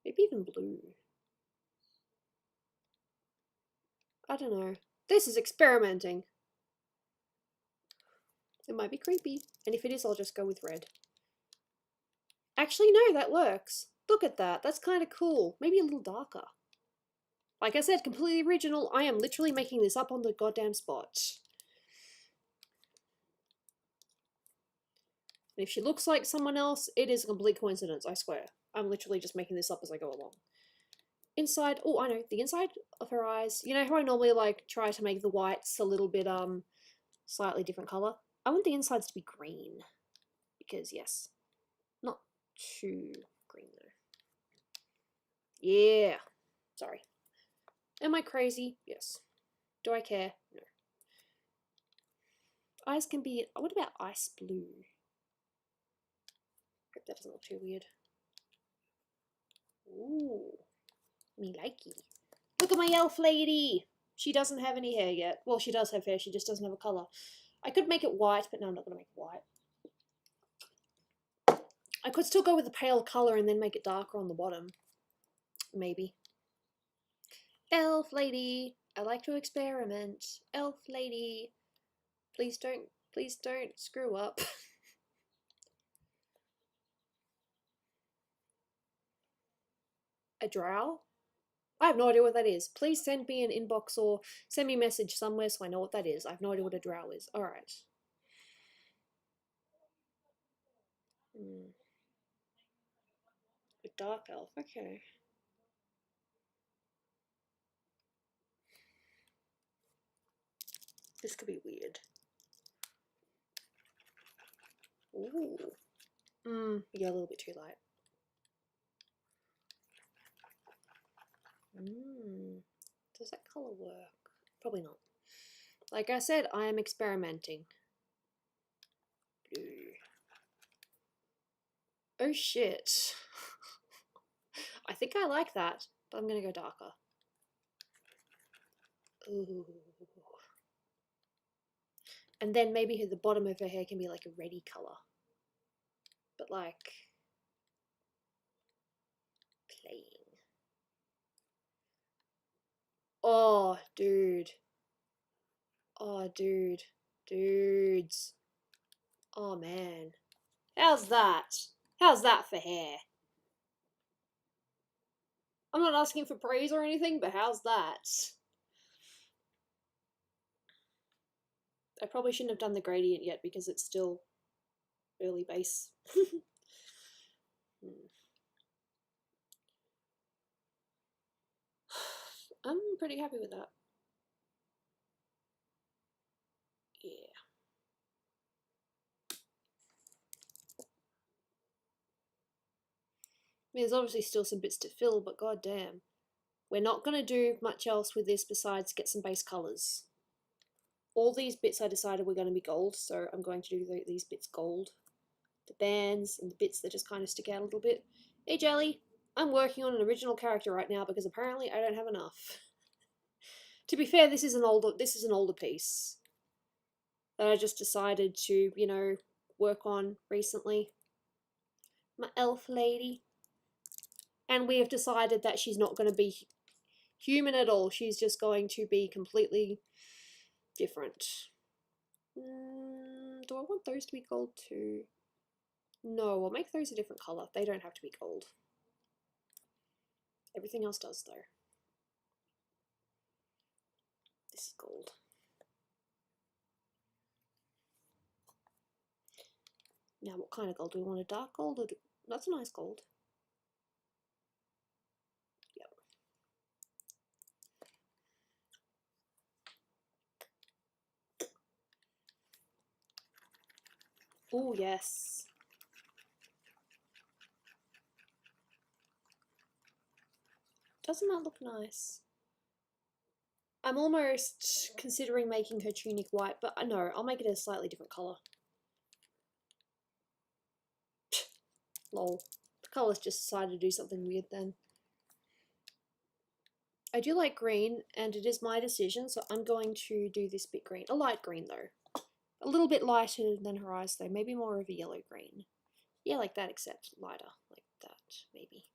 Maybe even blue. I don't know. This is experimenting. It might be creepy. And if it is, I'll just go with red. Actually, no, that works. Look at that. That's kind of cool. Maybe a little darker. Like I said, completely original. I am literally making this up on the goddamn spot. And if she looks like someone else, it is a complete coincidence, I swear. I'm literally just making this up as I go along. Inside, oh, I know, the inside of her eyes. You know how I normally like try to make the whites a little bit slightly different color? I want the insides to be green. Because yes, not too green though. Yeah. Sorry. Am I crazy? Yes. Do I care? No. Eyes can be, what about ice blue? Hope that doesn't look too weird. Ooh. Me likey. Look at my elf lady! She doesn't have any hair yet. Well, she does have hair, she just doesn't have a colour. I could make it white, but no, I'm not going to make it white. I could still go with a pale colour and then make it darker on the bottom. Maybe. Elf lady! I like to experiment. Elf lady! Please don't screw up. A drow? I have no idea what that is. Please send me an inbox or send me a message somewhere so I know what that is. I have no idea what a drow is. Alright. A dark elf, okay. This could be weird. Ooh. Yeah, a little bit too light. Does that colour work? Probably not. Like I said, I am experimenting. Blue. Oh shit. I think I like that, but I'm gonna go darker. Ooh. And then maybe the bottom of her hair can be like a reddy colour. But like playing. Oh, dude. Oh, dude. Dudes. Oh, man. How's that? How's that for hair? I'm not asking for praise or anything, but how's that? I probably shouldn't have done the gradient yet because it's still early base. I'm pretty happy with that. Yeah. I mean, there's obviously still some bits to fill, but goddamn. We're not going to do much else with this besides get some base colours. All these bits I decided were going to be gold, so I'm going to do these bits gold. The bands and the bits that just kind of stick out a little bit. Hey Jelly, I'm working on an original character right now because apparently I don't have enough. To be fair, this is an older piece that I just decided to, you know, work on recently. My elf lady. And we have decided that she's not going to be human at all. She's just going to be completely different. Do I want those to be gold too? No, I'll make those a different colour. They don't have to be gold. Everything else does though. This is gold. Now what kind of gold? Do we want a dark gold? Or that's a nice gold. Yep. Oh yes. Doesn't that look nice? I'm almost considering making her tunic white, but I know I'll make it a slightly different colour. Lol. The colours just decided to do something weird then. I do like green, and it is my decision, so I'm going to do this bit green. A light green, though. A little bit lighter than her eyes, though. Maybe more of a yellow green. Yeah, like that, except lighter. Like that, maybe.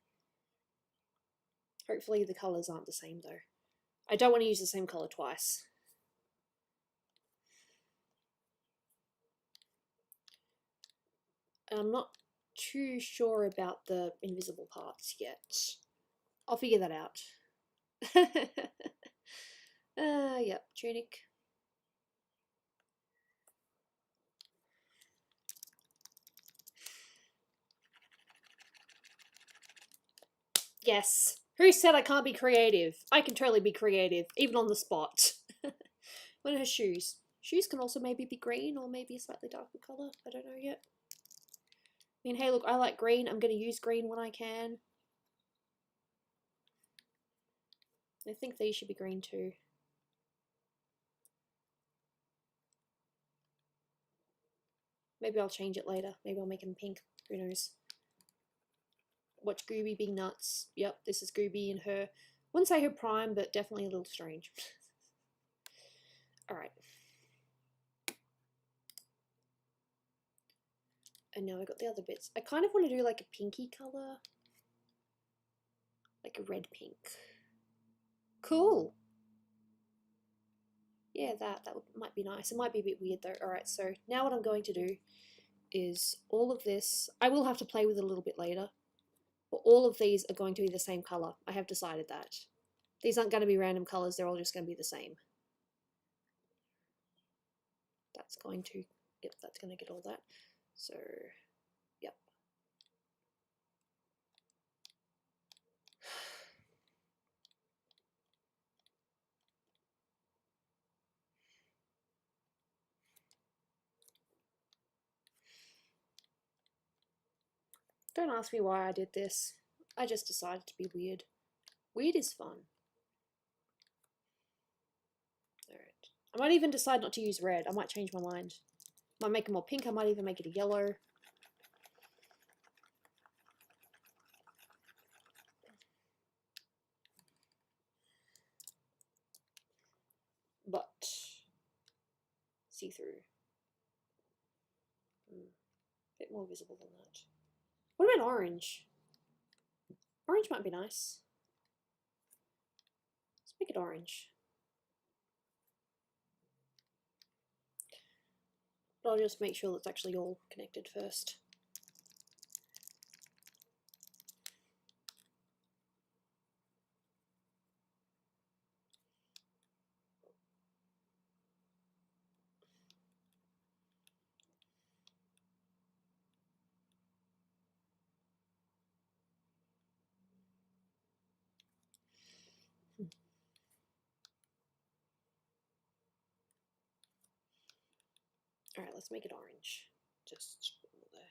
Hopefully the colours aren't the same, though. I don't want to use the same colour twice. And I'm not too sure about the invisible parts yet. I'll figure that out. Yep, tunic. Yes. Who said I can't be creative? I can totally be creative, even on the spot. What are her shoes? Shoes can also maybe be green or maybe a slightly darker colour. I don't know yet. I mean, hey, look, I like green. I'm going to use green when I can. I think these should be green too. Maybe I'll change it later. Maybe I'll make them pink. Who knows? Watch Gooby being nuts. Yep, this is Gooby and her. Wouldn't say her prime, but definitely a little strange. Alright. And now I got the other bits. I kind of want to do like a pinky colour. Like a red pink. Cool. Yeah, that might be nice. It might be a bit weird though. Alright, so now what I'm going to do is all of this. I will have to play with it a little bit later. But all of these are going to be the same colour. I have decided that. These aren't going to be random colours. They're all just going to be the same. That's going to... Yep, that's going to get all that. So, yep. Don't ask me why I did this. I just decided to be weird. Weird is fun. Alright. I might even decide not to use red. I might change my mind. Might make it more pink. I might even make it a yellow. But see-through. A bit more visible than that. What about orange? Orange might be nice. Let's make it orange. But I'll just make sure that's actually all connected first. Alright, let's make it orange. Just there.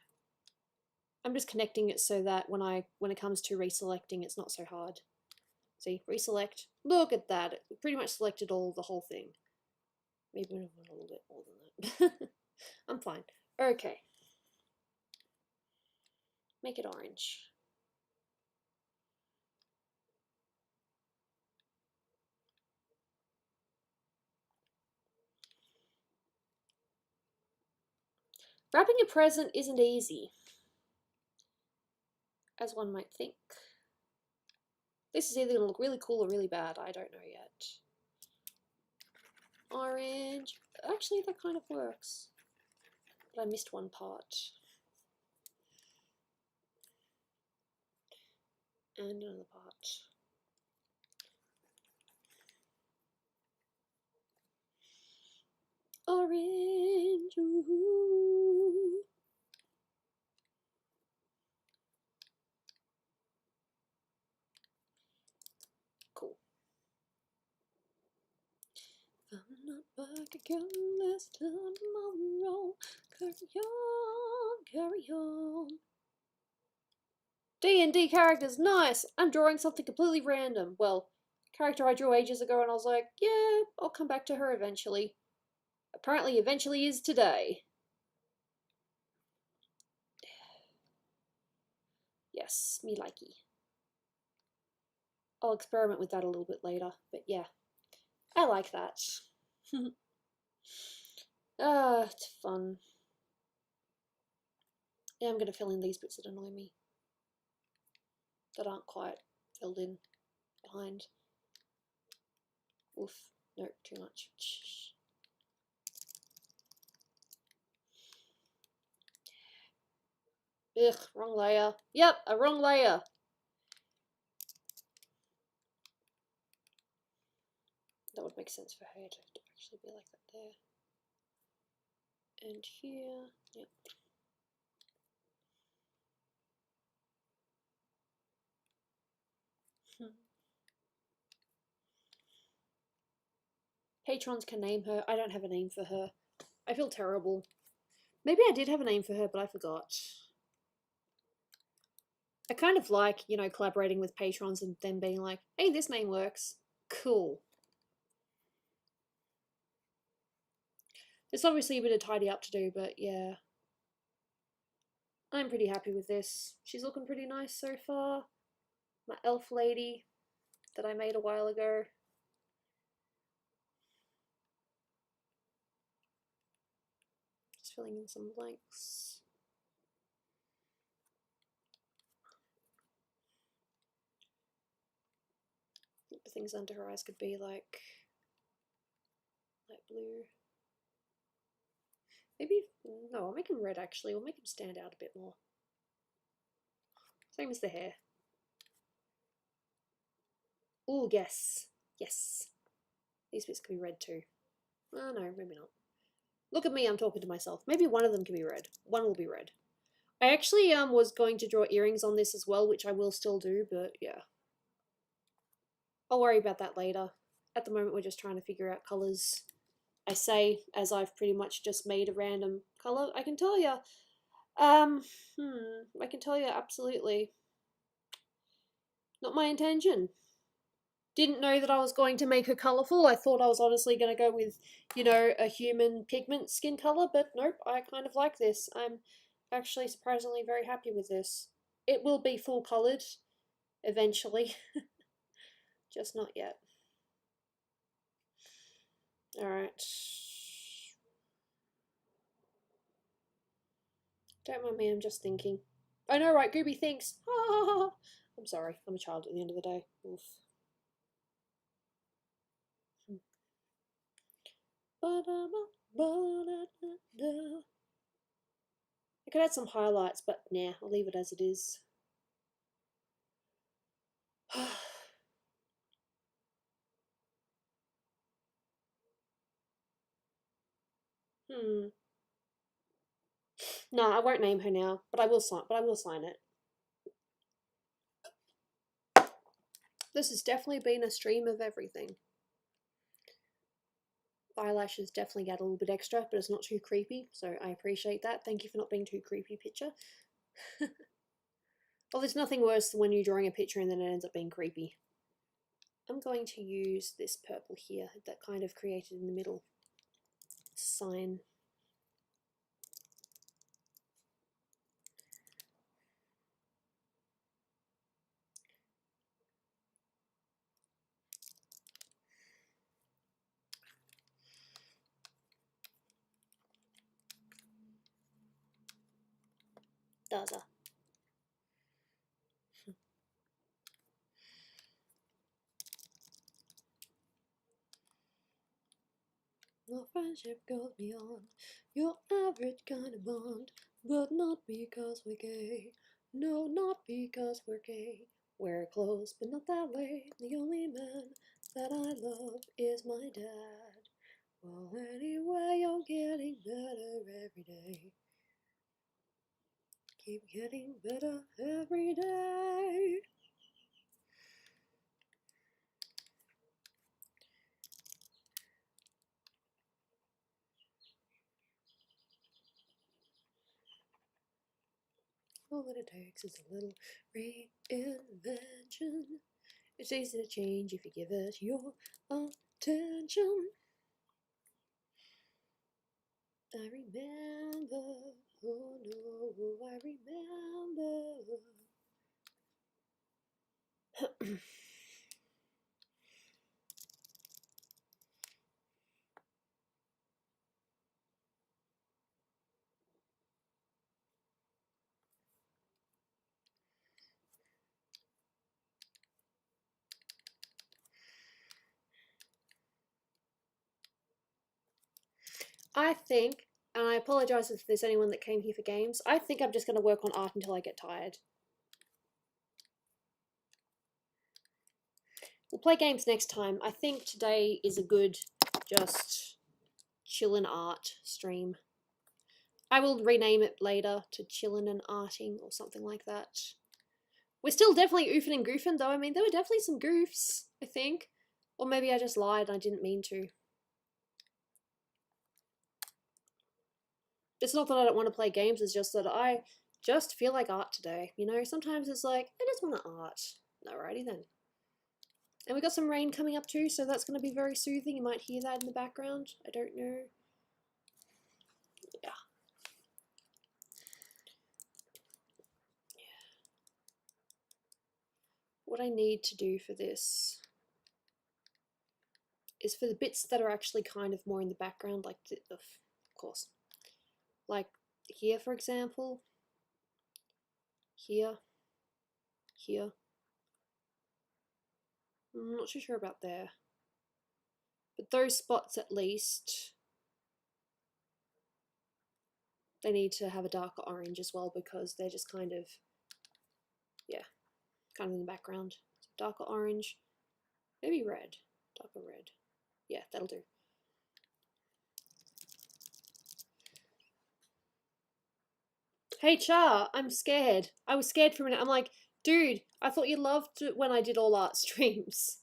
I'm just connecting it so that when it comes to reselecting, it's not so hard. See, reselect. Look at that. It pretty much selected the whole thing. Maybe a little bit more than that. I'm fine. Okay. Make it orange. Wrapping a present isn't easy, as one might think. This is either going to look really cool or really bad. I don't know yet. Orange. Actually, that kind of works. But I missed one part. And another part. Orange. Ooh. Cool. I'm not back again this tomorrow. Carry on, carry on. D&D characters, nice! I'm drawing something completely random. Well, character I drew ages ago and I was like, yeah, I'll come back to her eventually. Apparently eventually is today. Yes, me likey. I'll experiment with that a little bit later, but yeah. I like that. It's fun. Yeah, I'm gonna fill in these bits that annoy me. That aren't quite filled in behind. Oof, no, too much. Ugh, wrong layer. Yep, a wrong layer. That would make sense for her to actually be like that there. And here, yep. Patrons can name her. I don't have a name for her. I feel terrible. Maybe I did have a name for her, but I forgot. I kind of like, you know, collaborating with patrons and them being like, hey, this name works. Cool. There's obviously a bit of tidy up to do, but yeah. I'm pretty happy with this. She's looking pretty nice so far. My elf lady that I made a while ago. Just filling in some blanks. The things under her eyes could be like light blue. Maybe, no, I'll make him red actually. We'll make him stand out a bit more. Same as the hair. Oh, yes. Yes. These bits could be red too. Oh, no, maybe not. Look at me, I'm talking to myself. Maybe one of them can be red. One will be red. I actually was going to draw earrings on this as well, which I will still do, but yeah. I'll worry about that later. At the moment, we're just trying to figure out colours. I say, as I've pretty much just made a random colour. I can tell you. I can tell you absolutely. Not my intention. Didn't know that I was going to make her colourful. I thought I was honestly going to go with, you know, a human pigment skin colour, but nope, I kind of like this. I'm actually surprisingly very happy with this. It will be full coloured eventually, just not yet. Alright. Don't mind me, I'm just thinking. I know, right, Gooby thinks. I'm sorry, I'm a child at the end of the day. Oof. I could add some highlights, but nah, I'll leave it as it is. No, I won't name her now, but I will sign it. This has definitely been a stream of everything. eyelashes definitely get a little bit extra, but it's not too creepy, so I appreciate that. Thank you for not being too creepy, picture. Well, there's nothing worse than when you're drawing a picture and then it ends up being creepy. I'm going to use this purple here that kind of created in the middle sign. Daza. Our friendship goes beyond your average kind of bond, but not because we're gay. No, not because we're gay. We're close, but not that way. The only man that I love is my dad. Well, anyway, you're getting better every day. Keep getting better every day. All that it takes is a little reinvention. It's easy to change if you give it your attention. I remember, oh no, I remember. I think, and I apologise if there's anyone that came here for games, I think I'm just going to work on art until I get tired. We'll play games next time. I think today is a good just chillin' art stream. I will rename it later to chillin' and arting or something like that. We're still definitely oofing and goofing though. I mean, there were definitely some goofs, I think. Or maybe I just lied and I didn't mean to. It's not that I don't want to play games, it's just that I just feel like art today. You know, sometimes it's like, I just want to art. Alrighty then. And we got some rain coming up too, so that's going to be very soothing. You might hear that in the background. I don't know. Yeah. What I need to do for this is for the bits that are actually kind of more in the background, like of course, like here for example, here, here. I'm not too sure about there, but those spots at least, they need to have a darker orange as well because they're just kind of, yeah, kind of in the background. So darker orange, maybe red, darker red. Yeah, that'll do. Hey Char, I'm scared. I was scared for a minute. I'm like, dude, I thought you loved it when I did all art streams.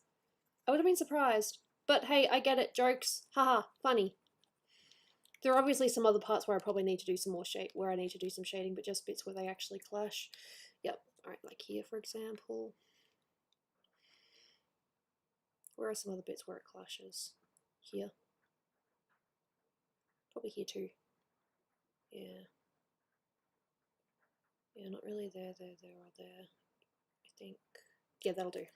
I would have been surprised. But hey, I get it. Jokes. Haha, funny. There are obviously some other parts where I probably need to do some more shade, where I need to do some shading, but just bits where they actually clash. Yep. Alright, like here for example. Where are some other bits where it clashes? Here. Probably here too. Yeah. Yeah, not really there, or there. I think. Yeah, that'll do.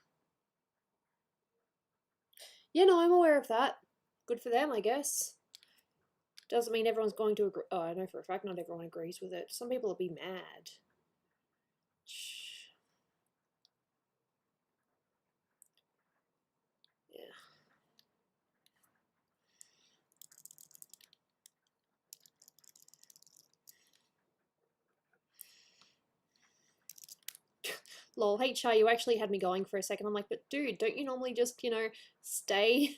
Yeah, no, I'm aware of that. Good for them, I guess. Doesn't mean everyone's going to agree. Oh, I know for a fact not everyone agrees with it. Some people will be mad. Yeah. Lol, HR, you actually had me going for a second. I'm like, but dude, don't you normally just, you know, stay?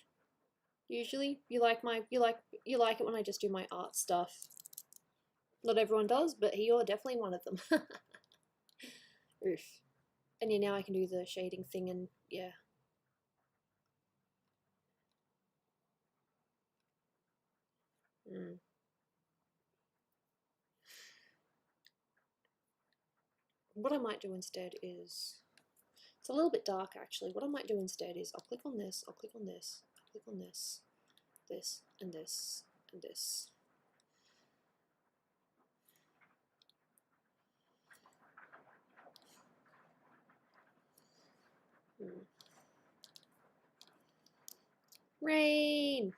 Usually, you like it when I just do my art stuff. Not everyone does, but you're definitely one of them. Oof. And yeah, now I can do the shading thing, and yeah. Mm. What I might do instead is, it's a little bit dark actually. What I might do instead is I'll click on this, I'll click on this, I'll click on this, this, and this, and this. Rain!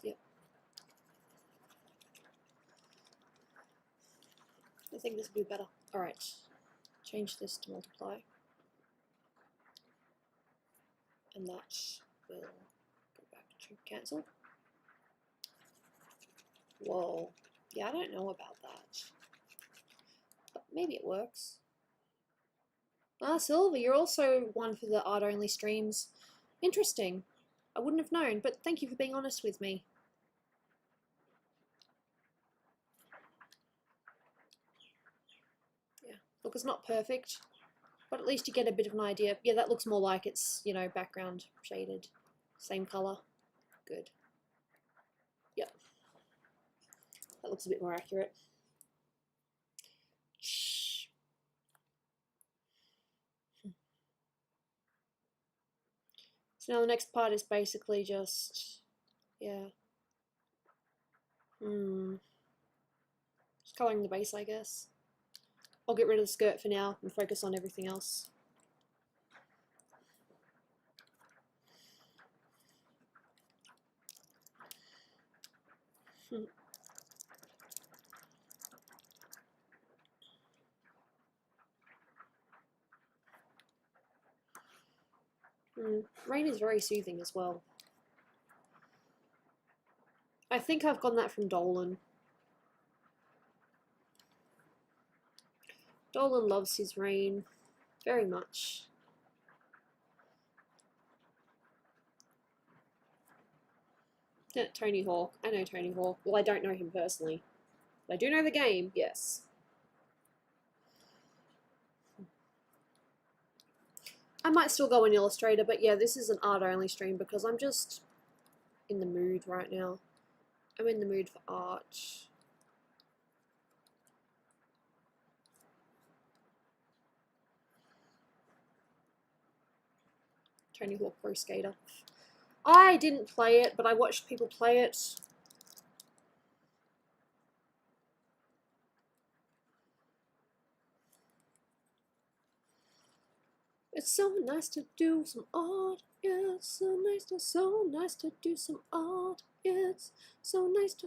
Yep. I think this would be better. Alright. Change this to multiply. And that will go back to cancel. Whoa. Yeah, I don't know about that. But maybe it works. Ah, Silver, you're also one for the art-only streams. Interesting. I wouldn't have known, but thank you for being honest with me. Yeah, look, it's not perfect, but at least you get a bit of an idea. Yeah, that looks more like it's, you know, background shaded. Same color. Good. Yep. That looks a bit more accurate. Shh. So now the next part is basically just, yeah. Just coloring the base, I guess. I'll get rid of the skirt for now and focus on everything else. Rain is very soothing as well. I think I've gotten that from Dolan. Dolan loves his rain very much. Tony Hawk. I know Tony Hawk. Well, I don't know him personally. But I do know the game, yes. I might still go in Illustrator, but yeah, this is an art-only stream because I'm just in the mood right now. I'm in the mood for art. Tony Hawk Pro Skater. I didn't play it, but I watched people play it. It's so nice to do some art. Yeah, it's so nice to do some art. Yeah, it's so nice to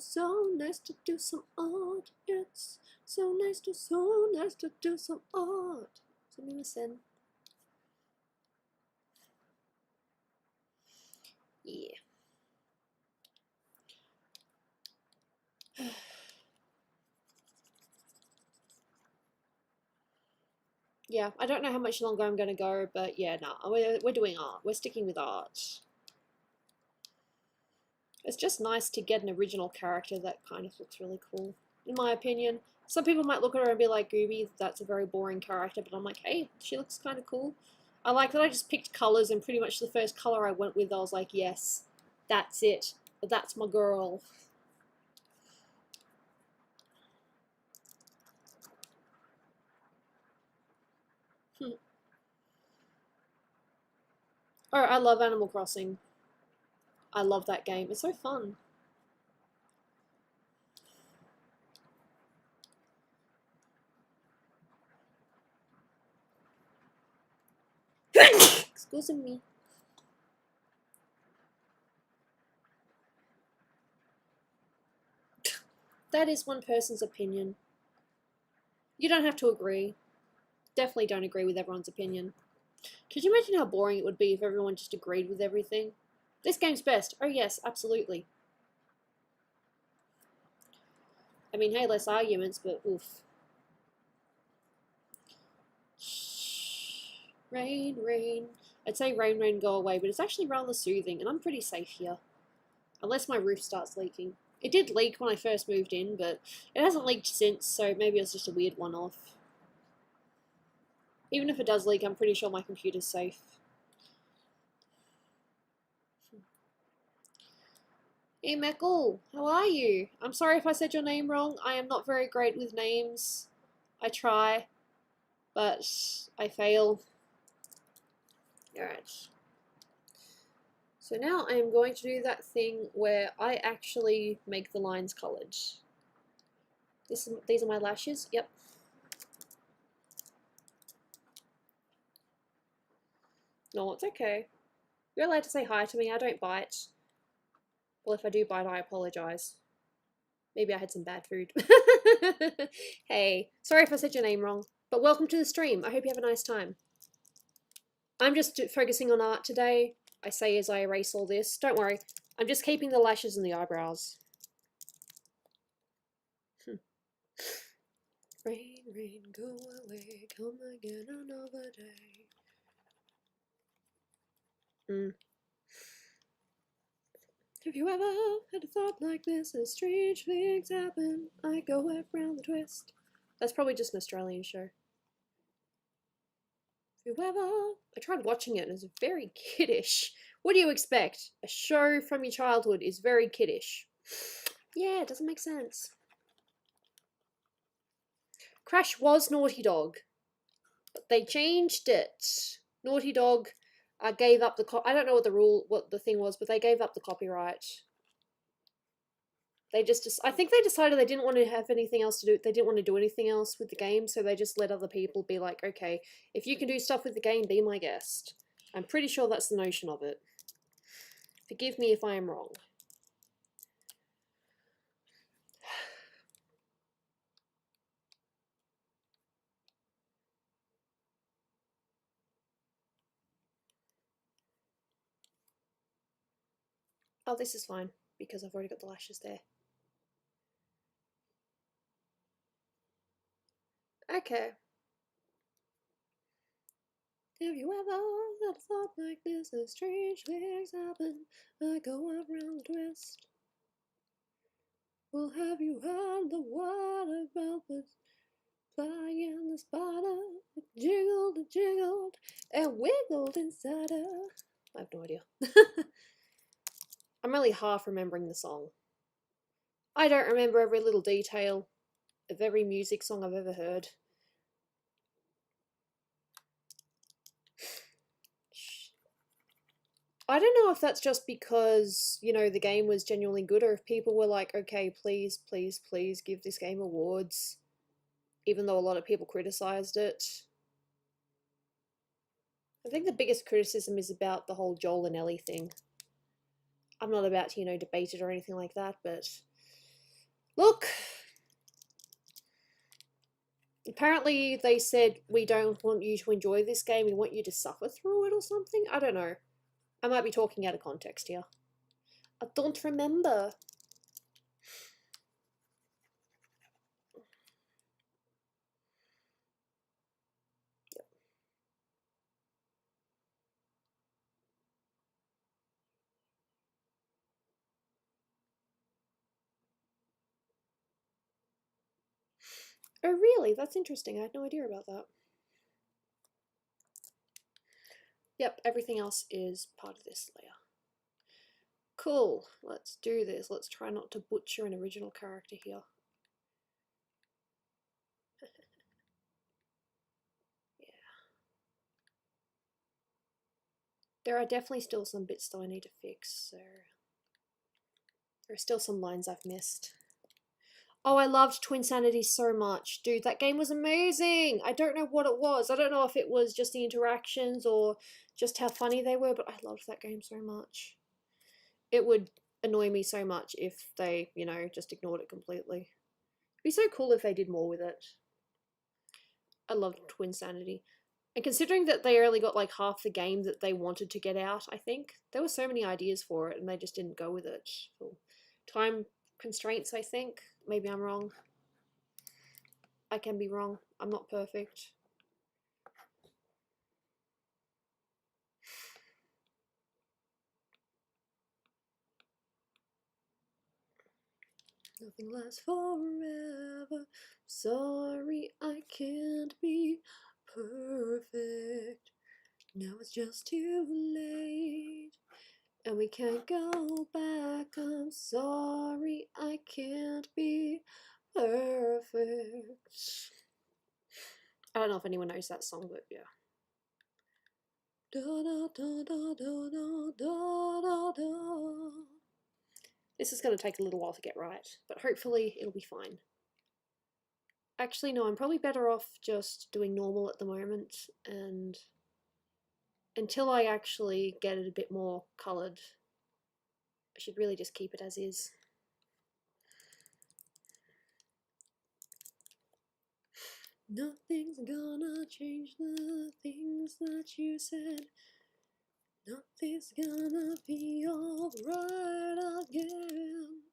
do some art. It's so nice to do some art. So me listen. Yeah. Yeah, I don't know how much longer I'm going to go, but yeah, no, we're doing art. We're sticking with art. It's just nice to get an original character that kind of looks really cool, in my opinion. Some people might look at her and be like, Gooby, that's a very boring character, but I'm like, hey, she looks kind of cool. I like that I just picked colors, and pretty much the first color I went with, I was like, yes, that's it. That's my girl. Oh, I love Animal Crossing. I love that game. It's so fun. Excuse me. That is one person's opinion. You don't have to agree. Definitely don't agree with everyone's opinion. Could you imagine how boring it would be if everyone just agreed with everything? This game's best. Oh yes, absolutely. I mean, hey, less arguments, but oof. Rain, rain. I'd say rain, rain, go away, but it's actually rather soothing, and I'm pretty safe here. Unless my roof starts leaking. It did leak when I first moved in, but it hasn't leaked since, so maybe it was just a weird one-off. Even if it does leak, I'm pretty sure my computer's safe. Hey Meckle, how are you? I'm sorry if I said your name wrong. I am not very great with names. I try, but I fail. Alright. So now I am going to do that thing where I actually make the lines coloured. These are my lashes, yep. No, it's okay. You're allowed to say hi to me, I don't bite. Well, if I do bite, I apologise. Maybe I had some bad food. Hey, sorry if I said your name wrong, but welcome to the stream. I hope you have a nice time. I'm just focusing on art today. I say as I erase all this. Don't worry, I'm just keeping the lashes and the eyebrows. Rain, rain, go away, come again another day. Have you ever had a thought like this? As strange things happen, I go around the twist. That's probably just an Australian show. Have you ever? I tried watching it and it's very kiddish. What do you expect? A show from your childhood is very kiddish. Yeah, it doesn't make sense. Crash was Naughty Dog, but they changed it. Naughty Dog gave up the I don't know what the thing was, but they gave up the copyright. They I think they decided they didn't want to have anything else to do. They didn't want to do anything else with the game, so they just let other people be like, okay, if you can do stuff with the game, be my guest. I'm pretty sure that's the notion of it. Forgive me if I am wrong. Oh, this is fine, because I've already got the lashes there. Okay. Have you ever had a thought like this? As strange things happen, I go around the twist. Well, have you heard the word about the fly and the spider? It jiggled, and wiggled inside her. I have no idea. I'm only half remembering the song. I don't remember every little detail of every music song I've ever heard. I don't know if that's just because, you know, the game was genuinely good, or if people were like, okay, please, please, please give this game awards, even though a lot of people criticized it. I think the biggest criticism is about the whole Joel and Ellie thing. I'm not about to, you know, debate it or anything like that, but look, apparently they said, we don't want you to enjoy this game, we want you to suffer through it or something. I don't know. I might be talking out of context here. I don't remember. Oh really? That's interesting. I had no idea about that. Yep, everything else is part of this layer. Cool, let's do this. Let's try not to butcher an original character here. Yeah. There are definitely still some bits that I need to fix, so there are still some lines I've missed. Oh, I loved Twinsanity so much. Dude, that game was amazing! I don't know what it was. I don't know if it was just the interactions or just how funny they were, but I loved that game so much. It would annoy me so much if they, you know, just ignored it completely. It'd be so cool if they did more with it. I loved Twinsanity. And considering that they only got like half the game that they wanted to get out, I think, there were so many ideas for it and they just didn't go with it. For time constraints, I think. Maybe I'm wrong. I can be wrong. I'm not perfect. Nothing lasts forever. Sorry, I can't be perfect. Now it's just too late. And we can't go back. I'm sorry, I can't be perfect. I don't know if anyone knows that song, but yeah. Da, da, da, da, da, da, da, da. This is going to take a little while to get right, but hopefully it'll be fine. Actually, no, I'm probably better off just doing normal at the moment, and until I actually get it a bit more coloured, I should really just keep it as is. Nothing's gonna change the things that you said. Nothing's gonna be alright again.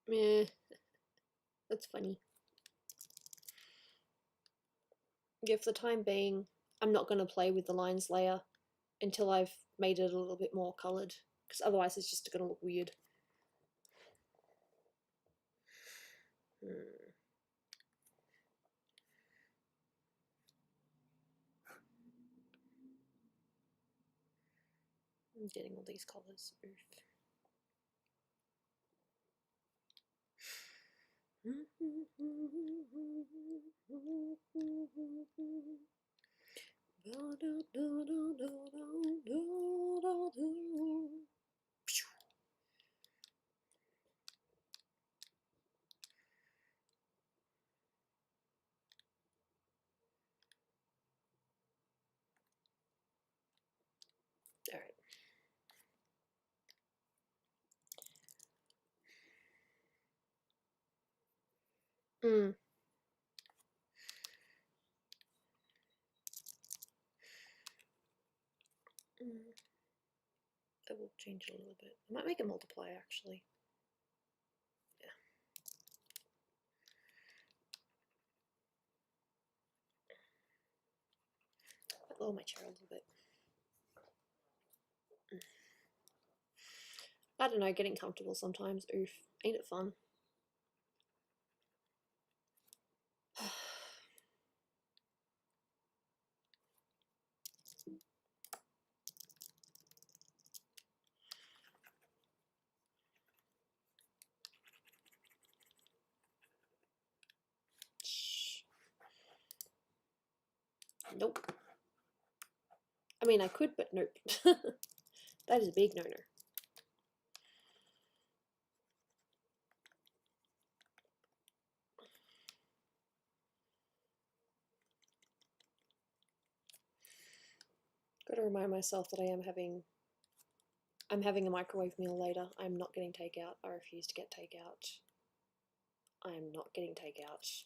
Meh, that's funny. Yeah, for the time being, I'm not going to play with the lines layer until I've made it a little bit more coloured, because otherwise it's just going to look weird. I'm getting all these colours. Oof. All right. I will change it a little bit. I might make a multiply actually. Yeah. I'll lower my chair a little bit. I don't know, getting comfortable sometimes. Oof. Ain't it fun? Nope. I mean, I could, but nope. That is a big no-no. Got to remind myself that I'm having a microwave meal later. I'm not getting takeout. I refuse to get takeout. I'm not getting takeout.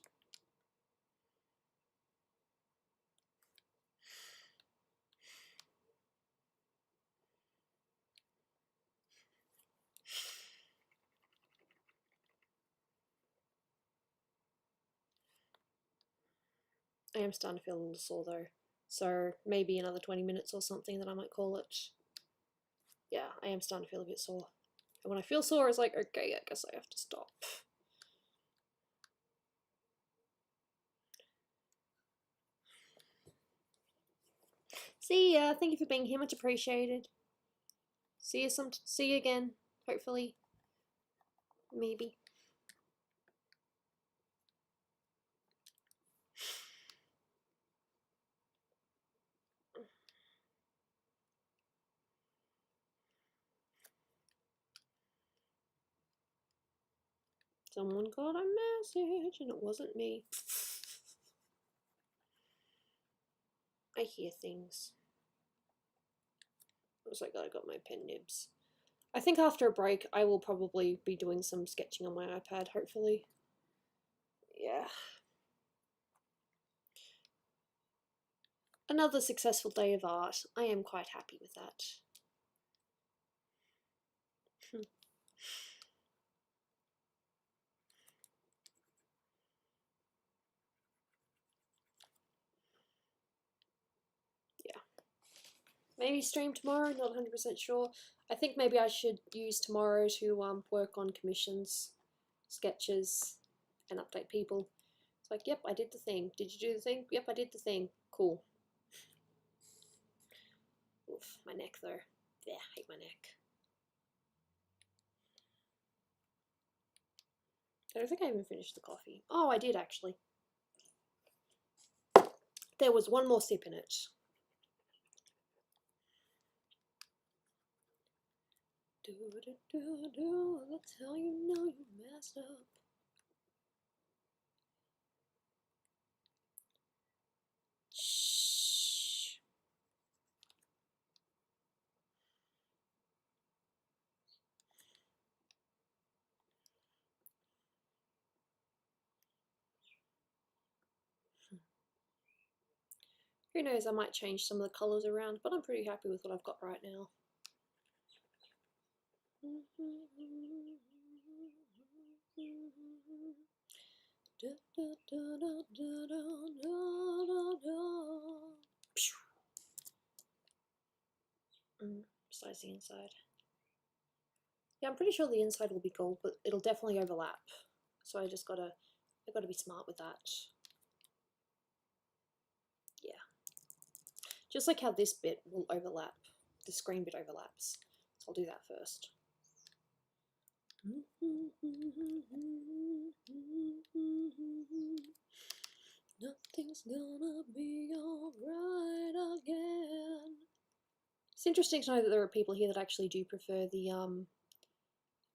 I am starting to feel a little sore though. So maybe another 20 minutes or something that I might call it. Yeah, I am starting to feel a bit sore. And when I feel sore, it's like, okay, I guess I have to stop. See ya. Thank you for being here. Much appreciated. See you again. Hopefully. Maybe. Someone got a message and it wasn't me. I hear things. Looks like I got my pen nibs. I think after a break I will probably be doing some sketching on my iPad, hopefully. Yeah. Another successful day of art. I am quite happy with that. Yeah. Maybe stream tomorrow, not 100% sure. I think maybe I should use tomorrow to work on commissions, sketches, and update people. It's like, yep, I did the thing. Did you do the thing? Yep, I did the thing. Cool. Oof, my neck though. Yeah, I hate my neck. I don't think I even finished the coffee. Oh, I did actually. There was one more sip in it. That's how you know you messed up. Shh. Who knows, I might change some of the colours around, but I'm pretty happy with what I've got right now. Besides the inside. Yeah, I'm pretty sure the inside will be gold, but it'll definitely overlap. So I gotta be smart with that. Yeah. Just like how this bit will overlap, the screen bit overlaps. So I'll do that first. Nothing's gonna be alright again. It's interesting to know that there are people here that actually do prefer the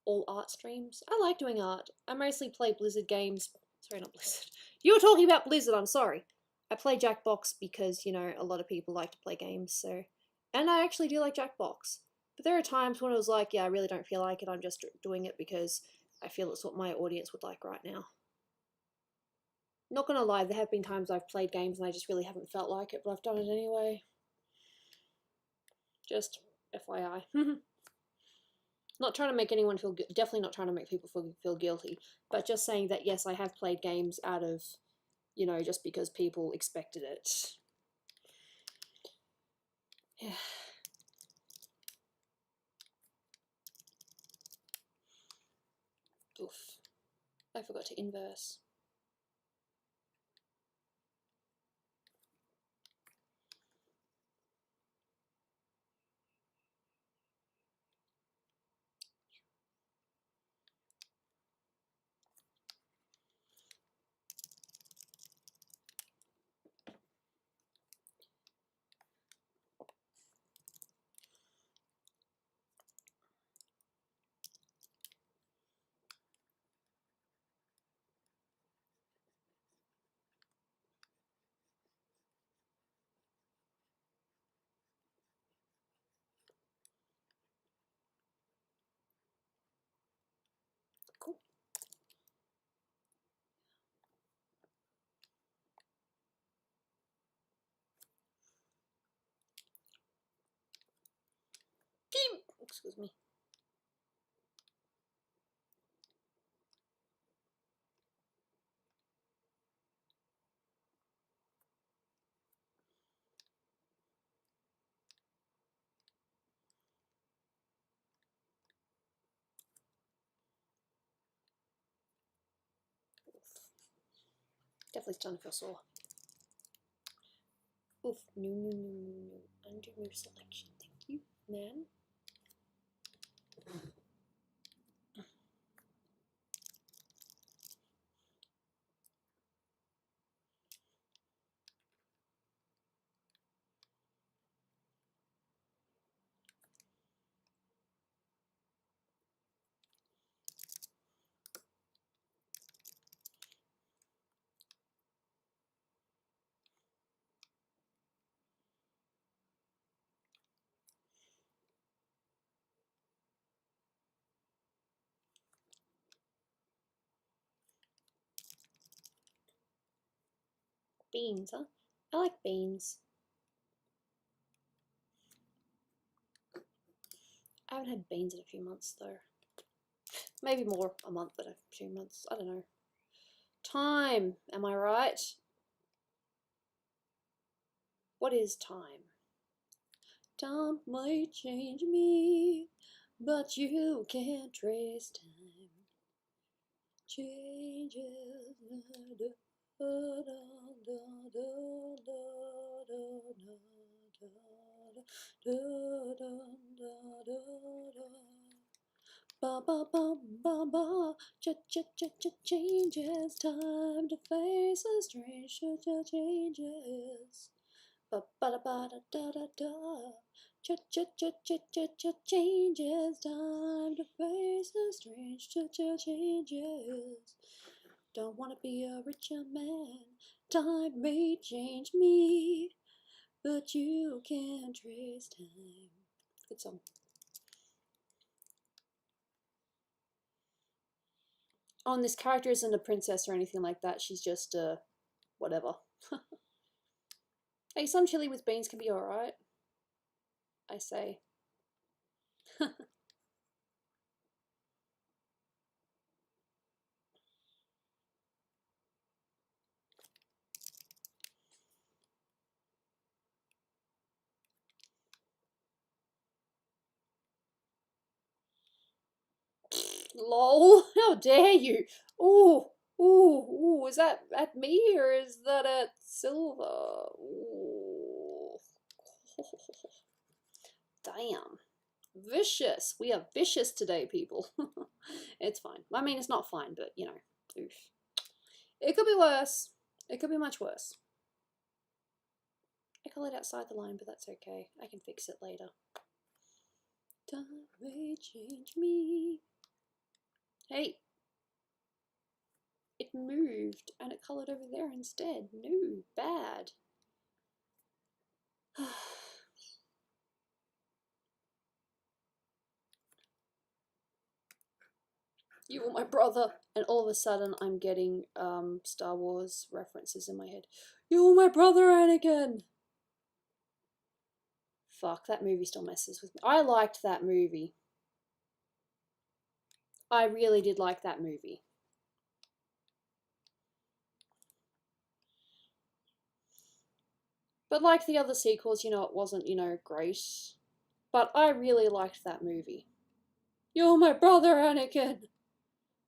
all art streams. I like doing art. I mostly play Blizzard games. Sorry, not Blizzard. You were talking about Blizzard, I'm sorry. I play Jackbox because, you know, a lot of people like to play games, so... And I actually do like Jackbox. But there are times when it was like, yeah, I really don't feel like it, I'm just doing it because I feel it's what my audience would like right now. Not gonna lie, there have been times I've played games and I just really haven't felt like it, but I've done it anyway. Just FYI. Not trying to make anyone feel, definitely not trying to make people feel guilty, but just saying that yes, I have played games out of, you know, just because people expected it. Yeah. Oof. I forgot to inverse. Cool. Excuse me. Definitely starting to feel sore. Oof. No. Undo move selection. Thank you, man. Beans, huh? I like beans. I haven't had beans in a few months though. Maybe more a month than a few months. I don't know. Time, am I right? What is time? Time might change me, but you can't trace time. Changes. Ba ba ba ba ba, changes. Time to face the strange changes. Ba ba da ba da da da da. Changes. Time to face the strange changes. Don't wanna be a richer man. Time may change me, but you can't trace time. Good song. Oh, and this character isn't a princess or anything like that. She's just whatever. Hey, some chili with beans can be alright, I say. Lol, how dare you? Ooh, ooh, ooh, is that at me or is that at Silver? Ooh. Damn. Vicious. We are vicious today, people. It's fine. I mean, it's not fine, but you know, oof. It could be worse. It could be much worse. I call it outside the line, but that's okay. I can fix it later. Time may change me. Hey. It moved and it coloured over there instead. No, bad. You were my brother. And all of a sudden I'm getting Star Wars references in my head. You were my brother, Anakin! Fuck, that movie still messes with me. I liked that movie. I really did like that movie. But like the other sequels, you know, it wasn't, you know, great. But I really liked that movie. You're my brother, Anakin!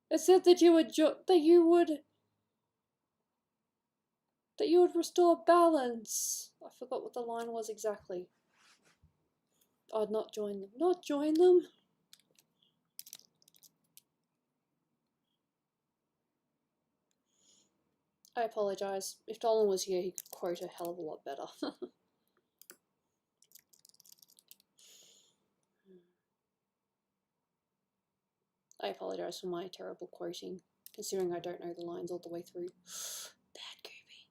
It said that you would restore balance. I forgot what the line was exactly. I'd not join them. Not join them? I apologise. If Dolan was here, he could quote a hell of a lot better. I apologise for my terrible quoting, considering I don't know the lines all the way through. Bad Gooby.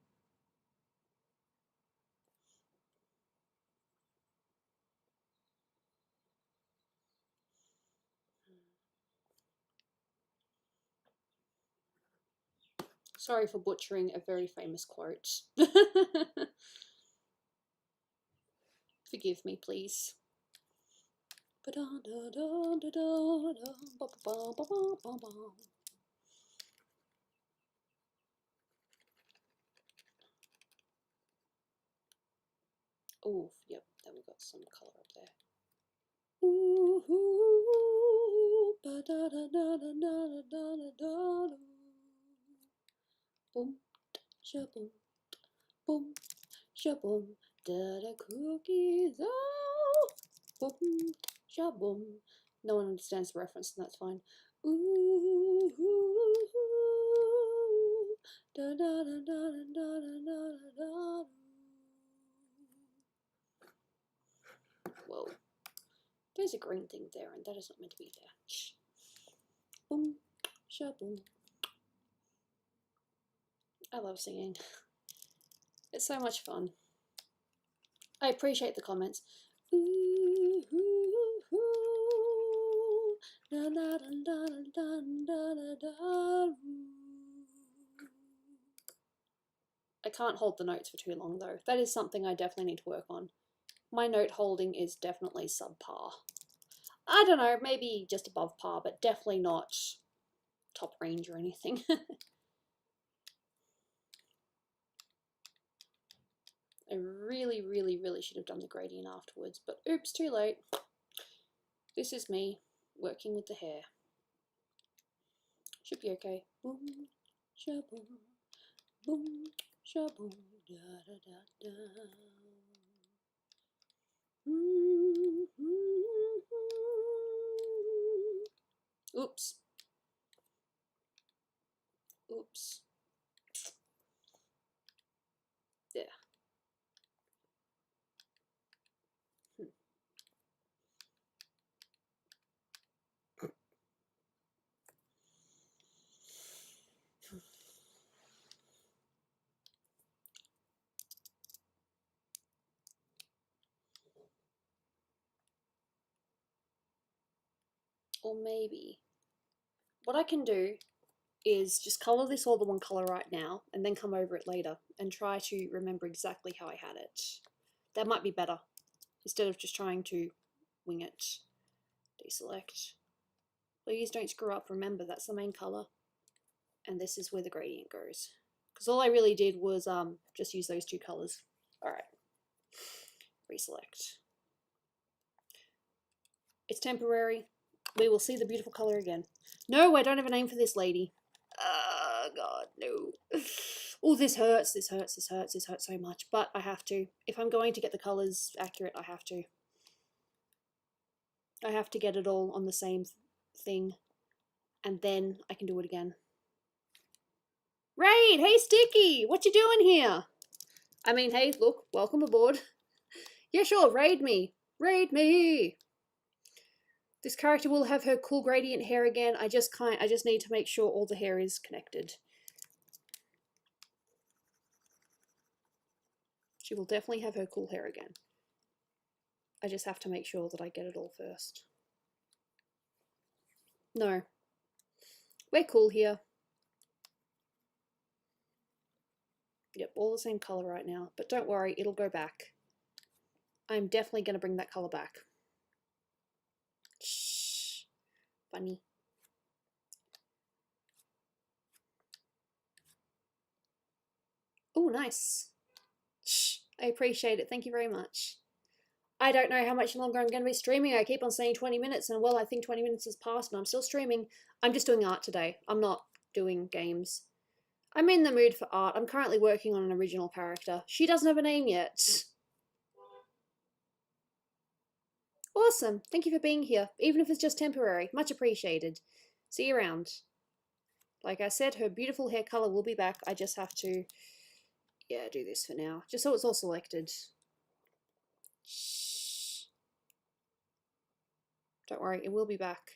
Sorry for butchering a very famous quote. Forgive me, please. Oh, yep, then we got some colour up there. Ooh, boom, shaboom, boom, shaboom, da da cookies, oh, boom, shaboom. No one understands the reference, and that's fine. Ooh, da da da da da da da da. Whoa. There's a green thing there, and that is not meant to be there. Shh. Boom, shaboom. I love singing. It's so much fun. I appreciate the comments. Ooh, ooh, ooh, da, da, da, da, da, da, da. I can't hold the notes for too long though. That is something I definitely need to work on. My note holding is definitely subpar. I don't know, maybe just above par, but definitely not top range or anything. I really, really, really should have done the gradient afterwards, but oops, too late. This is me working with the hair. Should be okay. Boom, shaboom, boom, shaboom, da da da da. Oops. Oops. There. Or maybe what I can do is just colour this all the one colour right now and then come over it later and try to remember exactly how I had it. That might be better instead of just trying to wing it. Deselect. Please don't screw up. Remember, that's the main colour. And this is where the gradient goes. Because all I really did was just use those two colours. Alright. Reselect. It's temporary. We will see the beautiful colour again. No, I don't have a name for this lady. Oh, God, no. Oh, this hurts, this hurts, this hurts, this hurts so much. But I have to. If I'm going to get the colours accurate, I have to. I have to get it all on the same thing. And then I can do it again. Raid! Hey, Sticky! What you doing here? I mean, hey, look, welcome aboard. Yeah, sure, raid me. Raid me! This character will have her cool gradient hair again. I just need to make sure all the hair is connected. She will definitely have her cool hair again. I just have to make sure that I get it all first. No. We're cool here. Yep, all the same colour right now. But don't worry, it'll go back. I'm definitely going to bring that colour back. Shh. Funny. Oh, nice. Shh. I appreciate it. Thank you very much. I don't know how much longer I'm going to be streaming. I keep on saying 20 minutes, and well, I think 20 minutes has passed, and I'm still streaming. I'm just doing art today. I'm not doing games. I'm in the mood for art. I'm currently working on an original character. She doesn't have a name yet. Awesome. Thank you for being here, even if it's just temporary. Much appreciated. See you around. Like I said, her beautiful hair color will be back. I just have to, yeah, do this for now. Just so it's all selected. Shh. Don't worry, it will be back.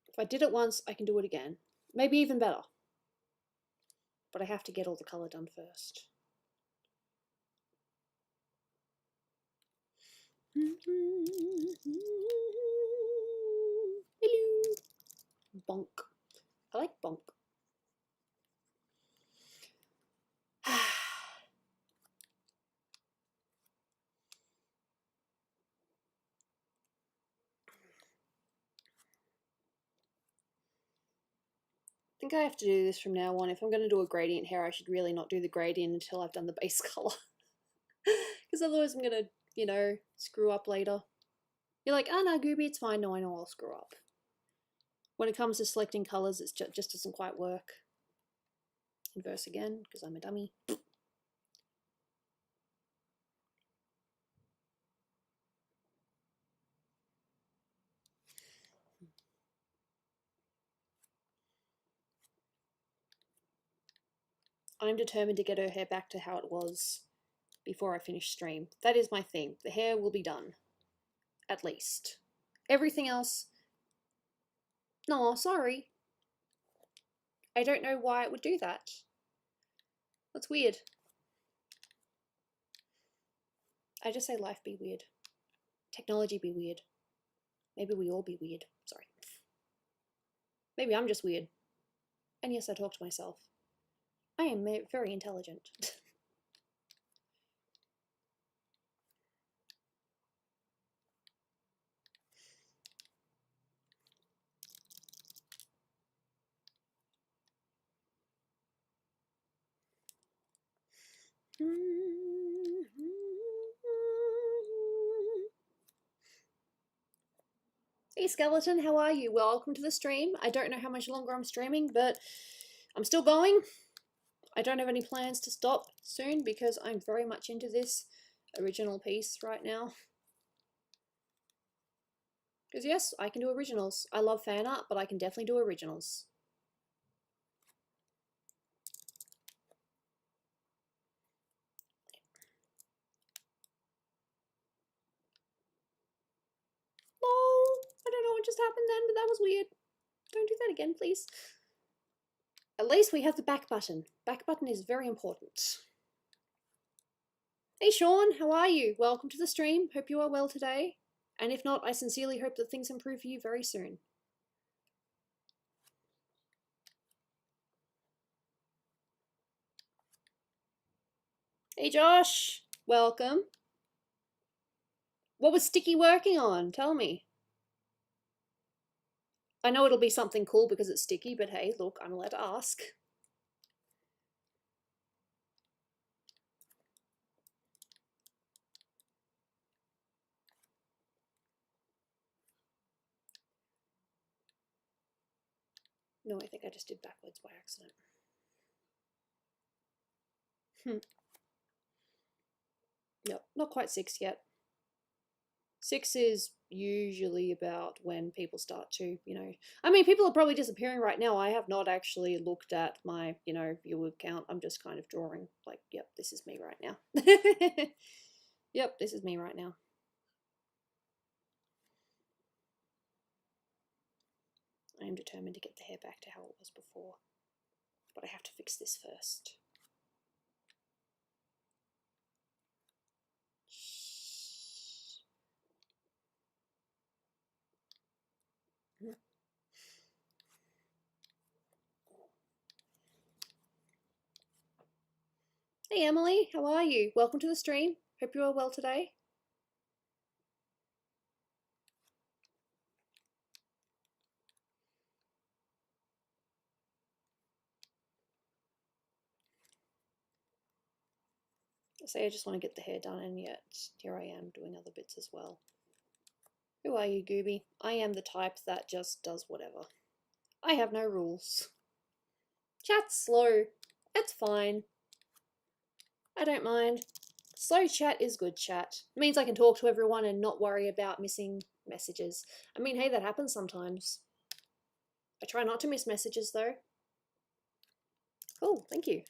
If I did it once, I can do it again. Maybe even better. But I have to get all the color done first. Hello. Bonk. I like bonk. I think I have to do this from now on. If I'm going to do a gradient hair, I should really not do the gradient until I've done the base color. Because otherwise I'm going to, you know, screw up later. You're like, oh no, Gooby, it's fine. No, I know I'll screw up. When it comes to selecting colors, it just doesn't quite work. Inverse again, because I'm a dummy. I'm determined to get her hair back to how it was before I finish stream. That is my thing. The hair will be done. At least. Everything else... No, sorry. I don't know why it would do that. That's weird. I just say life be weird. Technology be weird. Maybe we all be weird. Sorry. Maybe I'm just weird. And yes, I talk to myself. I am very intelligent. Hey Skeleton, how are you? Welcome to the stream. I don't know how much longer I'm streaming, but I'm still going. I don't have any plans to stop soon because I'm very much into this original piece right now. Because yes, I can do originals. I love fan art, but I can definitely do originals. Oh, I don't know what just happened then, but that was weird. Don't do that again, please. At least we have the back button. Back button is very important. Hey Sean, how are you? Welcome to the stream. Hope you are well today. And if not, I sincerely hope that things improve for you very soon. Hey Josh, welcome. What was Sticky working on? Tell me. I know it'll be something cool because it's Sticky, but hey, look, I'm allowed to ask. No, I think I just did backwards by accident. Yep, not quite 6 yet. 6 is usually about when people start to, I mean, people are probably disappearing right now. I have not actually looked at my, viewer count. I'm just kind of drawing like, yep, this is me right now. Yep, this is me right now. I am determined to get the hair back to how it was before, but I have to fix this first. Hey Emily, how are you? Welcome to the stream. Hope you are well today. I say I just want to get the hair done, and yet here I am doing other bits as well. Who are you, Gooby? I am the type that just does whatever. I have no rules. Chat's slow. It's fine. I don't mind. Slow chat is good chat. It means I can talk to everyone and not worry about missing messages. I mean, hey, that happens sometimes. I try not to miss messages, though. Cool, thank you.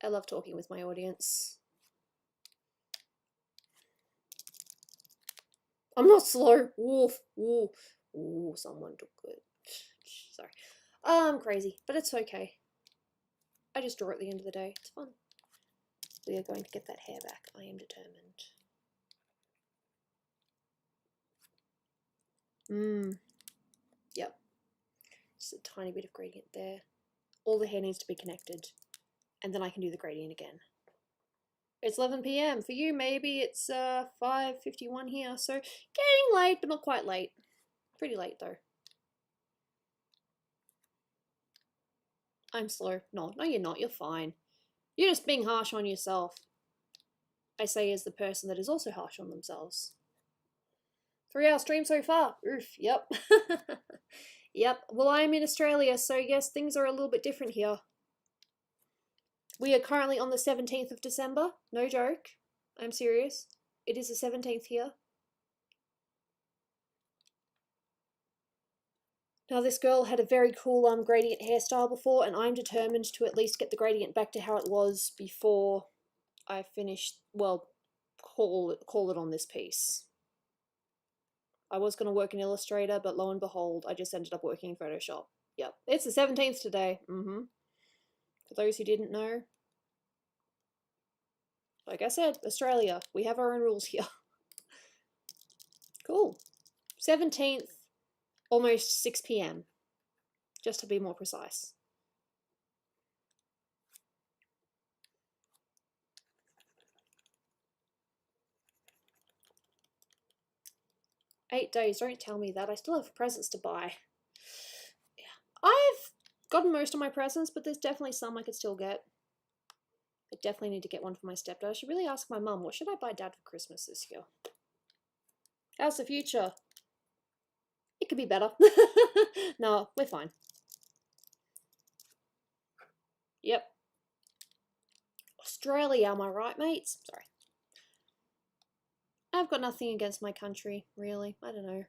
I love talking with my audience. I'm not slow. Woof. Ooh. Ooh, someone took it. Sorry. I'm crazy, but it's okay. I just draw at the end of the day. It's fun. We are going to get that hair back. I am determined. Yep. Just a tiny bit of gradient there. All the hair needs to be connected. And then I can do the gradient again. It's 11 PM. For you, maybe it's 5:51 here. So getting late, but not quite late. Pretty late, though. I'm slow. No, you're not. You're fine. You're just being harsh on yourself. I say as the person that is also harsh on themselves. 3-hour stream so far. Oof, yep. Yep. Well, I'm in Australia, so yes, things are a little bit different here. We are currently on the 17th of December. No joke. I'm serious. It is the 17th here. Now, this girl had a very cool gradient hairstyle before, and I'm determined to at least get the gradient back to how it was before I finish, well, call it on this piece. I was going to work in Illustrator, but lo and behold, I just ended up working in Photoshop. Yep, it's the 17th today. For those who didn't know. Like I said, Australia, we have our own rules here. Cool. 17th, almost 6 PM, just to be more precise. Eight days, don't tell me that. I still have presents to buy. Yeah. I've gotten most of my presents, but there's definitely some I could still get. I definitely need to get one for my stepdad. I should really ask my mum, what should I buy Dad for Christmas this year? How's the future? could be better. No, we're fine. Yep. Australia, am I right, mates? Sorry. I've got nothing against my country, really. I don't know.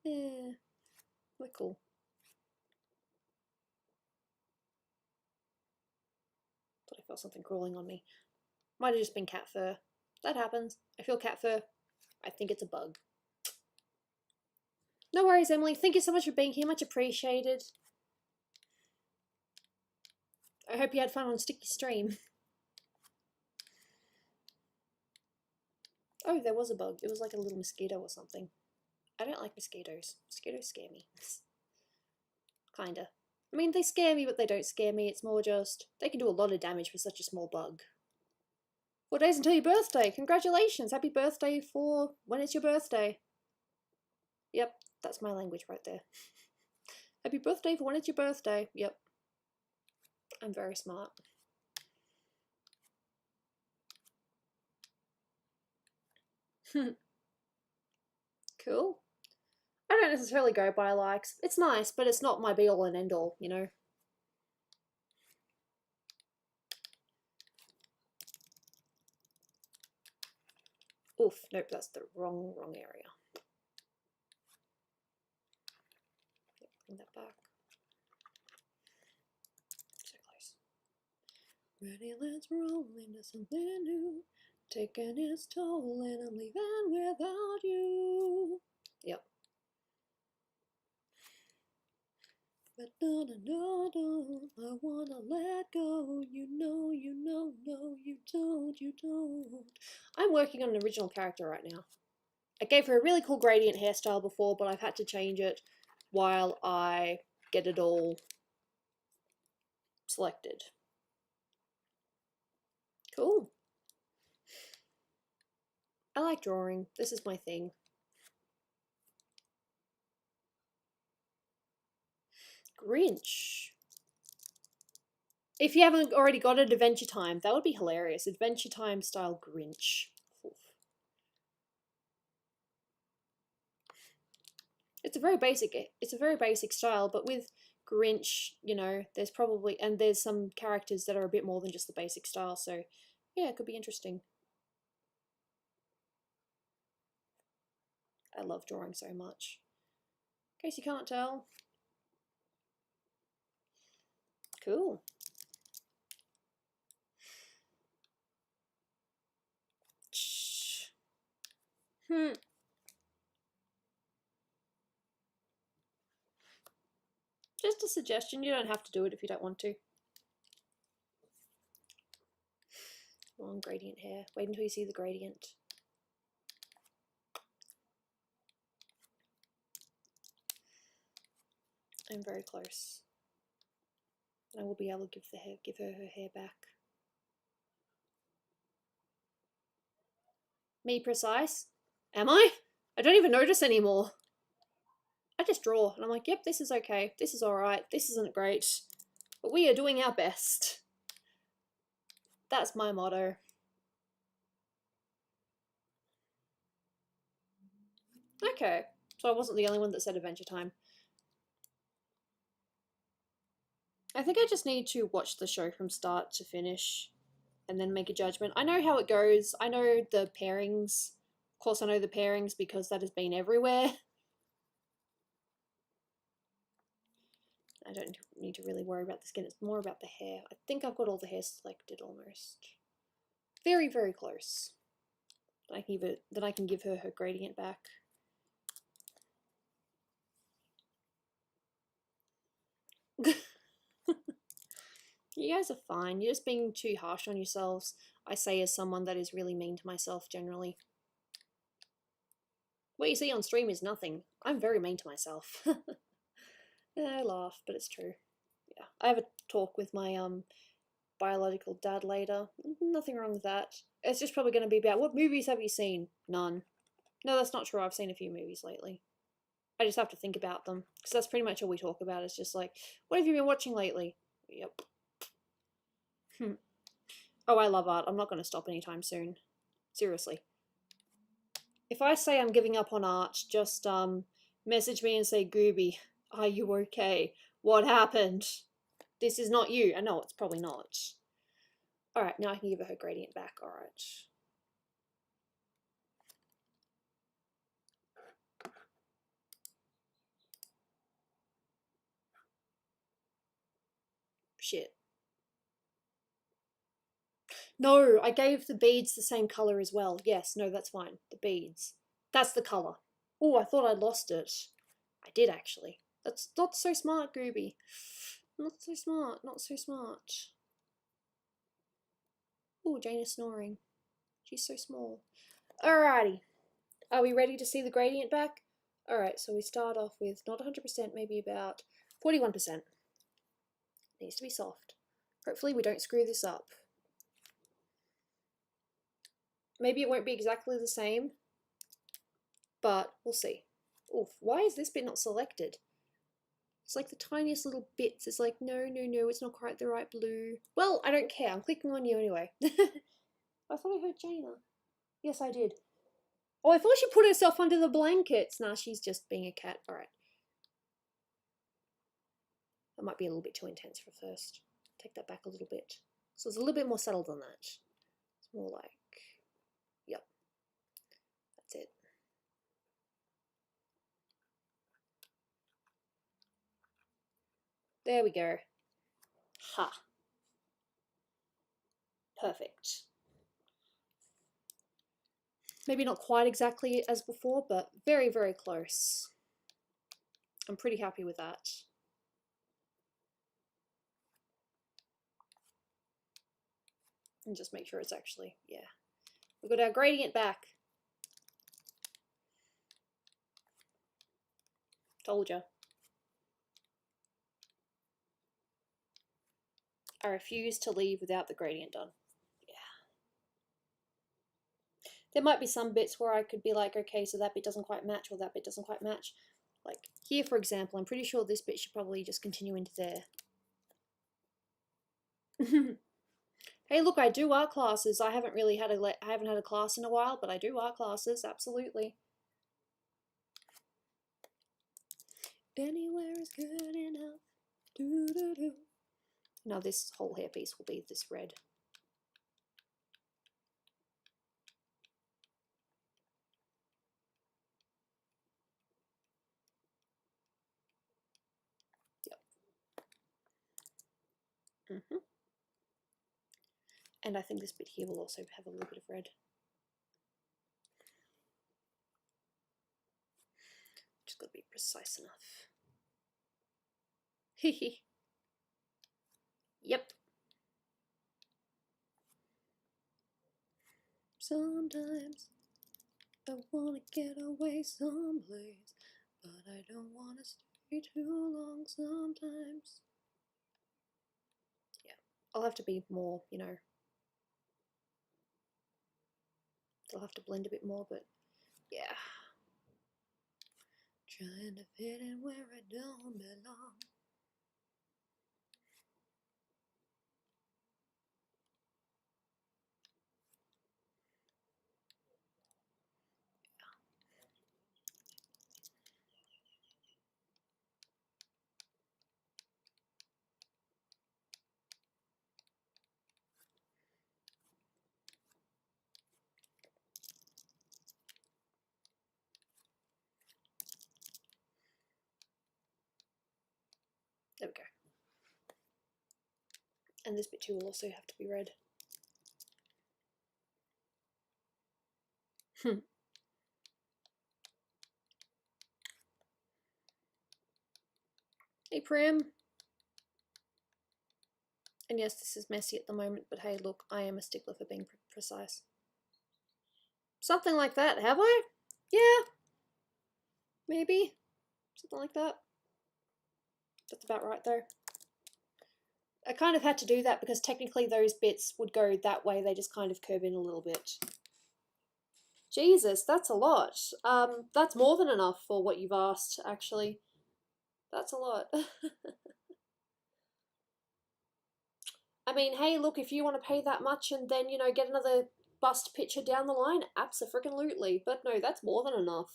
Yeah, we're cool. Thought I felt something crawling on me. Might have just been cat fur. That happens. I feel cat fur. I think it's a bug. No worries, Emily. Thank you so much for being here. Much appreciated. I hope you had fun on Sticky Stream. Oh, there was a bug. It was like a little mosquito or something. I don't like mosquitoes. Mosquitoes scare me. Kinda. I mean, they scare me, but they don't scare me. It's more just, they can do a lot of damage for such a small bug. 4 days until your birthday. Congratulations. Happy birthday for when it's your birthday. Yep, that's my language right there. Happy birthday for when it's your birthday. Yep. I'm very smart. Cool. I don't necessarily go by likes. It's nice, but it's not my be all and end all, you know? Oof, nope, that's the wrong area. Bring that back. So close. Ready, let's roll into something new. Taking its toll and I'm leaving without you. Yep. But no, I wanna let go. You know, no, you don't. I'm working on an original character right now. I gave her a really cool gradient hairstyle before, but I've had to change it while I get it all selected. Cool. I like drawing. This is my thing. Grinch. If you haven't already got it, Adventure Time. That would be hilarious. Adventure Time style Grinch. Oof. It's a very basic style, but with Grinch, you know, there's some characters that are a bit more than just the basic style, so yeah, it could be interesting. I love drawing so much. In case you can't tell. Cool. Just a suggestion, you don't have to do it if you don't want to. Long gradient hair. Wait until you see the gradient. I'm very close. I will be able to give her her hair back. Me precise? Am I? I don't even notice anymore. I just draw and I'm like, yep, this is okay. This is alright. This isn't great. But we are doing our best. That's my motto. Okay. So I wasn't the only one that said Adventure Time. I think I just need to watch the show from start to finish and then make a judgment. I know how it goes. I know the pairings. Of course, I know the pairings because that has been everywhere. I don't need to really worry about the skin. It's more about the hair. I think I've got all the hair selected almost. Very, very close. Then I can give her her gradient back. You guys are fine. You're just being too harsh on yourselves. I say as someone that is really mean to myself generally. What you see on stream is nothing. I'm very mean to myself. I laugh, but it's true. Yeah, I have a talk with my biological dad later. Nothing wrong with that. It's just probably going to be about, what movies have you seen? None. No, that's not true. I've seen a few movies lately. I just have to think about them, because that's pretty much all we talk about. It's just like, what have you been watching lately? Yep. Oh, I love art. I'm not going to stop anytime soon. Seriously. If I say I'm giving up on art, just message me and say, Gooby, are you okay? What happened? This is not you. I know it's probably not. Alright, now I can give her gradient back. Alright. Shit. No, I gave the beads the same color as well. Yes, no, that's fine. The beads. That's the color. Oh, I thought I lost it. I did actually. That's not so smart, Gooby. Not so smart, not so smart. Oh, Jana's snoring. She's so small. Alrighty. Are we ready to see the gradient back? Alright, so we start off with not 100%, maybe about 41%. Needs to be soft. Hopefully we don't screw this up. Maybe it won't be exactly the same, but we'll see. Oof, why is this bit not selected? It's like the tiniest little bits. It's like, no, no, no, it's not quite the right blue. Well, I don't care. I'm clicking on you anyway. I thought I heard Jana. Yes, I did. Oh, I thought she put herself under the blankets. Nah, she's just being a cat. Alright. That might be a little bit too intense for first. Take that back a little bit. So it's a little bit more subtle than that. It's more like, yep. That's it. There we go. Ha. Perfect. Maybe not quite exactly as before, but very, very close. I'm pretty happy with that. And just make sure it's actually, yeah. We've got our gradient back. Told ya. I refuse to leave without the gradient done. Yeah. There might be some bits where I could be like, okay, so that bit doesn't quite match, or that bit doesn't quite match. Like here, for example, I'm pretty sure this bit should probably just continue into there. Hey, look, I do art classes. I haven't had a class in a while, but I do art classes, absolutely. Anywhere is good enough. Do do do. Now this whole hairpiece will be this red. Yep. And I think this bit here will also have a little bit of red. Just got to be precise enough. Hehe. Yep. Sometimes I want to get away someplace, but I don't want to stay too long sometimes. Yeah, I'll have to be more, you know, I'll have to blend a bit more, but yeah. Trying to fit in where I don't belong. There we go. And this bit too will also have to be red. Hey Prim. And yes, this is messy at the moment, but hey, look, I am a stickler for being precise. Something like that, have I? Yeah. Maybe. Something like that. That's about right though. I kind of had to do that because technically those bits would go that way, they just kind of curve in a little bit. Jesus, that's a lot. That's more than enough for what you've asked, actually. That's a lot. I mean, hey, look, if you want to pay that much and then, you know, get another bust picture down the line? Abso-freaking-lutely. But no, that's more than enough.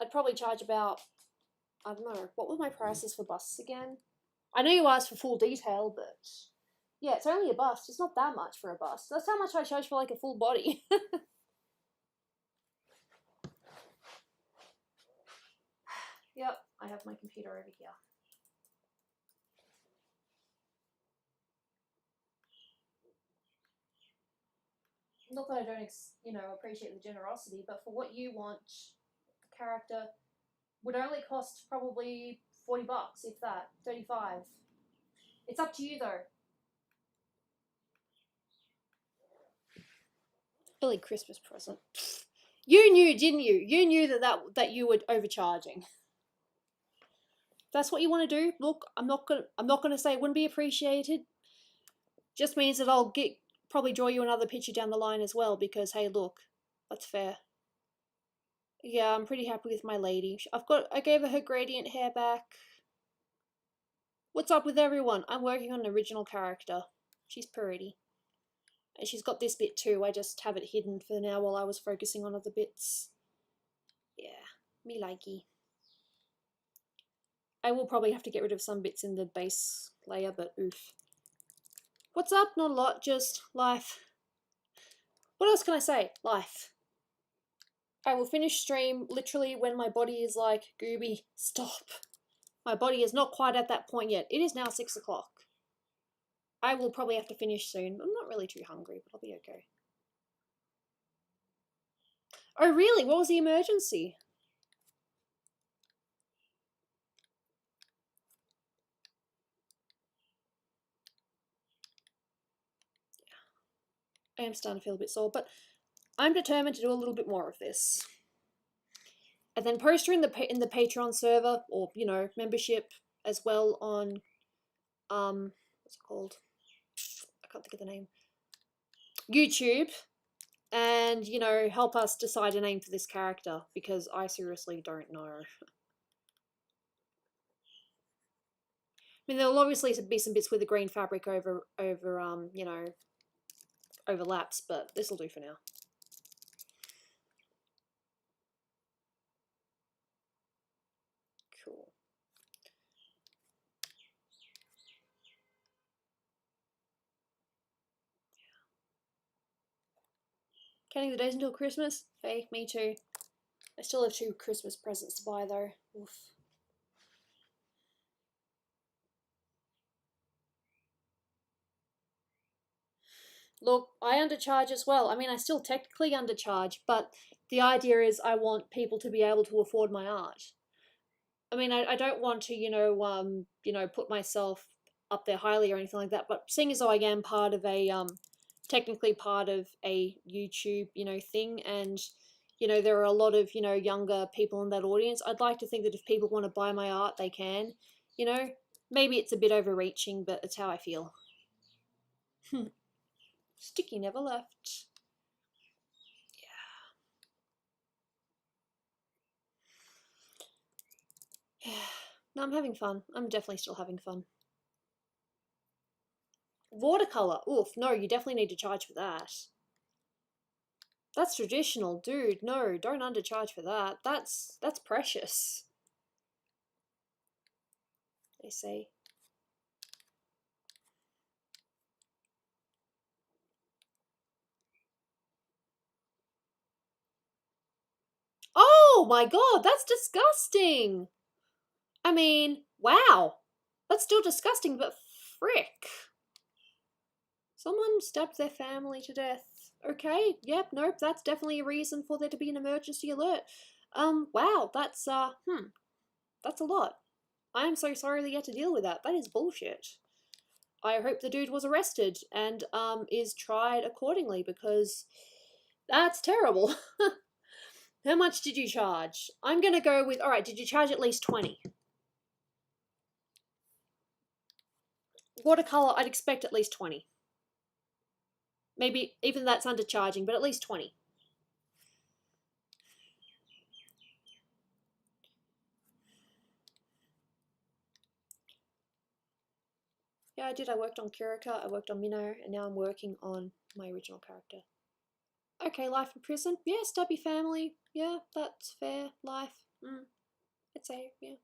I'd probably charge about, I don't know, what were my prices for busts again? I know you asked for full detail, but yeah, it's only a bust. It's not that much for a bust. That's how much I charge for like a full body. Yep, I have my computer over here. Not that I don't, appreciate the generosity, but for what you want, the character would only cost probably 40 bucks, if that, 35. It's up to you though. Early Christmas present. You knew, didn't you? You knew that you were overcharging. That's what you want to do. Look, I'm not gonna say it wouldn't be appreciated. Just means that I'll probably draw you another picture down the line as well, because hey, look, that's fair. Yeah, I'm pretty happy with my lady. I gave her gradient hair back. What's up with everyone? I'm working on an original character. She's pretty. And she's got this bit too. I just have it hidden for now while I was focusing on other bits. Yeah, me likey. I will probably have to get rid of some bits in the base layer, but oof. What's up? Not a lot, just life. What else can I say? Life. I will finish stream literally when my body is like, Gooby, stop. My body is not quite at that point yet. It is now 6 o'clock. I will probably have to finish soon. I'm not really too hungry, but I'll be okay. Oh, really? What was the emergency? I am starting to feel a bit sore, but I'm determined to do a little bit more of this. And then post her in the Patreon server, or membership as well on what's it called? I can't think of the name. YouTube, and help us decide a name for this character, because I seriously don't know. I mean, there'll obviously be some bits with the green fabric overlaps, but this'll do for now. Cool. Counting the days until Christmas? Hey, me too. I still have 2 Christmas presents to buy though. Oof. Look, I undercharge as well. I mean, I still technically undercharge, but the idea is I want people to be able to afford my art. I mean, I don't want to, put myself up there highly or anything like that, but seeing as though I am part of a, technically part of a YouTube, thing, and, there are a lot of, younger people in that audience, I'd like to think that if people want to buy my art, they can, maybe it's a bit overreaching, but it's how I feel. Sticky never left. Yeah. No, I'm having fun. I'm definitely still having fun. Watercolor. Oof, no, you definitely need to charge for that. That's traditional, dude. No, don't undercharge for that. That's precious. They say. Oh my god, that's disgusting. I mean, wow. That's still disgusting, but frick. Someone stabbed their family to death. Okay, yep, nope, that's definitely a reason for there to be an emergency alert. Wow, that's a lot. I am so sorry that you had to deal with that. That is bullshit. I hope the dude was arrested and is tried accordingly, because that's terrible. How much did you charge? I'm gonna go with, alright, did you charge at least 20? Watercolor, I'd expect at least 20. Maybe even that's undercharging, but at least 20. Yeah, I did. I worked on Kirika, I worked on Minnow, and now I'm working on my original character. Okay, life in prison. Yeah, stubby family. Yeah, that's fair. Life. I'd say, yeah.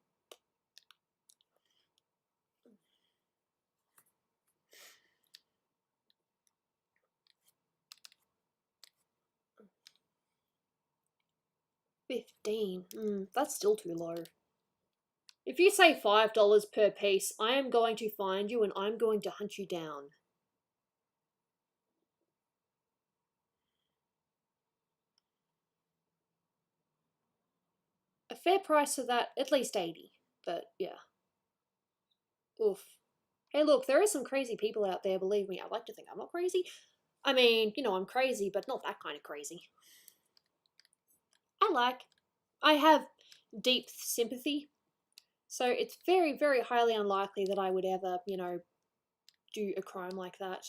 $15. That's still too low. If you say $5 per piece, I am going to find you and I'm going to hunt you down. A fair price for that, at least 80. But yeah. Oof. Hey, look, there are some crazy people out there, believe me. I like to think I'm not crazy. I mean, you know, I'm crazy, but not that kind of crazy. I have deep sympathy. So it's very, very highly unlikely that I would ever, you know, do a crime like that.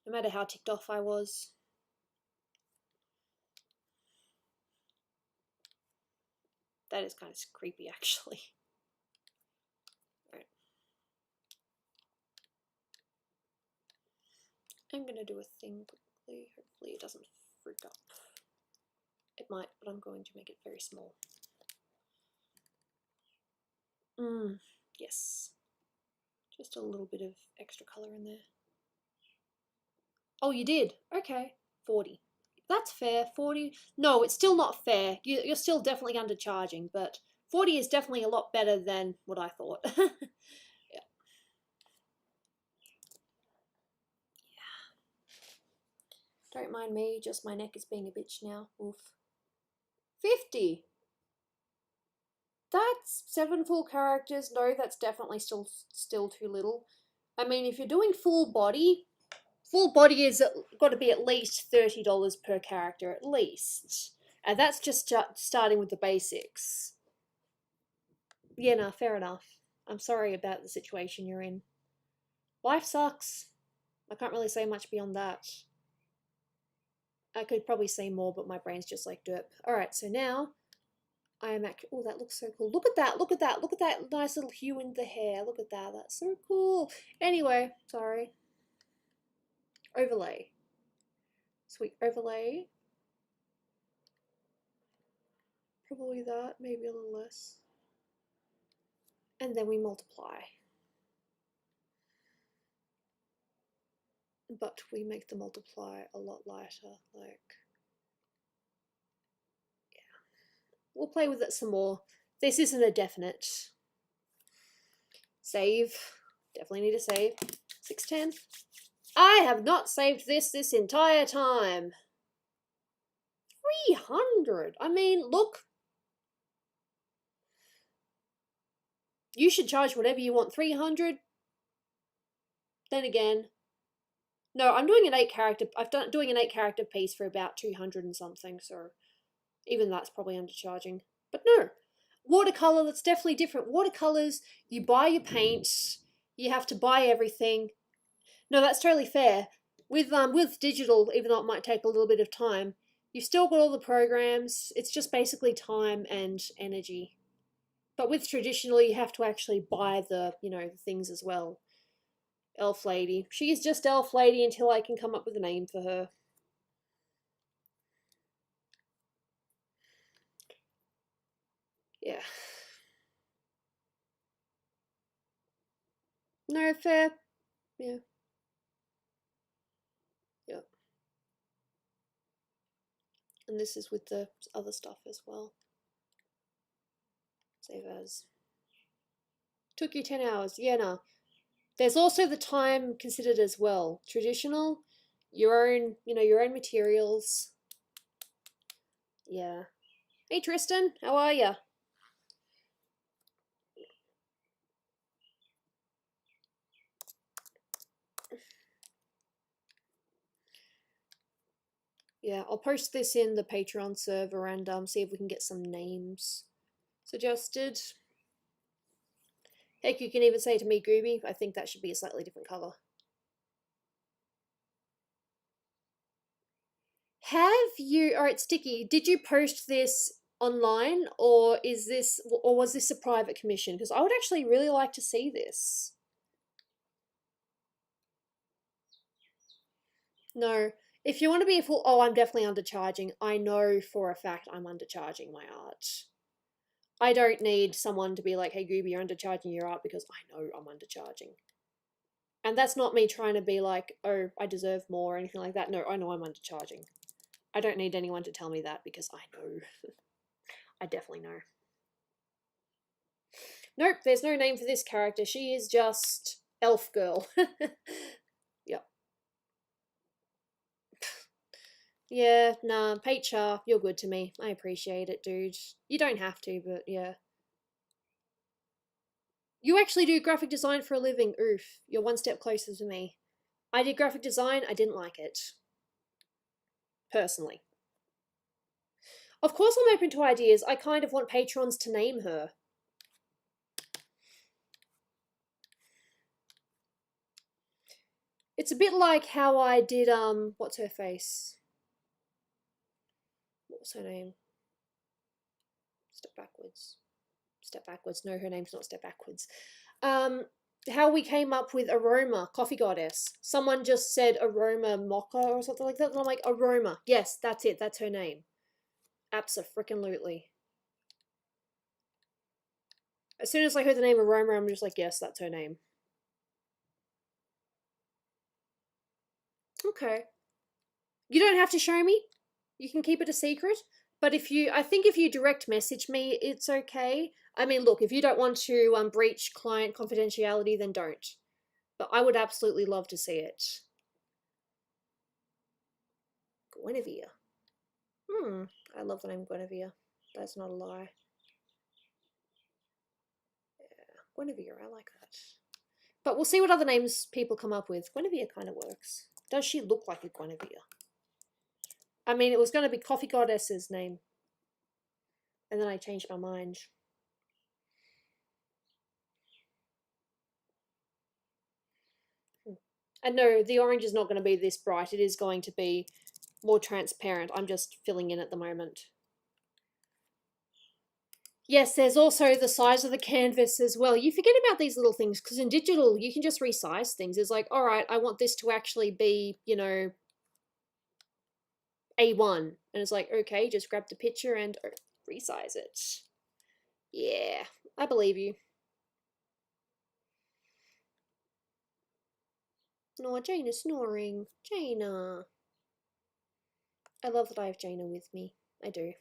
No matter how ticked off I was. That is kind of creepy, actually. Right. I'm gonna do a thing quickly. Hopefully it doesn't freak up. It might, but I'm going to make it very small. Yes. Just a little bit of extra colour in there. Oh, you did? Okay. 40. That's fair. 40. No, it's still not fair. You're still definitely undercharging, but 40 is definitely a lot better than what I thought. Yeah. Don't mind me, just my neck is being a bitch now. Oof. 50. That's 7 full characters. No, that's definitely still too little. I mean, if you're doing full body is got to be at least $30 per character, at least. And that's just starting with the basics. Yeah, no, fair enough. I'm sorry about the situation you're in. Life sucks. I can't really say much beyond that. I could probably say more, but my brain's just like derp. Alright, so now I am actually. Oh, that looks so cool. Look at that, look at that, look at that nice little hue in the hair. Look at that, that's so cool. Anyway, sorry. Overlay. Sweet overlay. Probably that, maybe a little less. And then we multiply. But we make the multiply a lot lighter, like, yeah. We'll play with it some more. This isn't a definite. Save. Definitely need to save. 610. I have not saved this entire time. 300. I mean, look. You should charge whatever you want. 300. Then again. No, I'm doing an 8 character. Doing an 8 character piece for about 200 and something, so even that's probably undercharging. But no. Watercolor, that's definitely different. Watercolors, you buy your paints, you have to buy everything. No, that's totally fair. With digital, even though it might take a little bit of time, you've still got all the programs. It's just basically time and energy. But with traditional, you have to actually buy the, you know, the things as well. Elf Lady. She is just Elf Lady until I can come up with a name for her. Yeah. No, fair. Yeah. Yep. And this is with the other stuff as well. Save as. Took you 10 hours. Yeah, no. There's also the time considered as well. Traditional, your own, you know, your own materials. Yeah. Hey Tristan, how are ya? Yeah, I'll post this in the Patreon server and see if we can get some names suggested. Heck, you can even say to me, Gooby, I think that should be a slightly different colour. Have you, alright, Sticky, did you post this online or was this a private commission? Because I would actually really like to see this. No. If you want to be a full, oh, I'm definitely undercharging. I know for a fact I'm undercharging my art. I don't need someone to be like, hey, Gooby, you're undercharging your art, because I know I'm undercharging. And that's not me trying to be like, oh, I deserve more or anything like that. No, I know I'm undercharging. I don't need anyone to tell me that because I know. I definitely know. Nope, there's no name for this character. She is just elf girl. Yep. Yeah, nah, HR, you're good to me. I appreciate it, dude. You don't have to, but yeah. You actually do graphic design for a living. Oof, you're one step closer to me. I did graphic design, I didn't like it. Personally. Of course I'm open to ideas. I kind of want patrons to name her. It's a bit like how I did, what's her face? What was her name? Step backwards. Step backwards. No, her name's not Step Backwards. How we came up with Aroma, Coffee Goddess. Someone just said Aroma Mocha or something like that, and I'm like, Aroma. Yes, that's it. That's her name. Abso-frickin-lutely. As soon as I heard the name Aroma, I'm just like, yes, that's her name. Okay. You don't have to show me. You can keep it a secret. But I think if you direct message me, it's okay. I mean, look, if you don't want to breach client confidentiality, then don't. But I would absolutely love to see it. Guinevere. I love the name Guinevere. That's not a lie. Yeah, Guinevere, I like that. But we'll see what other names people come up with. Guinevere kind of works. Does she look like a Guinevere? I mean, it was going to be Coffee Goddess's name. And then I changed my mind. And no, the orange is not going to be this bright. It is going to be more transparent. I'm just filling in at the moment. Yes, there's also the size of the canvas as well. You forget about these little things because in digital, you can just resize things. It's like, all right, I want this to actually be, A1. And it's like, okay, just grab the picture and resize it. Yeah, I believe you. No, Jana's snoring. Jana. I love that I have Jana with me. I do.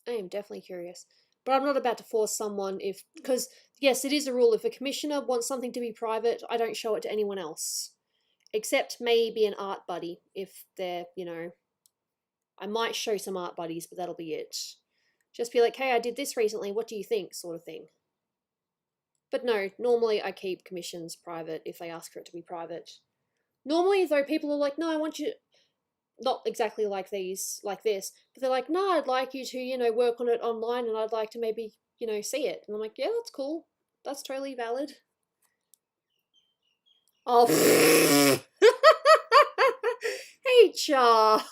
I am definitely curious. But I'm not about to force someone because, yes, it is a rule. If a commissioner wants something to be private, I don't show it to anyone else. Except maybe an art buddy, if they're, I might show some art buddies, but that'll be it. Just be like, hey, I did this recently, what do you think, sort of thing. But no, normally I keep commissions private if they ask for it to be private. Normally, though, people are like, no, I want you, not exactly like this, but they're like, no, I'd like you to, work on it online and I'd like to maybe, see it. And I'm like, yeah, that's cool. That's totally valid. Oh, hey, Cha.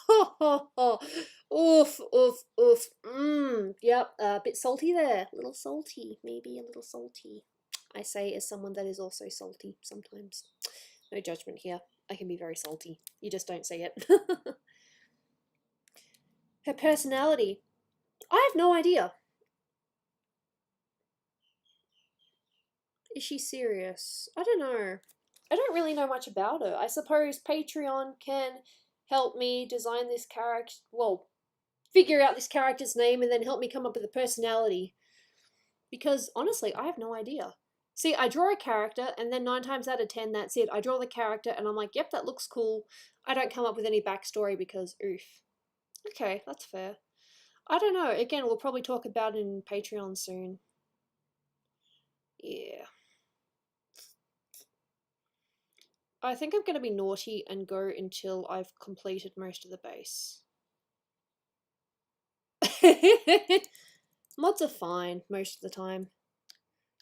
Oof, oof, oof. Yep, a bit salty there. A little salty, maybe a little salty. I say as someone that is also salty sometimes. No judgment here. I can be very salty. You just don't see it. Her personality. I have no idea. Is she serious? I don't know. I don't really know much about her. I suppose Patreon can help me design this character. Well, figure out this character's name and then help me come up with a personality. Because honestly, I have no idea. See, I draw a character and then 9 times out of 10, that's it. I draw the character and I'm like, yep, that looks cool. I don't come up with any backstory because, oof. Okay, that's fair. I don't know. Again, we'll probably talk about it in Patreon soon. Yeah. I think I'm going to be naughty and go until I've completed most of the base. Mods are fine most of the time.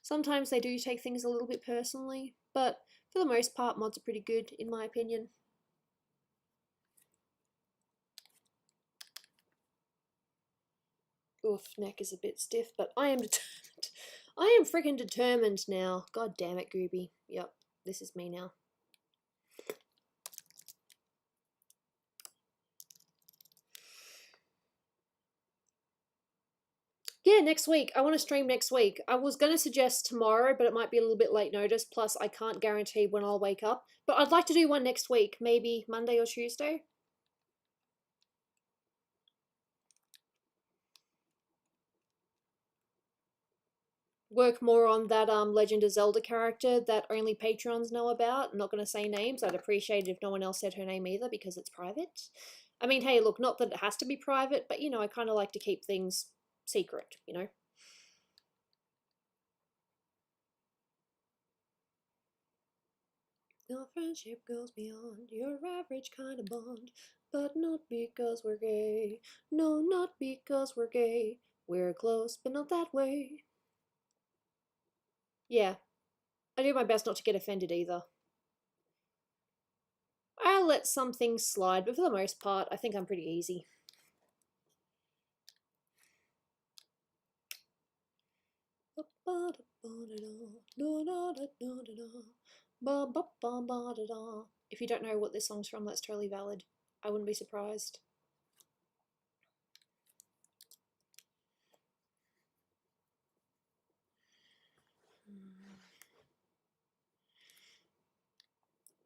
Sometimes they do take things a little bit personally, but for the most part, mods are pretty good, in my opinion. Oof, neck is a bit stiff, but I am determined. I am freaking determined now. God damn it, Gooby. Yep, this is me now. Yeah, next week. I want to stream next week. I was going to suggest tomorrow, but it might be a little bit late notice. Plus, I can't guarantee when I'll wake up. But I'd like to do one next week, maybe Monday or Tuesday. Work more on that Legend of Zelda character that only patrons know about. I'm not going to say names. I'd appreciate it if no one else said her name either because it's private. I mean, hey, look, not that it has to be private, but, you know, I kind of like to keep things secret, you know? Our friendship goes beyond your average kind of bond, but not because we're gay. No, not because we're gay. We're close, but not that way. Yeah, I do my best not to get offended either. I'll let some things slide, but for the most part, I think I'm pretty easy. If you don't know what this song's from, that's totally valid. I wouldn't be surprised.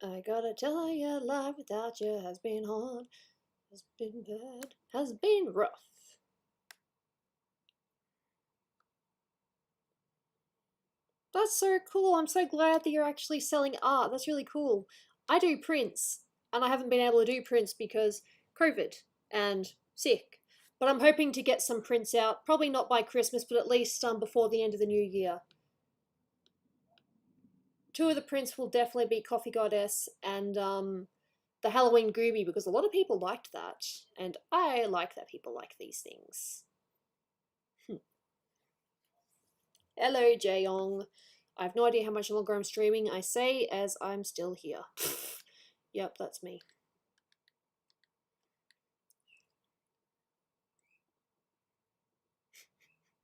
I gotta tell you, life without you has been hard, has been bad, has been rough. That's so cool. I'm so glad that you're actually selling art. That's really cool. I do prints, and I haven't been able to do prints because COVID and sick. But I'm hoping to get some prints out, probably not by Christmas, but at least before the end of the new year. Two of the prints will definitely be Coffee Goddess and the Halloween Gooby, because a lot of people liked that, and I like that people like these things. Hello, Jaeyong. I have no idea how much longer I'm streaming. I say as I'm still here. Yep, that's me.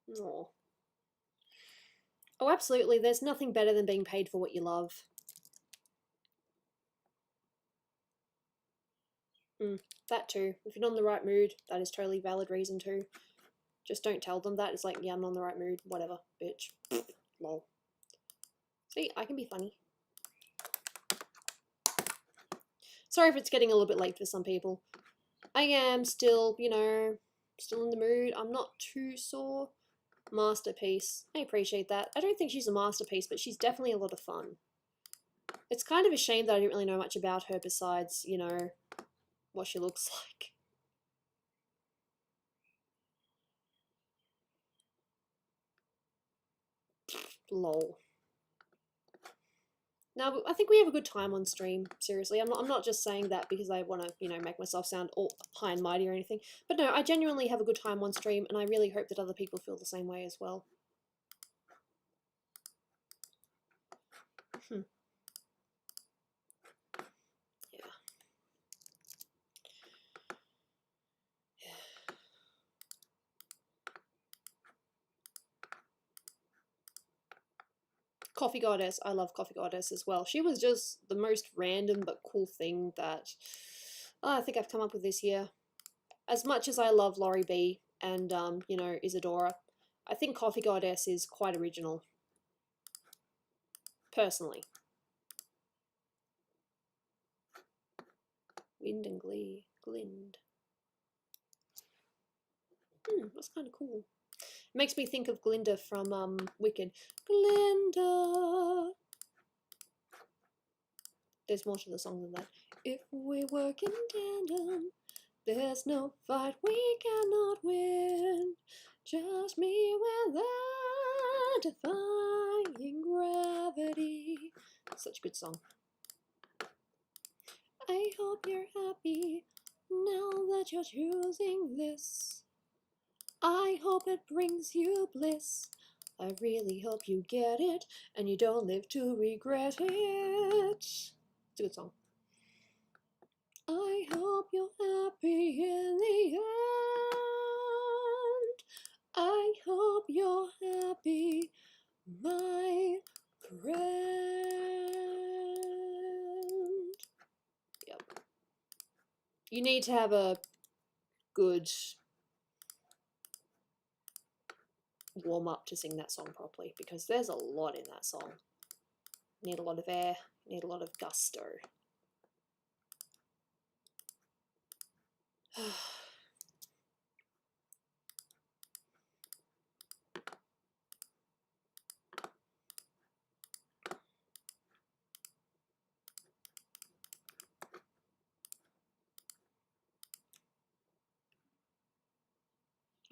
Aww. Oh, absolutely. There's nothing better than being paid for what you love. That too. If you're not in the right mood, that is totally valid reason too. Just don't tell them that. It's like, yeah, I'm not in the right mood. Whatever, bitch. Lol. See, I can be funny. Sorry if it's getting a little bit late for some people. I am still, you know, still in the mood. I'm not too sore. Masterpiece. I appreciate that. I don't think she's a masterpiece, but she's definitely a lot of fun. It's kind of a shame that I didn't really know much about her besides, you know, what she looks like. Lol. No, I think we have a good time on stream. Seriously, I'm not just saying that because I want to, you know, make myself sound all high and mighty or anything. But no, I genuinely have a good time on stream, and I really hope that other people feel the same way as well. Yeah. Coffee Goddess, I love Coffee Goddess as well. She was just the most random but cool thing that I think I've come up with this year. As much as I love Laurie B and, you know, Isadora, I think Coffee Goddess is quite original. Personally. Wind and Glee. Glind. That's kind of cool. It makes me think of Glinda from Wicked. Glinda! There's more to the song than that. If we work in tandem, there's no fight we cannot win. Just me with that defying gravity. Such a good song. you're happy now that you're choosing this. I hope it brings you bliss. I really hope you get it and you don't live to regret it. It's a good song. I hope you're happy in the end. I hope you're happy, my friend. Yep. You need to have a good warm up to sing that song properly because there's a lot in that song. You need a lot of air, you need a lot of gusto.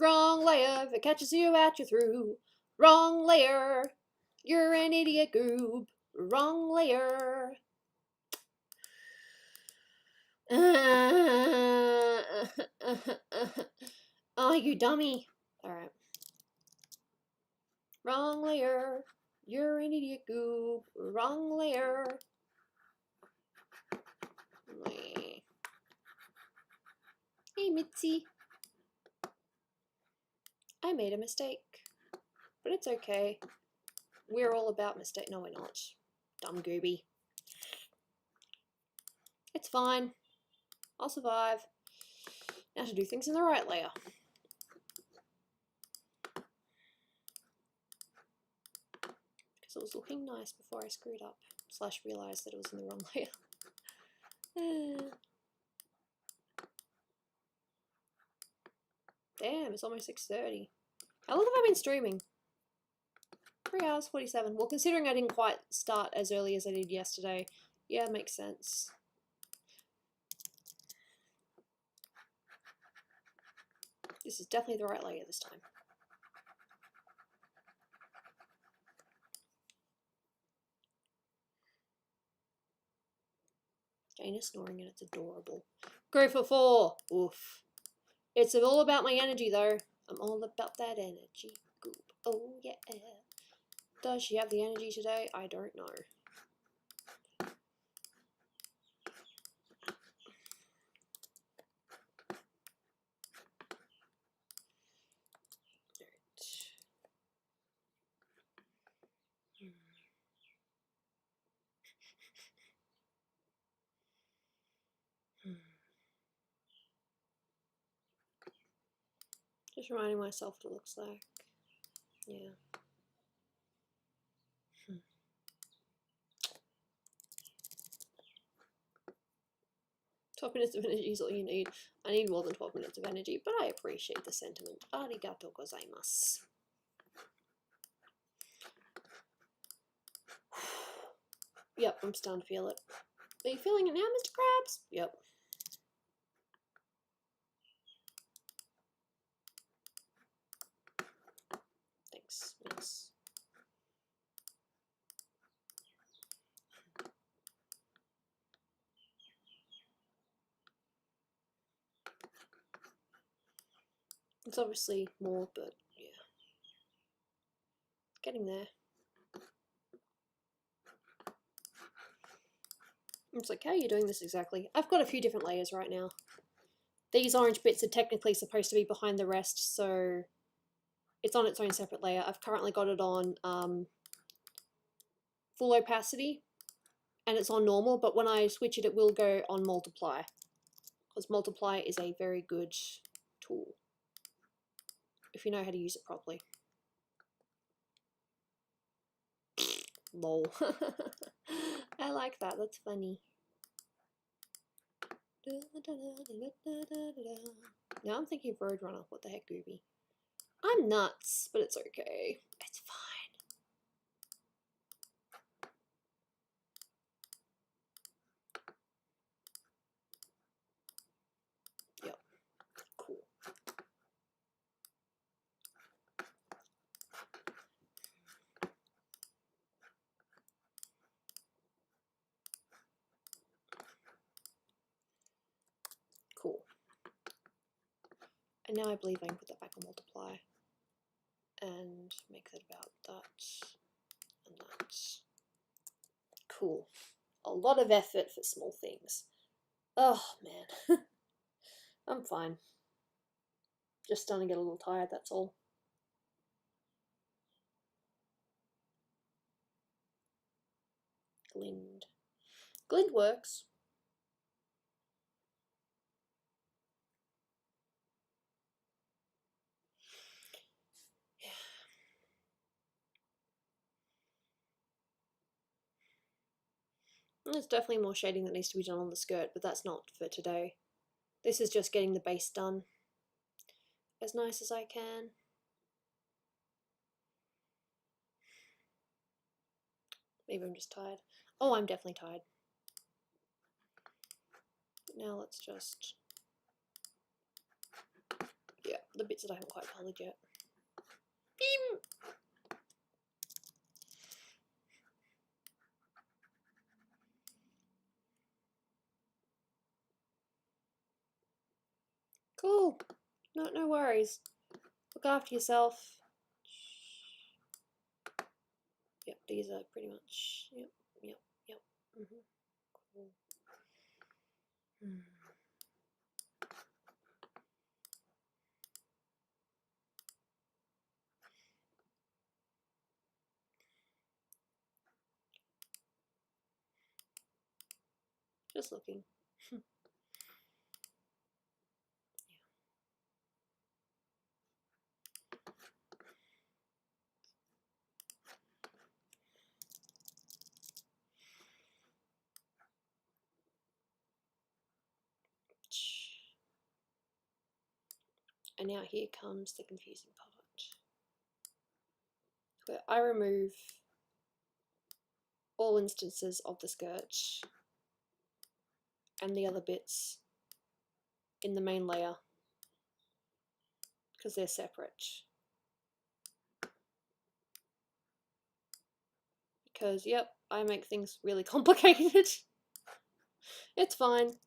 Wrong layer, if it catches you out, you're through. Wrong layer, you're an idiot goob. Wrong layer. Oh, you dummy. Alright. Wrong layer, you're an idiot goob. Wrong layer. Hey, Mitzi. I made a mistake. But it's okay. We're all about mistake. No, we're not. Dumb Gooby. It's fine. I'll survive. Now to do things in the right layer. Because it was looking nice before I screwed up. / realised that it was in the wrong layer. Damn, it's almost 6:30. How long have I been streaming? 3 hours 47. Well, considering I didn't quite start as early as I did yesterday, yeah, it makes sense. This is definitely the right layer this time. Jana snoring and it's adorable. Go for 4! Oof. It's all about my energy though. I'm all about that energy. Goop. Oh yeah. Does she have the energy today? I don't know. Just reminding myself what it looks like. Yeah. "12 minutes of energy is all you need." I need more than 12 minutes of energy, but I appreciate the sentiment. Arigato gozaimasu. Yep, I'm starting to feel it. Are you feeling it now, Mr. Krabs? Yep. Thanks. Yes. It's obviously more, but yeah. Getting there. It's like, how are you doing this exactly? I've got a few different layers right now. These orange bits are technically supposed to be behind the rest, so it's on its own separate layer. I've currently got it on full opacity, and it's on normal, but when I switch it, it will go on multiply, because multiply is a very good tool, if you know how to use it properly. Lol. I like that, that's funny. Now I'm thinking of Roadrunner. What the heck, Gooby? I'm nuts, but it's okay. It's fine. Yep. Cool. And now I believe I can put that back on multiply and make that about that and that. Cool. A lot of effort for small things. Oh man. I'm fine. Just starting to get a little tired, that's all. Glint. Glint works. There's definitely more shading that needs to be done on the skirt, but that's not for today. This is just getting the base done as nice as I can. Maybe I'm just tired. Oh, I'm definitely tired. Now let's just... yeah, the bits that I haven't quite coloured yet. Beam! Cool. No worries. Look after yourself. Yep, these are pretty much... Yep. Cool. Just looking. And now here comes the confusing part, where I remove all instances of the skirt and the other bits in the main layer because they're separate. Because, yep, I make things really complicated. It's fine.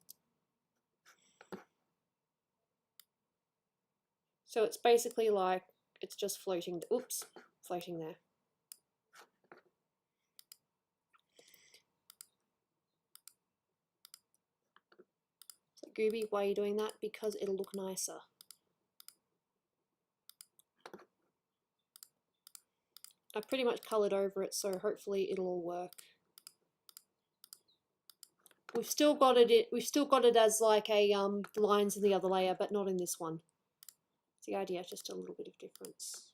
So it's basically like, it's just floating, oops, floating there. So Gooby, why are you doing that? Because it'll look nicer. I pretty much coloured over it, so hopefully it'll all work. We've still got it as like a lines in the other layer, but not in this one. It's the idea, just a little bit of difference.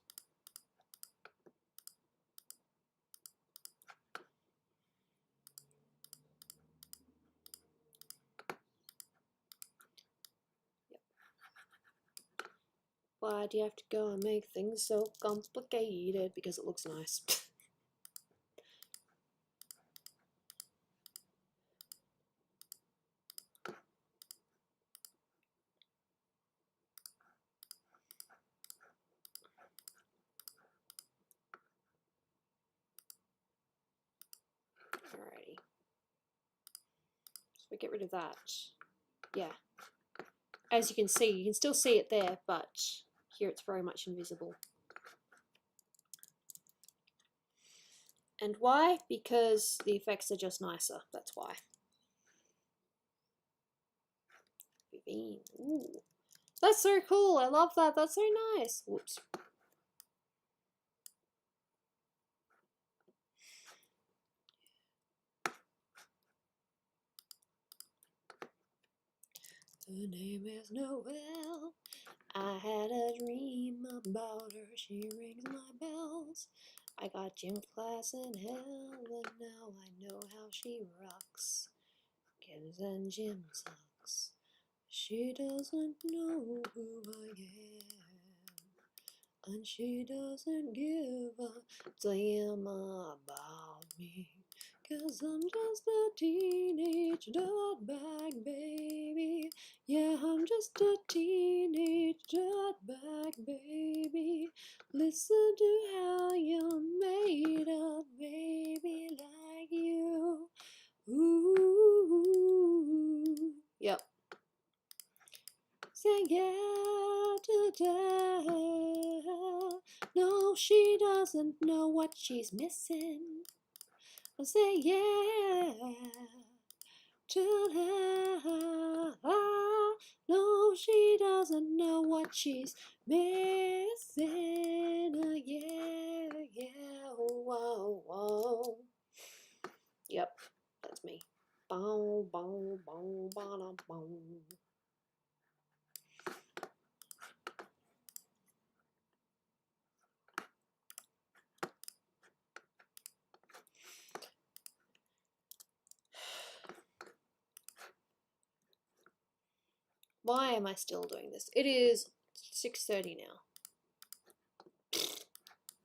Yep. Why do you have to go and make things so complicated? Because it looks nice. Alrighty. So we get rid of that. Yeah. As you can still see it there, but here it's very much invisible. And why? Because the effects are just nicer. That's why. Ooh. That's so cool. I love that. That's so nice. Whoops. Her name is Noelle. I had a dream about her. She rings my bells. I got gym class in hell, and now I know how she rocks. Gives and gym sucks. She doesn't know who I am, and she doesn't give a damn about me. 'Cause I'm just a teenage dirtbag baby. Yeah, I'm just a teenage dirtbag baby. Listen to how you're made up, baby, like you. Ooh. Yep. Say yeah to she doesn't know what she's missing. I say yeah to her. No, she doesn't know what she's missing. Yeah, yeah, whoa, whoa. Yep, that's me. Bow, bow, bow, bow, bow. Why am I still doing this? It is 6:30 now.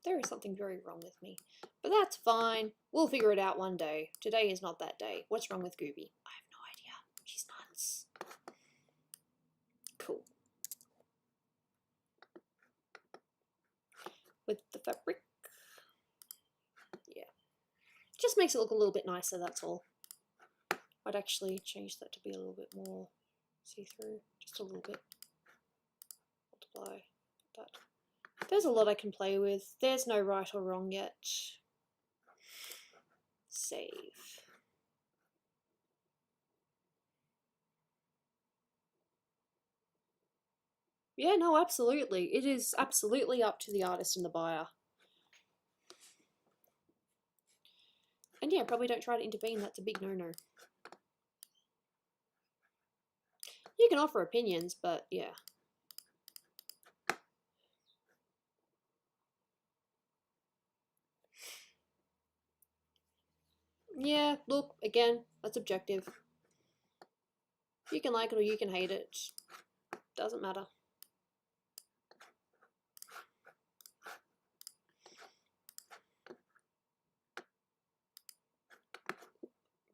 There is something very wrong with me. But that's fine. We'll figure it out one day. Today is not that day. What's wrong with Gooby? I have no idea. She's nuts. Cool. With the fabric. Yeah. Just makes it look a little bit nicer, that's all. I'd actually change that to be a little bit more see-through. Just a little bit. Multiply that. There's a lot I can play with. There's no right or wrong yet. Save. Yeah, no, absolutely. It is absolutely up to the artist and the buyer. And yeah, probably don't try to intervene. That's a big no-no. You can offer opinions, but yeah. Yeah, look, again, that's objective. You can like it or you can hate it. Doesn't matter.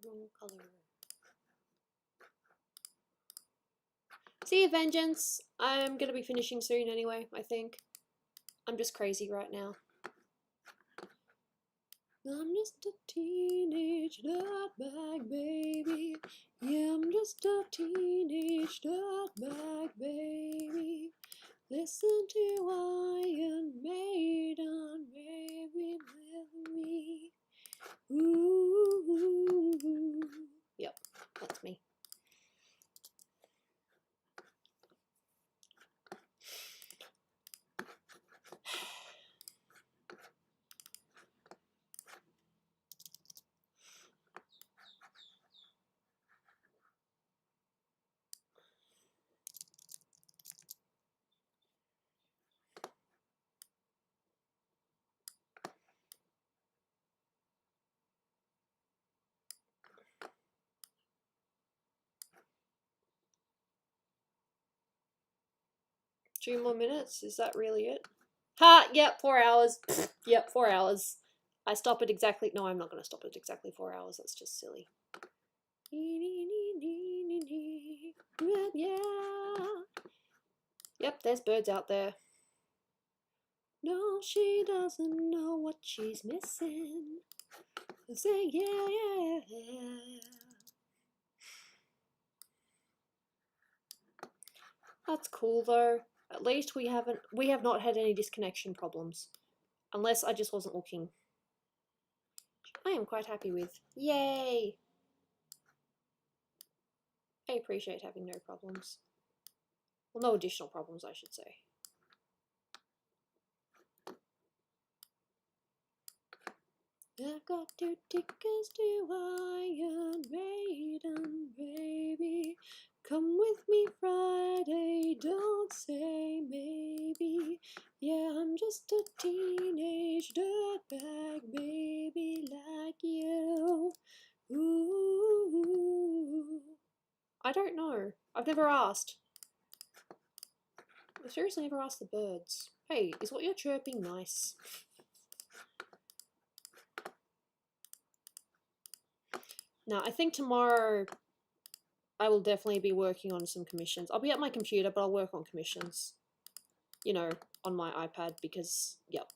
Wrong color. See you, Vengeance. I'm gonna be finishing soon anyway, I think. I'm just crazy right now. I'm just a teenage dirtbag baby. Yeah, I'm just a teenage dirtbag baby. Listen to Iron Maiden, baby, with me. Ooh. Yep, that's me. 2 more minutes? Is that really it? Ha! Yep, 4 hours. Yep, 4 hours. I stop at exactly... No, I'm not going to stop at exactly 4 hours. That's just silly. Yeah. Yep, there's birds out there. No, she doesn't know what she's missing. Say yeah. That's cool though. At least we have not had any disconnection problems. Unless I just wasn't looking. I am quite happy with. Yay! I appreciate having no problems. Well, no additional problems, I should say. I've got 2 tickets to Iron Maiden, baby. Come with me Friday, don't say maybe. Yeah, I'm just a teenage dirtbag baby like you. Ooh. I don't know. I've never asked. I've seriously never asked the birds. Hey, is what you're chirping nice? Now, I think tomorrow I will definitely be working on some commissions. I'll be at my computer, but I'll work on commissions. You know, on my iPad because, yep.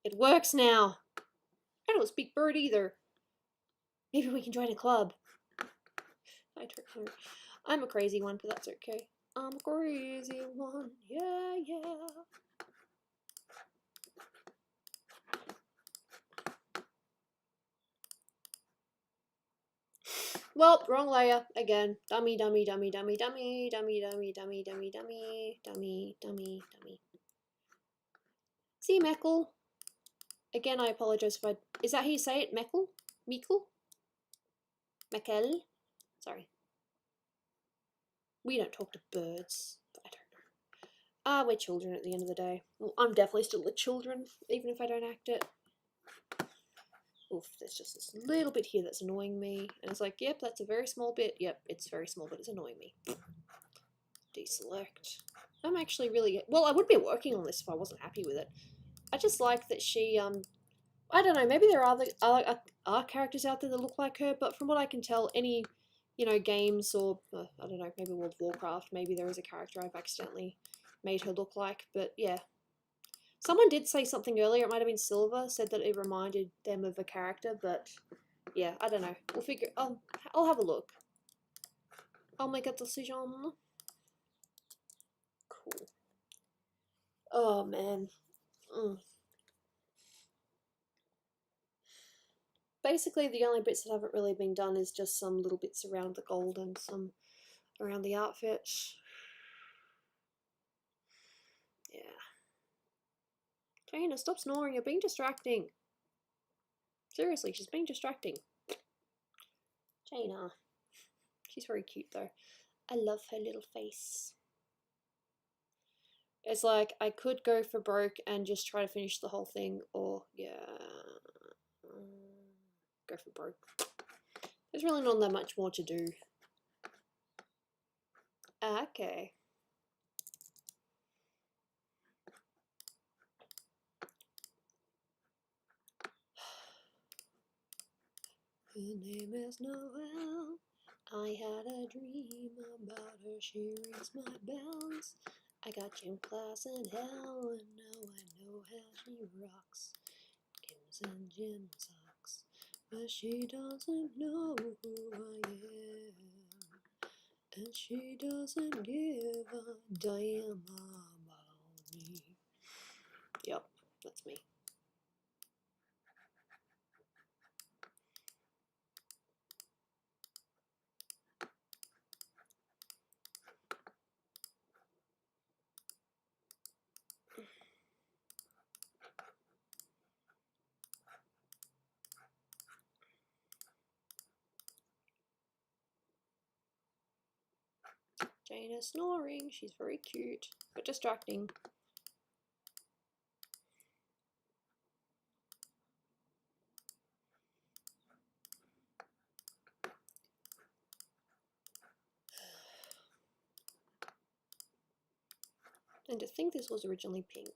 It works now. I don't speak bird either. Maybe we can join a club. I don't know. I'm a crazy one, but that's okay. I'm a crazy one. Yeah. Well, wrong layer again. Dummy, dummy, dummy, dummy, dummy, dummy, dummy, dummy, dummy, dummy, dummy, dummy, dummy. See, Meckle. Again, I apologize if I. Is that how you say it? Meckle? Meekle? Meckel? Sorry. We don't talk to birds. I don't know. Ah, we're children at the end of the day. Well, I'm definitely still the children, even if I don't act it. Oof, there's just this little bit here that's annoying me. And it's like, yep, that's a very small bit. Yep, it's very small, but it's annoying me. Deselect. I'm actually really... Well, I would be working on this if I wasn't happy with it. I just like that she, I don't know, maybe there are characters out there that look like her, but from what I can tell, any, you know, games or, I don't know, maybe World of Warcraft, maybe there is a character I've accidentally made her look like, but yeah. Someone did say something earlier, it might have been Silver, said that it reminded them of a character, but yeah, I don't know. We'll figure, I'll have a look. I'll make a decision. Cool. Oh, man. Basically, the only bits that haven't really been done is just some little bits around the gold and some around the outfit. Yeah. Jana, stop snoring. You're being distracting. Seriously, she's being distracting. Jana. She's very cute, though. I love her little face. It's like, I could go for broke and just try to finish the whole thing, or, yeah, go for broke. There's really not that much more to do. Okay. Her name is Noelle. I had a dream about her. She rings my bells. I got gym class in hell, and now I know how she rocks. Kims and gym socks, but she doesn't know who I am, and she doesn't give a damn about me. Yep, that's me. Jana snoring. She's very cute, but distracting. And to think this was originally pink.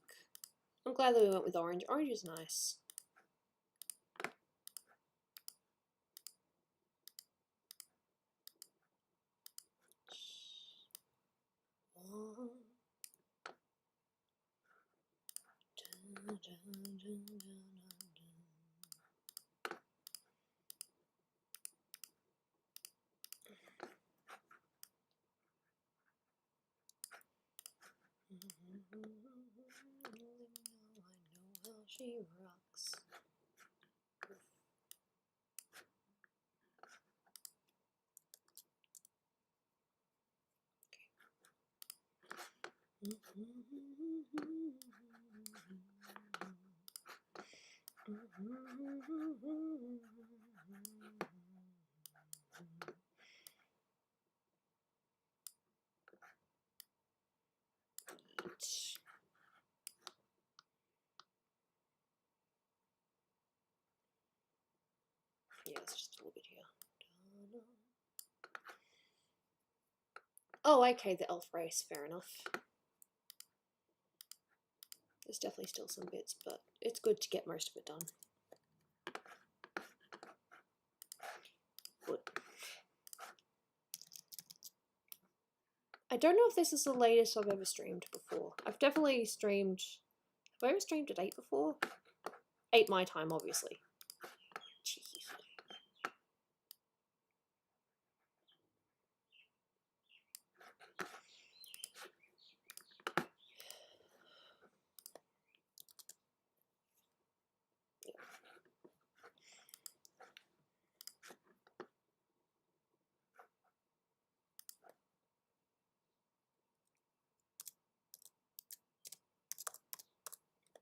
I'm glad that we went with orange. Orange is nice. I know how she rocks. Yeah, it's just a little bit here. Oh, okay, the elf race, fair enough. There's definitely still some bits, but it's good to get most of it done. Good. I don't know if this is the latest I've ever streamed before. I've definitely streamed... Have I ever streamed at 8 before? 8 my time, obviously. Jeez.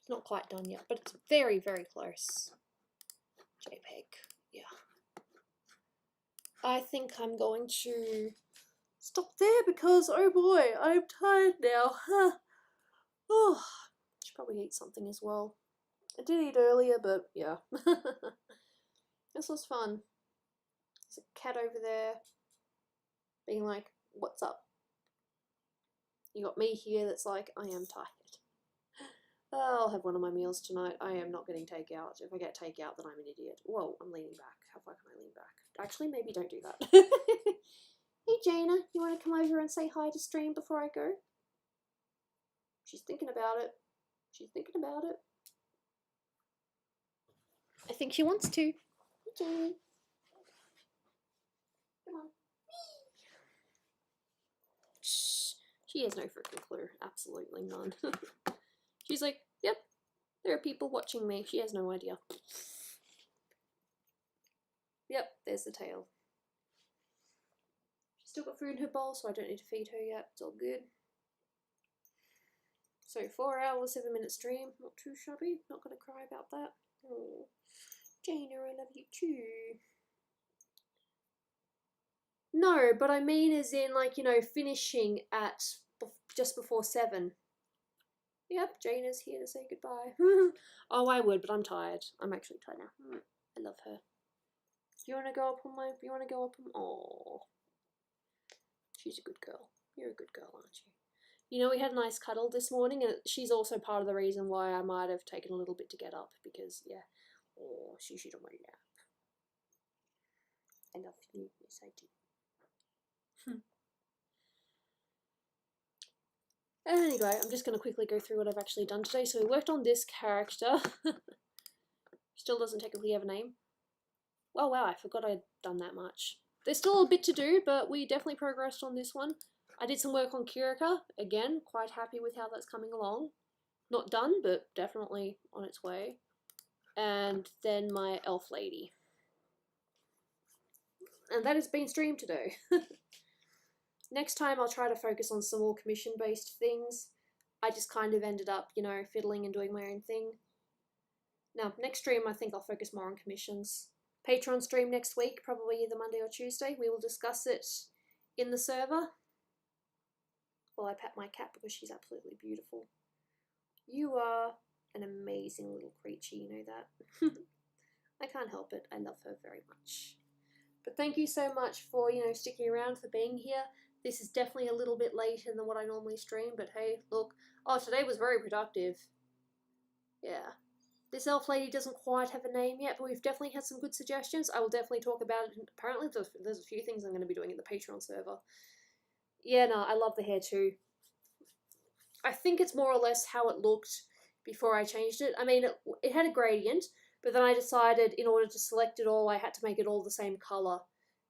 Not quite done yet, but it's very, very close. JPEG, yeah. I think I'm going to stop there because, oh boy, I'm tired now. Oh, should probably eat something as well. I did eat earlier, but yeah. This was fun. There's a cat over there being like, what's up? You got me here that's like, I am tired. I'll have one of my meals tonight. I am not getting takeout. If I get takeout, then I'm an idiot. Whoa, I'm leaning back. How far can I lean back? Actually, maybe don't do that. Hey, Jana, you want to come over and say hi to stream before I go? She's thinking about it. She's thinking about it. I think she wants to. Hey, Jana. Come on. Shh. She has no freaking clue. Absolutely none. She's like, yep, there are people watching me. She has no idea. Yep, there's the tail. She's still got food in her bowl, so I don't need to feed her yet. It's all good. So 4 hours, 7-minute stream. Not too shabby. Not gonna cry about that. Oh, Jana, I love you too. No, but I mean as in, like, you know, finishing at just before 7. Yep, Jana's here to say goodbye. Oh, I would, but I'm tired. I'm actually tired now. I love her. You wanna go up on my? You wanna go up on? Oh, she's a good girl. You're a good girl, aren't you? You know, we had a nice cuddle this morning, and she's also part of the reason why I might have taken a little bit to get up because, yeah, oh, she should have my lap. I love you. Yes, I do. Anyway, I'm just going to quickly go through what I've actually done today. So we worked on this character. Still doesn't technically have a name. Oh wow, I forgot I'd done that much. There's still a bit to do, but we definitely progressed on this one. I did some work on Kirika. Again, quite happy with how that's coming along. Not done, but definitely on its way. And then my elf lady. And that has been streamed today. Next time I'll try to focus on some more commission-based things. I just kind of ended up, you know, fiddling and doing my own thing. Now, next stream I think I'll focus more on commissions. Patreon stream next week, probably either Monday or Tuesday. We will discuss it in the server. While I pat my cat because she's absolutely beautiful. You are an amazing little creature, you know that. I can't help it. I love her very much. But thank you so much for, you know, sticking around, for being here. This is definitely a little bit later than what I normally stream, but hey, look. Oh, today was very productive. Yeah. This elf lady doesn't quite have a name yet, but we've definitely had some good suggestions. I will definitely talk about it. Apparently there's a few things I'm going to be doing in the Patreon server. Yeah, no, I love the hair too. I think it's more or less how it looked before I changed it. I mean, it had a gradient, but then I decided in order to select it all, I had to make it all the same colour.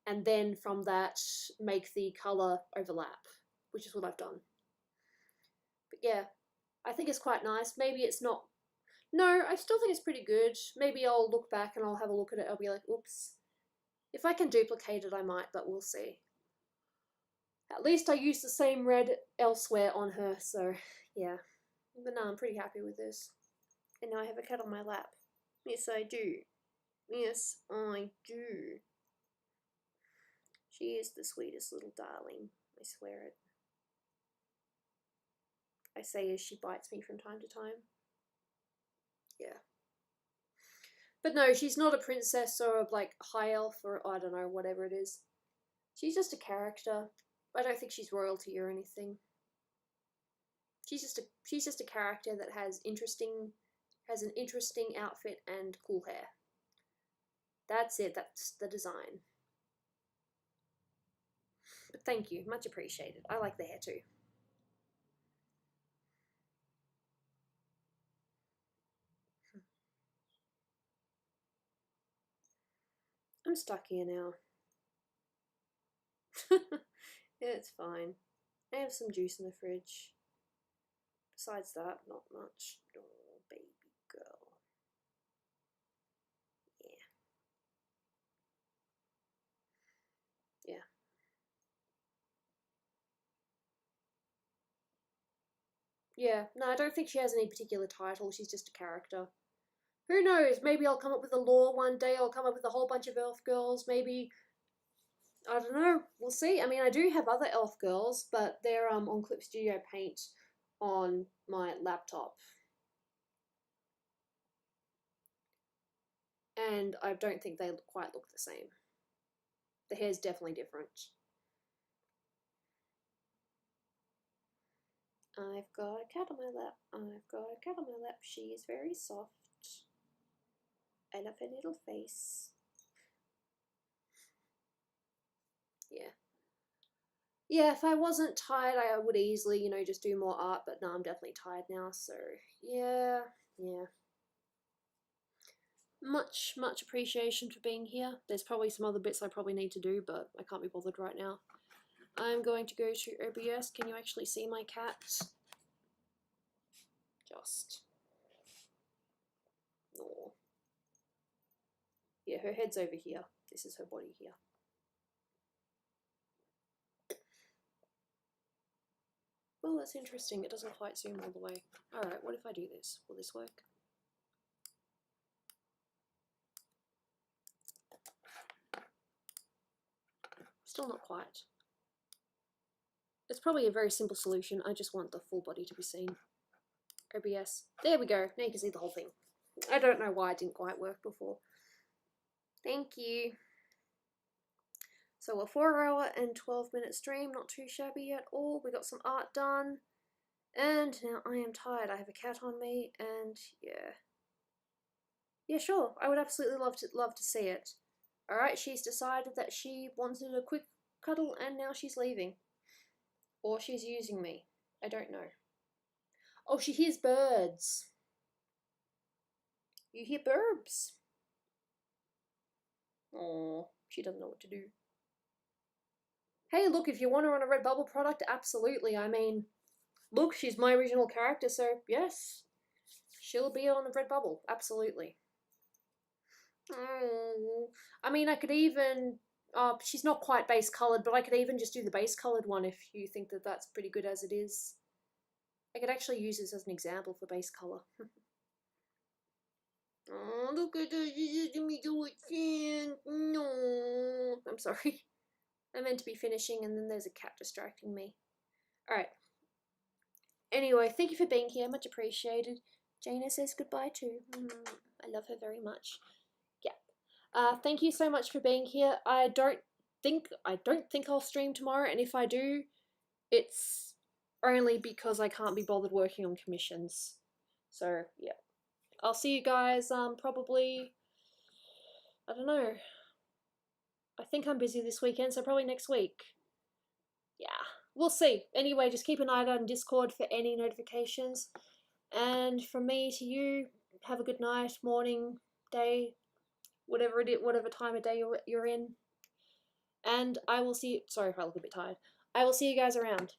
And then from that, make the colour overlap, which is what I've done. But yeah, I think it's quite nice. Maybe it's not... No, I still think it's pretty good. Maybe I'll look back and I'll have a look at it. I'll be like, oops. If I can duplicate it, I might, but we'll see. At least I used the same red elsewhere on her, so yeah. But no, I'm pretty happy with this. And now I have a cat on my lap. Yes, I do. Yes, I do. She is the sweetest little darling. I swear it. I say as she bites me from time to time. Yeah. But no, she's not a princess or a, like, high elf or, I don't know, whatever it is. She's just a character. I don't think she's royalty or anything. She's just a character that has an interesting outfit and cool hair. That's it, that's the design. But thank you, much appreciated. I like the hair too. I'm stuck here now. Yeah, it's fine. I have some juice in the fridge. Besides that, not much. Oh, baby girl. Yeah. Yeah, no, I don't think she has any particular title. She's just a character. Who knows? Maybe I'll come up with a lore one day. I'll come up with a whole bunch of elf girls. Maybe, I don't know. We'll see. I mean, I do have other elf girls, but they're on Clip Studio Paint on my laptop. And I don't think they quite look the same. The hair's definitely different. I've got a cat on my lap. I've got a cat on my lap. She is very soft. I love her little face. Yeah. Yeah, if I wasn't tired, I would easily, you know, just do more art, but no, I'm definitely tired now, so yeah. Much appreciation for being here. There's probably some other bits I probably need to do, but I can't be bothered right now. I'm going to go to OBS. Can you actually see my cat? Just. No. Yeah, her head's over here. This is her body here. Well, that's interesting. It doesn't quite zoom all the way. Alright, what if I do this? Will this work? Still not quite. It's probably a very simple solution. I just want the full body to be seen. OBS. There we go. Now you can see the whole thing. I don't know why it didn't quite work before. Thank you. So a 4-hour and 12-minute stream, not too shabby at all. We got some art done. And now I am tired. I have a cat on me, and yeah. Yeah, sure. I would absolutely love to see it. Alright, she's decided that she wanted a quick cuddle and now she's leaving. Or she's using me. I don't know. Oh, she hears birds. You hear burbs. Oh, she doesn't know what to do. Hey, look, if you want her on a Redbubble product, absolutely. I mean, look, she's my original character, so yes, she'll be on the Redbubble, absolutely. I mean, I could even, she's not quite base coloured, but I could even just do the base coloured one if you think that that's pretty good as it is. I could actually use this as an example for base colour. Oh, look at this, this is me do it. No, I'm sorry. I meant to be finishing and then there's a cat distracting me. Alright. Anyway, thank you for being here, much appreciated. Jana says goodbye too. I love her very much. Yeah. Thank you so much for being here. I don't think I'll stream tomorrow, and if I do, it's only because I can't be bothered working on commissions. So yeah. I'll see you guys probably, I don't know. I think I'm busy this weekend, so probably next week. Yeah, we'll see. Anyway, just keep an eye out on Discord for any notifications. And from me to you, have a good night, morning, day, whatever it is, whatever time of day you're in. And I will see you. Sorry if I look a bit tired. I will see you guys around.